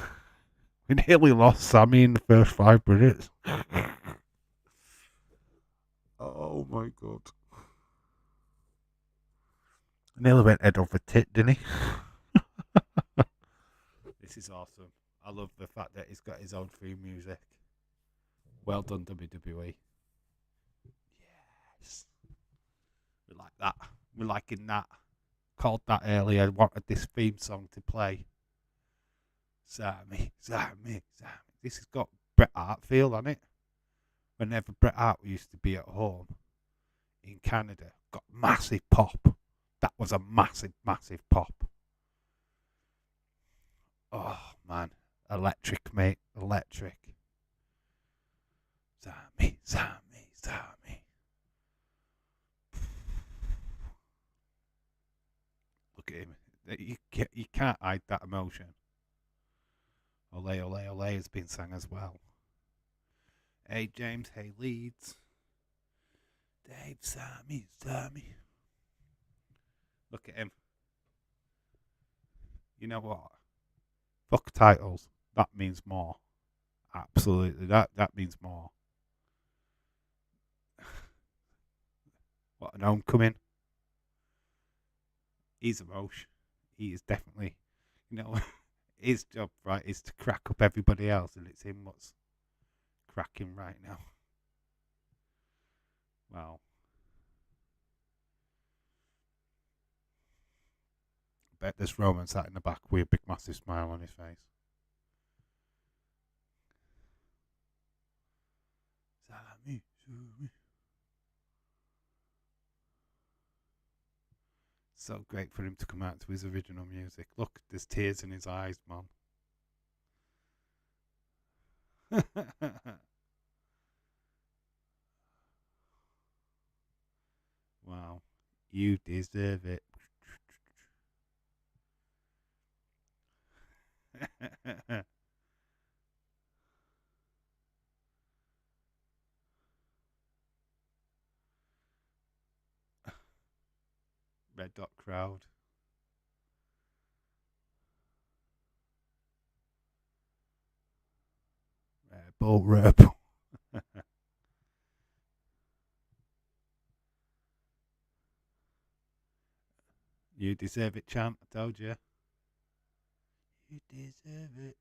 We nearly lost Sammy in the first 5 minutes. Oh my god. Nearly went head over tit, didn't he? This is awesome. I love the fact that he's got his own theme music. Well done, WWE. Yes. We like that. We're liking that. Called that earlier. Wanted this theme song to play. Sammy. This has got Bret Hart feel on it. Whenever Bret Hart used to be at home in Canada, got massive pop. That was a massive, massive pop. Oh, man. Electric, mate. Electric. Sammy. Look at him. You can't hide that emotion. Ole, ole, ole has been sung as well. Hey, James. Hey, Leeds. Dave, Sammy. Look at him. You know what? Fuck titles. That means more. Absolutely. That means more. What an homecoming. He's a Roche. He is definitely, his job, right, is to crack up everybody else, and it's him what's cracking right now. Wow. I bet this Roman sat in the back with a big massive smile on his face. Sammy. So great for him to come out to his original music. Look, there's tears in his eyes, man. Wow. You deserve it. Red Dot Crowd. Bull Rub. You deserve it, chant. I told you. You deserve it.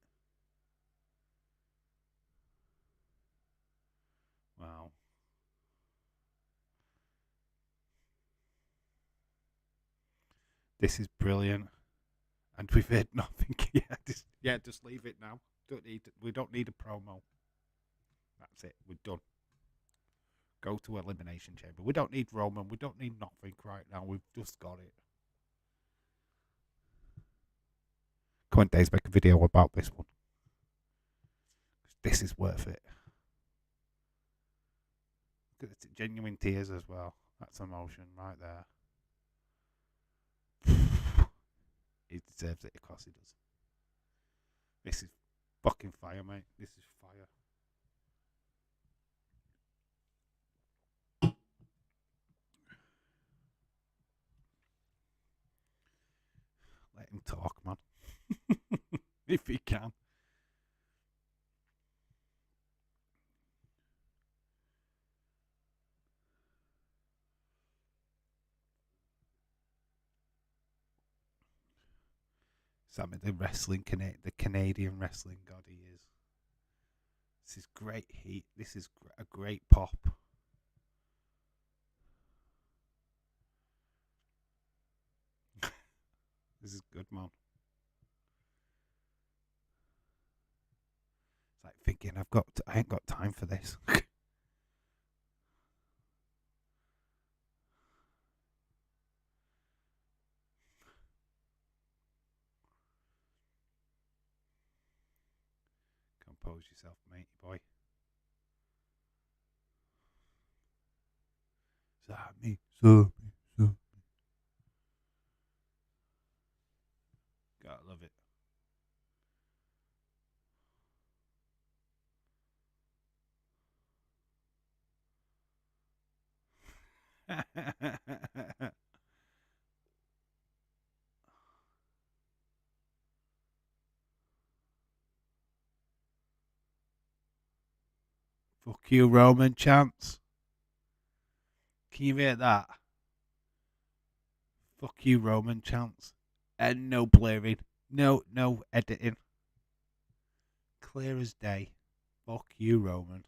Wow. This is brilliant. And we've heard nothing. Just leave it now. We don't need a promo. That's it. We're done. Go to Elimination Chamber. We don't need Roman. We don't need nothing right now. We've just got it. Come on, Days, make a video about this one. This is worth it. It's genuine tears as well. That's emotion right there. He deserves it, of course he does. This is fucking fire, mate. This is fire. Let him talk, man. If he can. Sammy, the Canadian wrestling god he is. This is great heat. This is a great pop. This is good, man. It's like thinking I ain't got time for this. Compose yourself, matey boy. Sammy. Gotta love it. Fuck you, Roman chants. Can you hear that? Fuck you, Roman chants. And no blurring. No editing. Clear as day. Fuck you, Roman.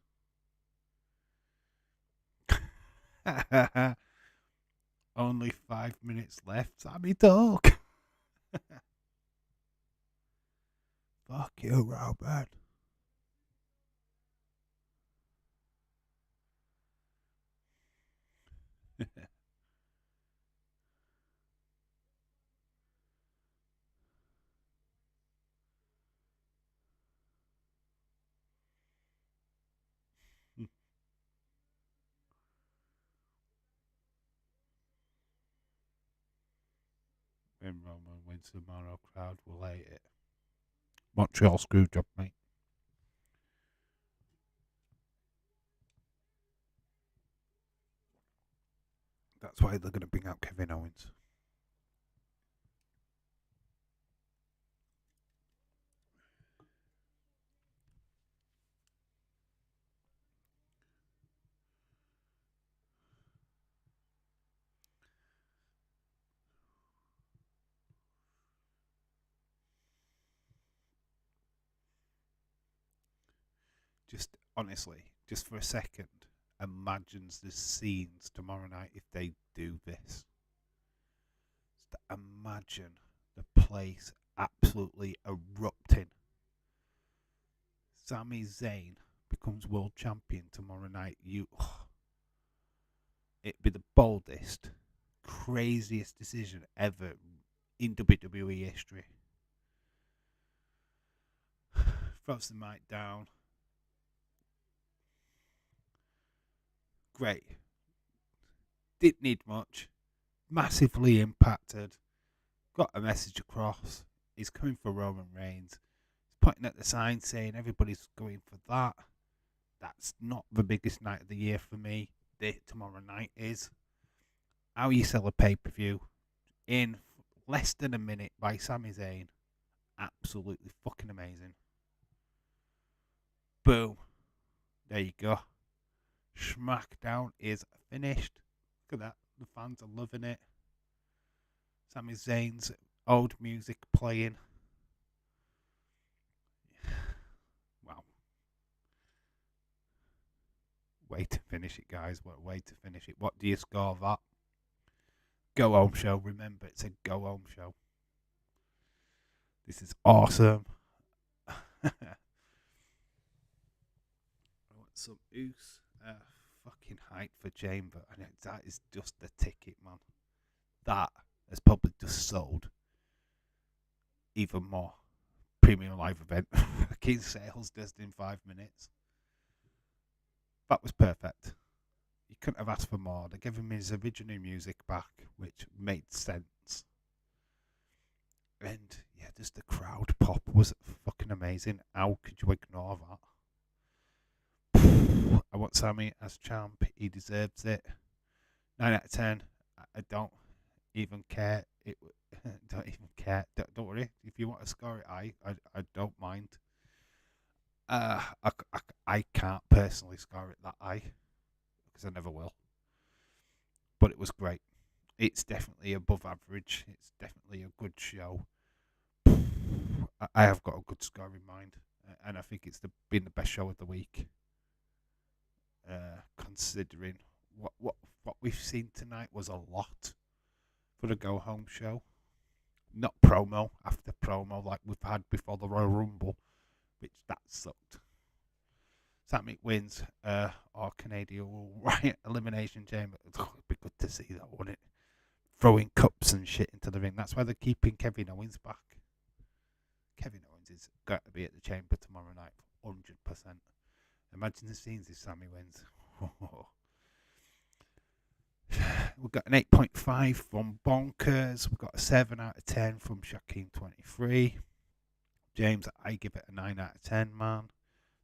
Only 5 minutes left. Sammy, talk. Fuck you, Roman. When Roman wins tomorrow, crowd will hate it. Montreal screw job, mate. That's why they're going to bring out Kevin Owens. Just honestly, just for a second, imagines the scenes tomorrow night if they do this. Just imagine the place absolutely erupting. Sami Zayn becomes world champion tomorrow night. It'd be the boldest, craziest decision ever in WWE history. Throws the mic down. Great. Didn't need much. Massively impacted. Got a message across. He's coming for Roman Reigns. He's pointing at the sign saying everybody's going for that. That's not the biggest night of the year for me. Tomorrow night is. How you sell a pay-per-view in less than a minute by Sami Zayn. Absolutely fucking amazing. Boom. There you go. Smackdown is finished. Look at that. The fans are loving it. Sami Zayn's old music playing. Wow. Way to finish it, guys. What a way to finish it. What do you score that? Go home show. Remember, it's a go home show. This is awesome. I want some oos. Fucking hype for Chamber. And that is just the ticket, man. That has probably just sold even more. Premium live event. Key sales just in 5 minutes. That was perfect. You couldn't have asked for more. They gave him his original music back, which made sense. And yeah, just the crowd pop was fucking amazing. How could you ignore that? I want Sami as champ. He deserves it. 9 out of 10. I don't even care. Don't even care. Don't worry. If you want to score it, I don't mind. I can't personally score it that high because I never will. But it was great. It's definitely above average. It's definitely a good show. I have got a good score in mind, and I think it's been the best show of the week. Considering what we've seen tonight was a lot for the go home show. Not promo after promo like we've had before the Royal Rumble, which that sucked. Sami wins our Canadian Riot Elimination Chamber. It'd be good to see that, wouldn't it? Throwing cups and shit into the ring. That's why they're keeping Kevin Owens back. Kevin Owens is got to be at the Chamber tomorrow night, 100%. Imagine the scenes if Sami wins. We've got an 8.5 from Bonkers. We've got a 7 out of 10 from Shaquem23. James, I give it a 9 out of 10, man.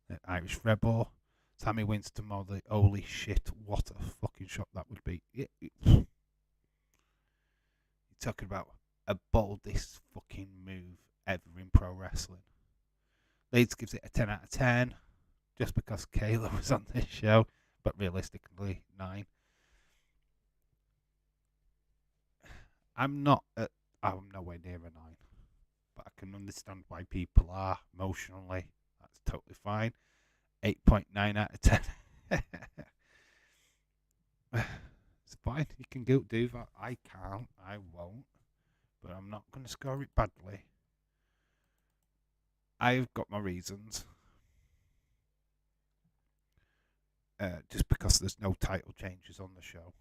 The Irish Rebel. Sami wins tomorrow. Holy shit, what a fucking shot that would be. You're talking about a boldest fucking move ever in pro wrestling. Leeds gives it a 10 out of 10. Just because Kayla was on this show. But realistically, 9. I'm nowhere near a 9. But I can understand why people are emotionally. That's totally fine. 8.9 out of 10. It's fine. You can do that. I can't. I won't. But I'm not going to score it badly. I've got my reasons. Just because there's no title changes on the show.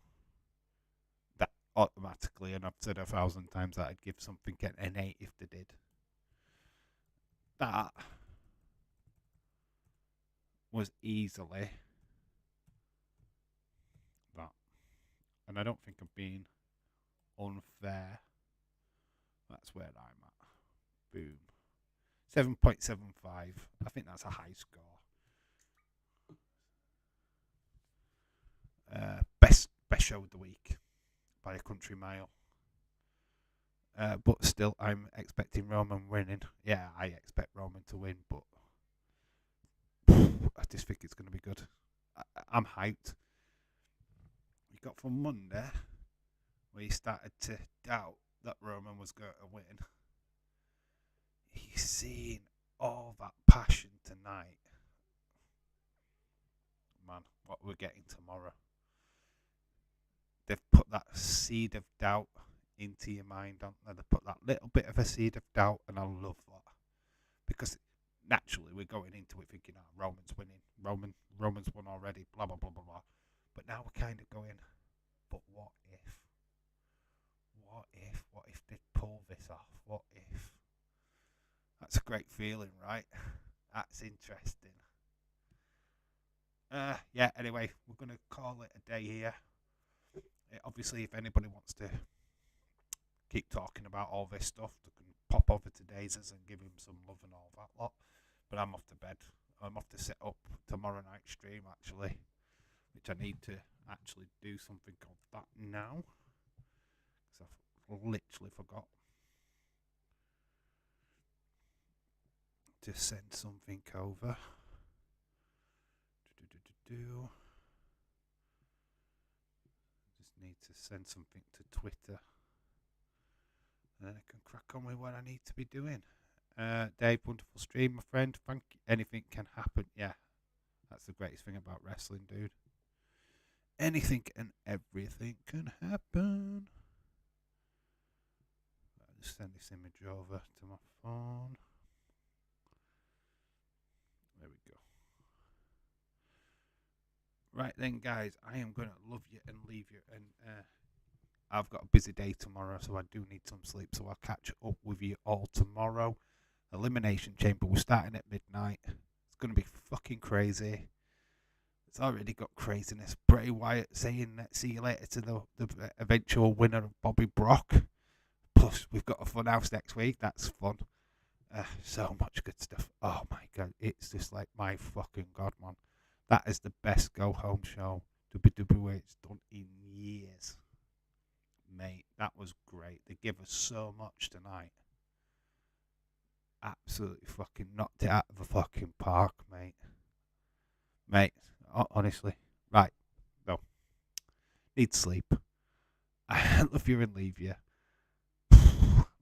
That automatically, and I've said 1,000 times that I'd give something an 8 if they did. That was easily that. And I don't think I'm being unfair. That's where I'm at. Boom. 7.75. I think that's a high score. Best show of the week by a country mile. But still, I'm expecting Roman winning. Yeah, I expect Roman to win, but I just think it's going to be good. I'm hyped. You got from Monday, where you started to doubt that Roman was going to win. He's seen all that passion tonight. Man, what we're getting tomorrow. They've put that seed of doubt into your mind, don't they? They've put that little bit of a seed of doubt, and I love that. Because naturally we're going into it thinking, Roman's winning. Roman's won already, blah, blah, blah, blah, blah. But now we're kind of going, but what if? What if they pull this off? What if? That's a great feeling, right? That's interesting. Yeah, anyway, we're going to call it a day here. Obviously, if anybody wants to keep talking about all this stuff, they can pop over to Dazers and give him some love and all that lot. But I'm off to bed. I'm off to set up tomorrow night stream, actually, which I need to actually do something of that now, because I've literally forgot to send something over. Just need to send something to Twitter, and then I can crack on with what I need to be doing. Dave, wonderful stream, my friend. Thank you. Anything can happen. Yeah, that's the greatest thing about wrestling, dude. Anything and everything can happen. I'll just send this image over to my phone. There we go. Right then, guys, I am going to love you and leave you. And I've got a busy day tomorrow, so I do need some sleep. So I'll catch up with you all tomorrow. Elimination Chamber, we're starting at midnight. It's going to be fucking crazy. It's already got craziness. Bray Wyatt saying see you later to the eventual winner of Bobby Brock. Plus, we've got a fun house next week. That's fun. So much good stuff. Oh my god, it's just like my fucking god, man. That is the best go home show WWE's done in years. Mate, that was great. They give us so much tonight. Absolutely fucking knocked it out of the fucking park, mate. Mate, honestly. Right, no. Need sleep. I love you and leave you.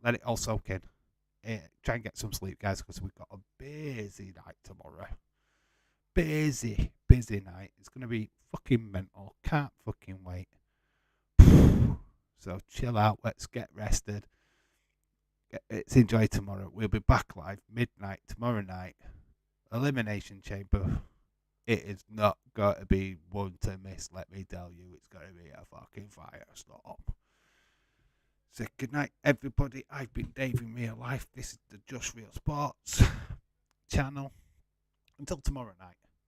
Let it all soak in. Try and get some sleep, guys, because we've got a busy night tomorrow. Busy night. It's going to be fucking mental. Can't fucking wait. So chill out. Let's get rested. Let's enjoy tomorrow. We'll be back live midnight tomorrow night. Elimination Chamber. It is not going to be one to miss, let me tell you. It's going to be a fucking firestorm. So good night, everybody. I've been Dave in real life. This is the Just Real Sports channel. Until tomorrow night.